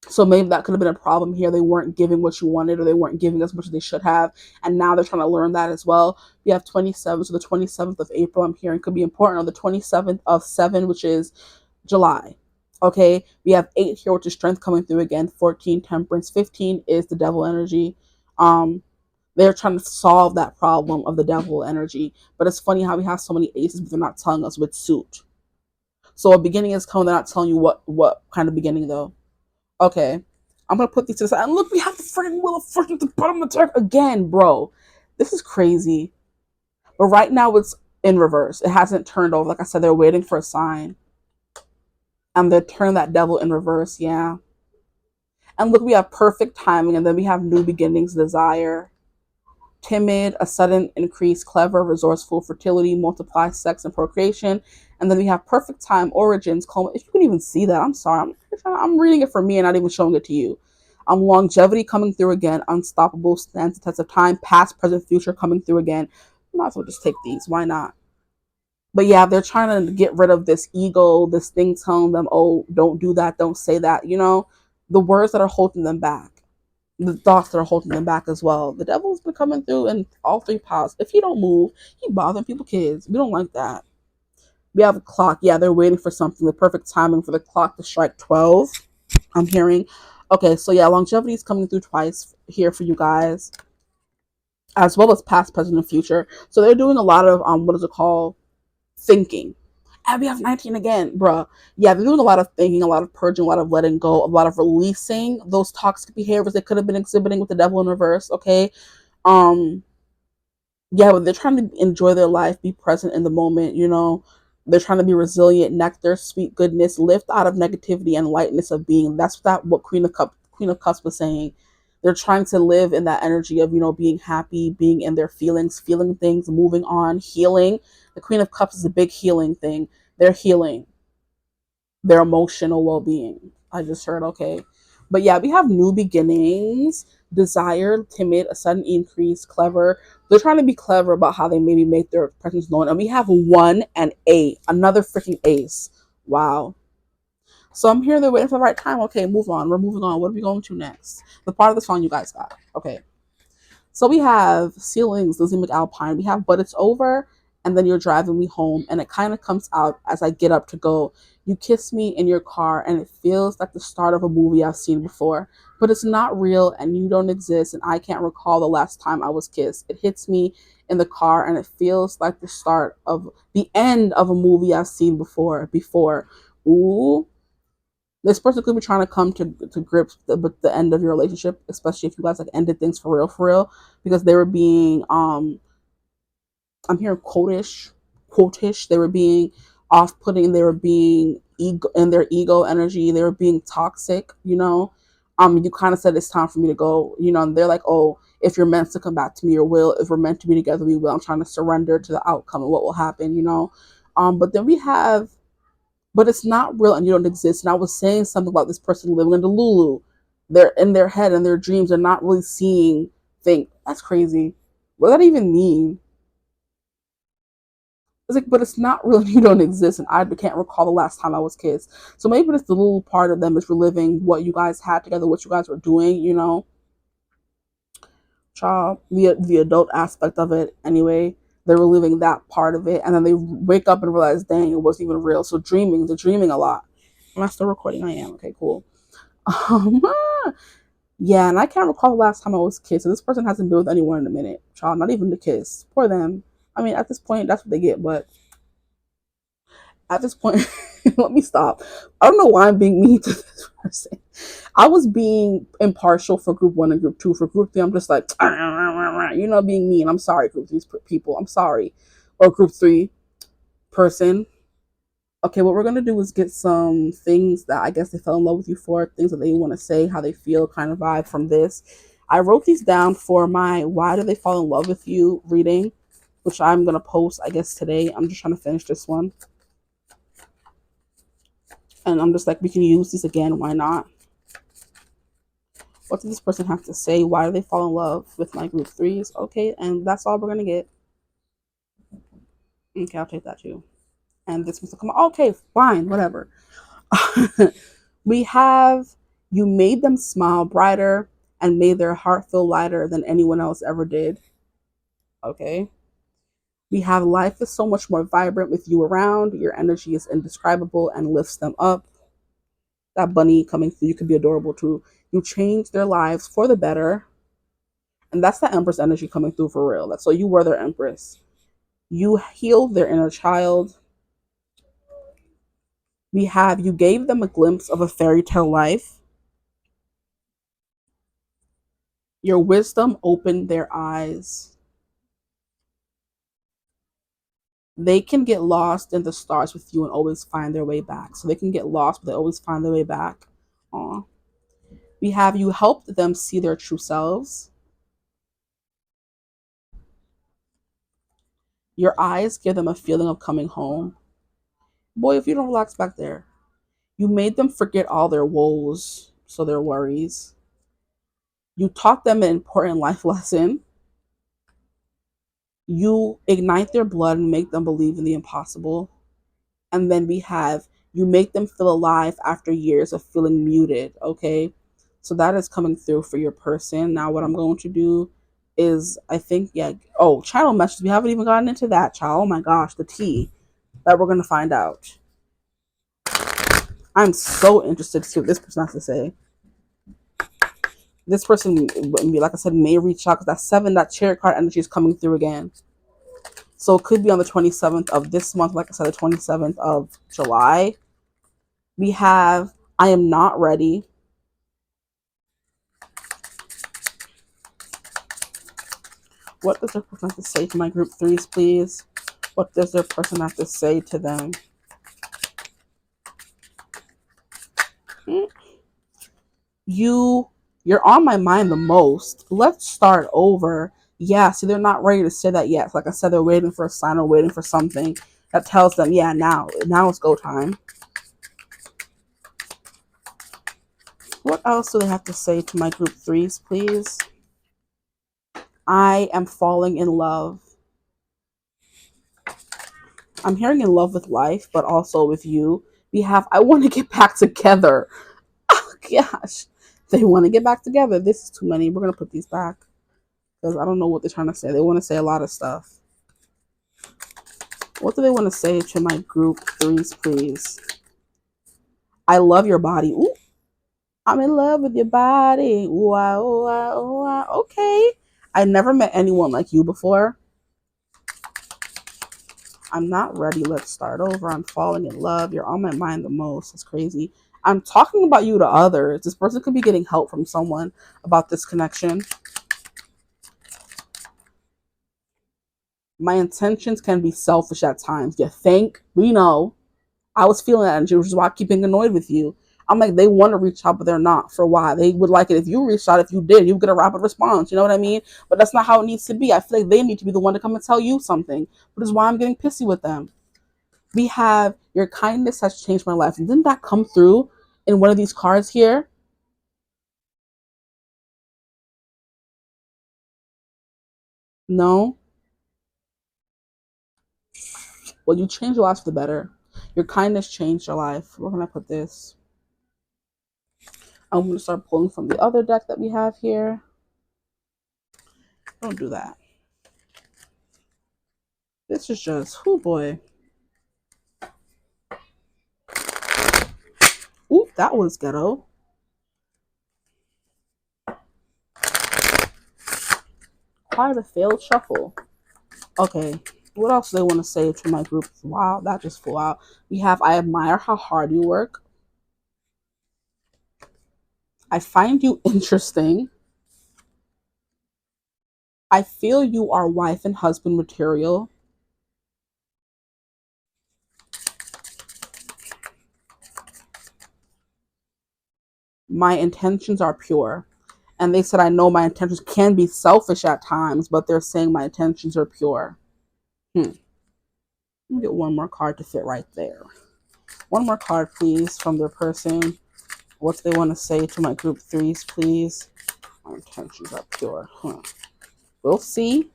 So maybe that could have been a problem here. They weren't giving what you wanted, or they weren't giving as much as they should have. And now they're trying to learn that as well. We have 27, so the 27th of April, I'm hearing, could be important. Or the 27th of 7, which is July. Okay, we have 8 here, which is strength coming through again. 14, temperance. 15 is the devil energy. Um, they're trying to solve that problem of the devil energy. But it's funny how we have so many aces, but they're not telling us which suit. So a beginning is coming. They're not telling you what kind of beginning though. Okay, I'm gonna put these to the side. And look, we have the freaking wheel of fortune at the bottom of the deck again, bro. This is crazy. But right now it's in reverse. It hasn't turned over. Like I said, they're waiting for a sign. And they turn that devil in reverse. Yeah. And look, we have perfect timing, and then we have new beginnings, desire, timid, a sudden increase, clever, resourceful, fertility, multiply, sex, and procreation. And then we have perfect time, origins, if you can even see that, I'm sorry. I'm reading it for me and not even showing it to you. Longevity coming through again, unstoppable, stands the test of time, past, present, future coming through again. Might as well just take these. Why not? But yeah, they're trying to get rid of this ego, this thing telling them, oh, don't do that, don't say that. The words that are holding them back, the thoughts that are holding them back as well. The devil's been coming through in all 3 piles. If you don't move, he bothering people's kids. We don't like that. We have a clock. Yeah, they're waiting for something. The perfect timing for the clock to strike 12. I'm hearing. Okay, so yeah, longevity is coming through twice here for you guys, as well as past, present, and future. So they're doing a lot of what is it called? Thinking. And we have 19 again, bruh. Yeah, they're doing a lot of thinking, a lot of purging, a lot of letting go, a lot of releasing those toxic behaviors they could have been exhibiting with the devil in reverse. Okay. Um, yeah, but they're trying to enjoy their life, be present in the moment. They're trying to be resilient, nectar, sweet goodness, lift out of negativity and lightness of being. That's what Queen of Cups was saying. They're trying to live in that energy of, being happy, being in their feelings, feeling things, moving on, healing. The Queen of Cups is a big healing thing. They're healing their emotional well-being. I just heard. Okay. But yeah, we have new beginnings, desire, timid, a sudden increase, clever. They're trying to be clever about how they maybe make their presence known. And we have 1 and 8, another freaking ace. Wow. So I'm here, they're waiting for the right time. Okay, move on. We're moving on. What are we going to next? The part of the song you guys got. Okay. So we have Ceilings, Lizzie McAlpine. We have But It's Over, and then You're Driving Me Home. And it kind of comes out as I get up to go. You kiss me in your car, and it feels like the start of a movie I've seen before. But it's not real, and you don't exist, and I can't recall the last time I was kissed. It hits me in the car, and it feels like the start of the end of a movie I've seen before. Ooh, this person could be trying to come to grips with the end of your relationship, especially if you guys like ended things for real, because they were being I'm hearing quotish. They were being off-putting. They were being ego in their ego energy. They were being toxic. You kind of said it's time for me to go. And they're like, oh, if you're meant to come back to me, or will. If we're meant to be together, we will. I'm trying to surrender to the outcome and what will happen. But then we have but it's not real and you don't exist. And I was saying something about this person living in Delulu. They're in their head and their dreams. They're not really seeing things. That's crazy. What does that even mean? It's like, but it's not real and you don't exist. And I can't recall the last time I was kissed. So maybe it's the little part of them is reliving what you guys had together, what you guys were doing. Child, the adult aspect of it anyway. They're reliving that part of it. And then they wake up and realize, dang, it wasn't even real. So they're dreaming a lot. Am I still recording? I am. Okay, cool. Um, yeah, and I can't recall the last time I was kissed. So this person hasn't been with anyone in a minute. Child, not even the kiss. Poor them. I mean, at this point, that's what they get. But at this point, let me stop. I don't know why I'm being mean to this person. I was being impartial for group 1 and group 2. For group 3, I'm just like, being mean. I'm sorry, group 3 people. I'm sorry. Or group 3 person. Okay, what we're going to do is get some things that I guess they fell in love with you for, things that they want to say, how they feel kind of vibe from this. I wrote these down for my Why Do They Fall in Love with You reading, which I'm going to post, I guess, today. I'm just trying to finish this one. And I'm just like, we can use these again. Why not? What does this person have to say? Why do they fall in love with my group 3s? Okay, and that's all we're going to get. Okay, I'll take that too. And this one's come on. Okay, fine, whatever. We have You Made Them Smile Brighter and Made Their Heart Feel Lighter Than Anyone Else Ever Did. Okay. We have Life is So Much More Vibrant with You Around. Your energy is indescribable and lifts them up. That bunny coming through, you could be adorable too. You change their lives for the better. And that's the Empress energy coming through for real. That's so you were their Empress. You healed their inner child. We have you gave them a glimpse of a fairy tale life. Your wisdom opened their eyes. They can get lost in the stars with you and always find their way back. So they can get lost, but they always find their way back. Aw. We have you helped them see their true selves. Your eyes give them a feeling of coming home. Boy, if you don't relax back there. You made them forget all their woes, so their worries. You taught them an important life lesson. You ignite their blood and make them believe in the impossible. And then we have you make them feel alive after years of feeling muted, okay? So that is coming through for your person. Now what I'm going to do is I think, yeah, oh, channel messages. We haven't even gotten into that, child. Oh my gosh, the tea that we're gonna find out. I'm so interested to see what this person has to say. This person, like I said, may reach out because that 7, that Chariot card energy is coming through again. So it could be on the 27th of this month, like I said, the 27th of July. We have, I am not ready. What does their person have to say to my group 3s, please? What does their person have to say to them? You're on my mind the most. Let's start over. Yeah, see, they're not ready to say that yet. Like I said, they're waiting for a sign or waiting for something that tells them, yeah, now it's go time. What else do they have to say to my group 3s, please? I am falling in love. I'm hearing in love with life, but also with you. We have, I want to get back together. Oh, gosh. They want to get back together. This is too many. We're going to put these back because I don't know what they're trying to say. They want to say a lot of stuff. What do they want to say to my group 3s, please? I love your body. Ooh, I'm in love with your body. Wow, wow, wow. Okay. I never met anyone like you before. I'm not ready. Let's start over. I'm falling in love. You're on my mind the most. It's crazy. I'm talking about you to others. This person could be getting help from someone about this connection. My intentions can be selfish at times. You think? We know. I was feeling that energy, which is why I keep being annoyed with you. I'm like, they want to reach out, but they're not. For why? They would like it if you reached out. If you did, you get a rapid response. You know what I mean? But that's not how it needs to be. I feel like they need to be the one to come and tell you something. Which is why I'm getting pissy with them. We have your kindness has changed my life. And didn't that come through in one of these cards here? No? Well, you changed your life for the better. Your kindness changed your life. Where can I put this? I'm going to start pulling from the other deck that we have here. Don't do that. This is just, oh boy. Ooh, that was ghetto. Quite a failed shuffle. Okay, what else do they want to say to my group? Wow, that just flew out. We have, I admire how hard you work. I find you interesting. I feel you are wife and husband material. My intentions are pure. And they said, I know my intentions can be selfish at times, but they're saying my intentions are pure. Let me get one more card to fit right there. One more card, please, from their person. What do they want to say to my group 3s, please? My intentions are pure. We'll see.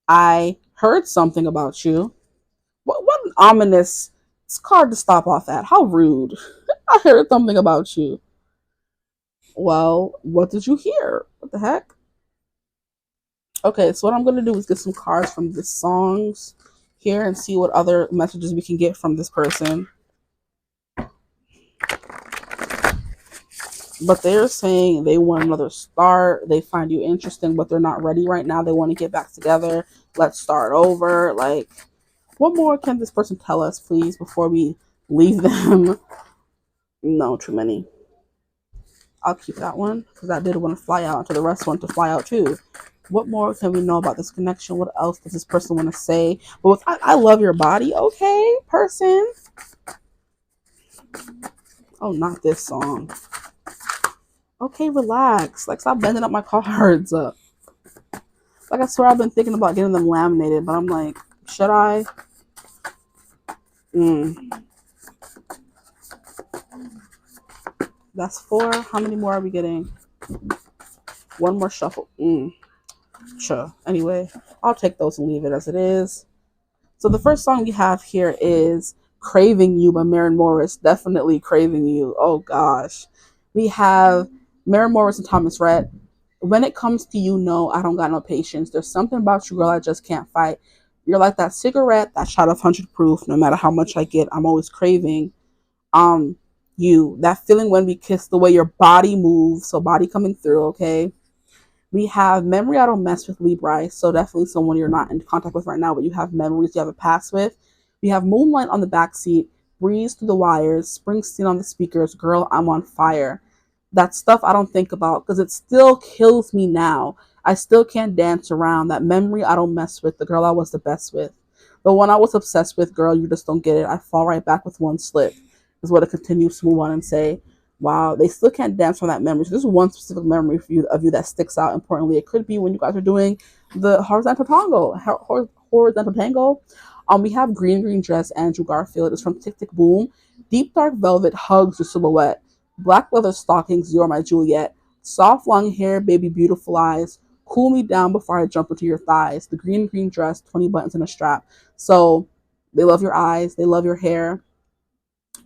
I heard something about you. What an ominous card to stop off at. How rude. I heard something about you. Well, what did you hear? What the heck? Okay, so what I'm going to do is get some cards from the songs here and see what other messages we can get from this person. But they're saying they want another start. They find you interesting, but they're not ready right now. They want to get back together. Let's start over. Like, what more can this person tell us, please, before we leave them? No, too many. I'll keep that one because I did want to fly out, to the rest want to fly out too. What more can we know about this connection? What else does this person want to say? But with, I love your body, okay, person. Oh, not this song. Okay, relax. Like, stop bending up my cards. Like, I swear I've been thinking about getting them laminated, but I'm like, should I? That's 4. How many more are we getting? One more shuffle. Sure. Anyway, I'll take those and leave it as it is. So the first song we have here is Craving You by Maren Morris. Definitely Craving You. Oh gosh. We have Maren Morris and Thomas Rhett. When it comes to you, no, I don't got no patience. There's something about you, girl, I just can't fight. You're like that cigarette, that shot of 100 proof. No matter how much I get, I'm always craving you. That feeling when we kiss, the way your body moves, so body coming through, okay? We have Memory I Don't Mess with, Libra. So definitely someone you're not in contact with right now, but you have memories you have a past with. We have Moonlight on the backseat, Breeze Through the Wires, Springsteen on the speakers, Girl, I'm on Fire. That stuff I don't think about because it still kills me now. I still can't dance around that memory I don't mess with, the girl I was the best with. The one I was obsessed with, girl, you just don't get it. I fall right back with one slip, is what it continues to move on and say. Wow, they still can't dance from that memory. So there's one specific memory for you of you that sticks out. Importantly, it could be when you guys are doing the horizontal tango. Horizontal tango. We have Green Dress, Andrew Garfield. It's from Tick Tick Boom. Deep Dark Velvet hugs your silhouette. Black leather stockings, you're my Juliet. Soft long hair, baby beautiful eyes. Cool me down before I jump into your thighs. The green dress, 20 buttons and a strap. So they love your eyes, they love your hair.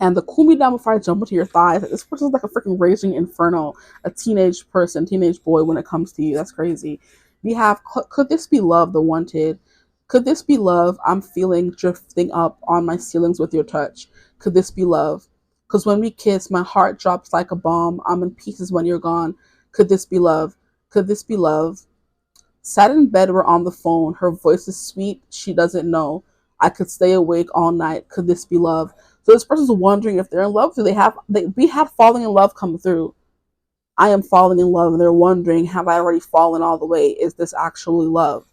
And the cool me down before I jump into your thighs. This person's like a freaking raging inferno, a teenage person, teenage boy when it comes to you. That's crazy. We have Could This Be Love, The Wanted. Could this be love? I'm feeling drifting up on my ceilings with your touch. Could this be love? Because when we kiss, my heart drops like a bomb. I'm in pieces when you're gone. Could this be love? Could this be love? Sat in bed, we're on the phone. Her voice is sweet. She doesn't know. I could stay awake all night. Could this be love? So this person's wondering if they're in love. We have falling in love come through. I am falling in love, and they're wondering, have I already fallen all the way? Is this actually love?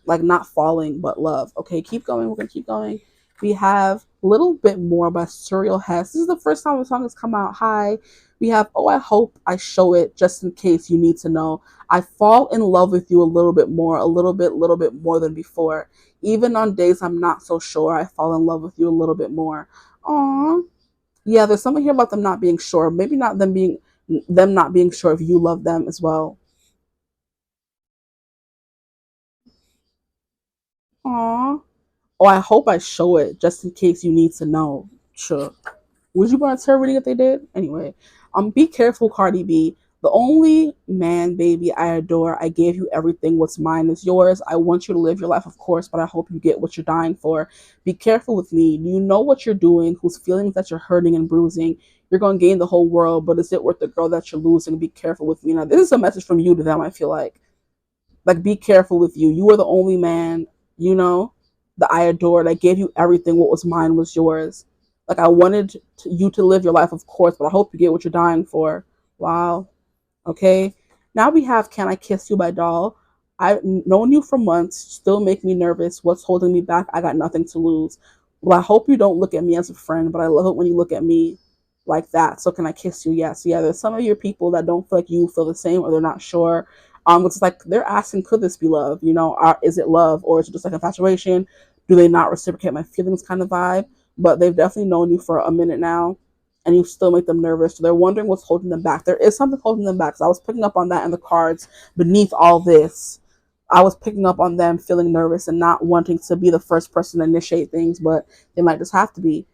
Like not falling, but love. Okay, keep going. We're gonna keep going. We have a little bit more by Surreal Hess. This is the first time the song has come out. Hi. We have Oh, I Hope I Show It, Just in Case You Need to Know. I fall in love with you a little bit more, a little bit more than before. Even on days I'm not so sure, I fall in love with you a little bit more. Aww. Yeah, there's something here about them not being sure. Maybe not them not being sure if you love them as well. Aww. Oh, I hope I show it just in case you need to know. Sure. Would you want a tarot reading if they did? Anyway, be careful, Cardi B. The only man, baby, I adore. I gave you everything. What's mine is yours. I want you to live your life, of course, but I hope you get what you're dying for. Be careful with me. Do you know what you're doing? Whose feelings that you're hurting and bruising? You're going to gain the whole world, but is it worth the girl that you're losing? Be careful with me. Now, this is a message from you to them, I feel like. Like, be careful with you. You are the only man, you know, that I adored. I gave you everything. What was mine was yours. Like, I wanted you to live your life, of course, but I hope you get what you're dying for. Wow. Okay. Now we have Can I Kiss You by Doll. I've known you for months, still make me nervous. What's holding me back? I got nothing to lose. Well, I hope you don't look at me as a friend, but I love it when you look at me like that. So can I kiss you? Yes. Yeah, there's some of your people that don't feel like you feel the same or they're not sure. It's like they're asking, could this be love? You know, is it love or is it just like infatuation? Do they not reciprocate my feelings kind of vibe? But they've definitely known you for a minute now and you still make them nervous. So they're wondering what's holding them back. There is something holding them back. So I was picking up on that in the cards beneath all this. I was picking up on them feeling nervous and not wanting to be the first person to initiate things, but they might just have to be.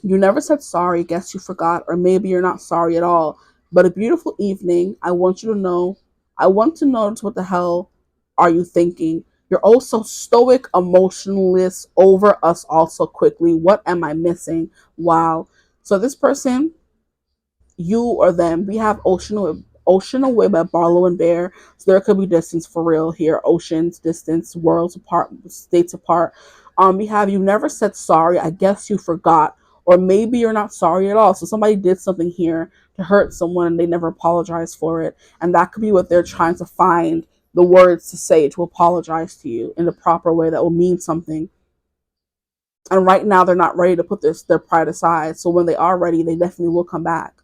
You never said sorry, guess you forgot, or maybe you're not sorry at all. But a beautiful evening, I want you to know, I want to notice what the hell are you thinking? You're also stoic, emotionless, over us also quickly. What am I missing? Wow. So this person, you or them, we have ocean away by Barlow and Bear. So there could be distance for real here. Oceans, distance, worlds apart, states apart. We have you never said sorry. I guess you forgot. Or maybe you're not sorry at all. So somebody did something here to hurt someone and they never apologized for it. And that could be what they're trying to find the words to say to apologize to you in the proper way that will mean something. And right now they're not ready to put their pride aside. So when they are ready, they definitely will come back.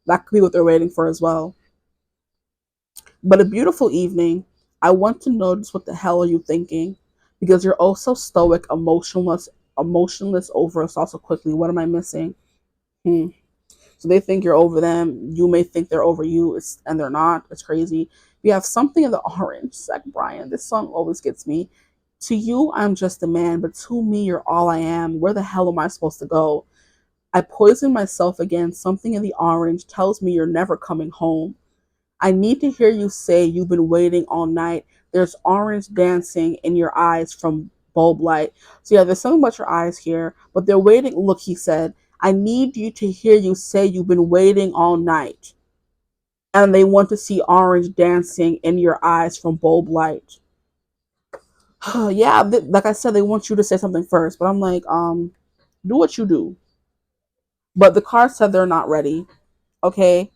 That could be what they're waiting for as well. But a beautiful evening. I want to know just what the hell are you thinking? Because you're also stoic, emotionless over us also quickly. What am I missing? So they think you're over them. You may think they're over you, and they're not. It's crazy. We have something in the orange. Zach Bryan. This song always gets me. To you, I'm just a man, but to me, you're all I am. Where the hell am I supposed to go? I poison myself again. Something in the orange tells me you're never coming home. I need to hear you say you've been waiting all night. There's orange dancing in your eyes from bulb light. So yeah, there's something about your eyes here, but they're waiting. Look, he said, I need you to hear you say you've been waiting all night. And they want to see orange dancing in your eyes from bulb light. Yeah, like I said, they want you to say something first, but I'm like, do what you do. But the card said they're not ready. Okay,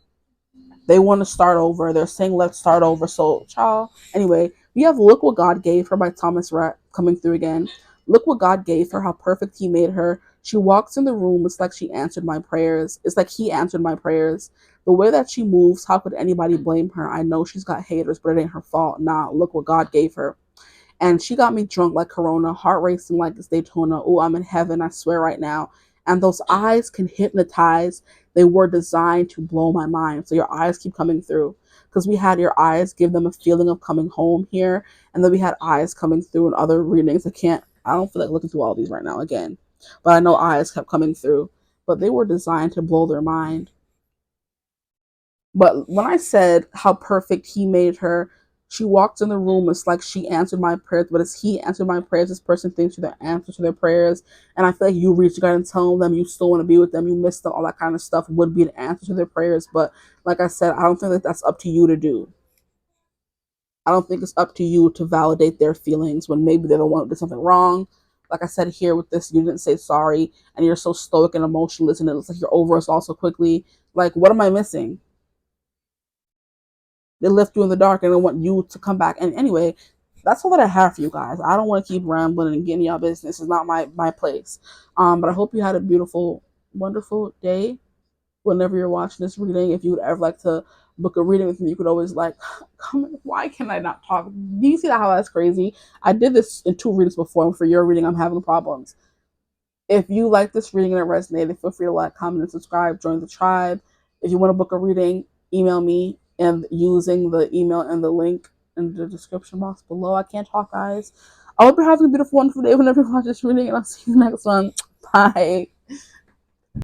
they want to start over. They're saying let's start over. So, child. Anyway, we have "Look What God Gave Her" by Thomas Rhett coming through again. Look what God gave her. How perfect He made her. She walks in the room. It's like she answered my prayers. It's like He answered my prayers. The way that she moves. How could anybody blame her? I know she's got haters, but it ain't her fault. Nah. Look what God gave her. And she got me drunk like Corona, heart racing like it's Daytona. Oh, I'm in heaven, I swear right now. And those eyes can hypnotize. They were designed to blow my mind. So your eyes keep coming through. Because we had your eyes give them a feeling of coming home here. And then we had eyes coming through in other readings. I don't feel like looking through all these right now again. But I know eyes kept coming through. But they were designed to blow their mind. But when I said how perfect He made her, she walked in the room. It's like she answered my prayers, but as He answered my prayers, this person thinks you're the answer to their prayers. And I feel like you reach out and tell them you still want to be with them, you miss them, all that kind of stuff would be the answer to their prayers. But like I said, I don't think that that's up to you to do. I don't think it's up to you to validate their feelings when maybe they're the one who did something wrong. Like I said here with this, you didn't say sorry, and you're so stoic and emotionless, and it looks like you're over us all so quickly. Like, what am I missing? They left you in the dark and they want you to come back. And anyway, that's all that I have for you guys. I don't want to keep rambling and getting y'all business. It's not my place. But I hope you had a beautiful, wonderful day whenever you're watching this reading. If you would ever like to book a reading with me, you could always like, come. Why can I not talk? Do you see how that's crazy? I did this in 2 readings before, and for your reading, I'm having problems. If you like this reading and it resonated, feel free to like, comment, and subscribe. Join the tribe. If you want to book a reading, email me and using the email and the link in the description box below. I can't talk, guys. I hope you're having a beautiful, wonderful day whenever you watch this reading, and I'll see you next one. Bye.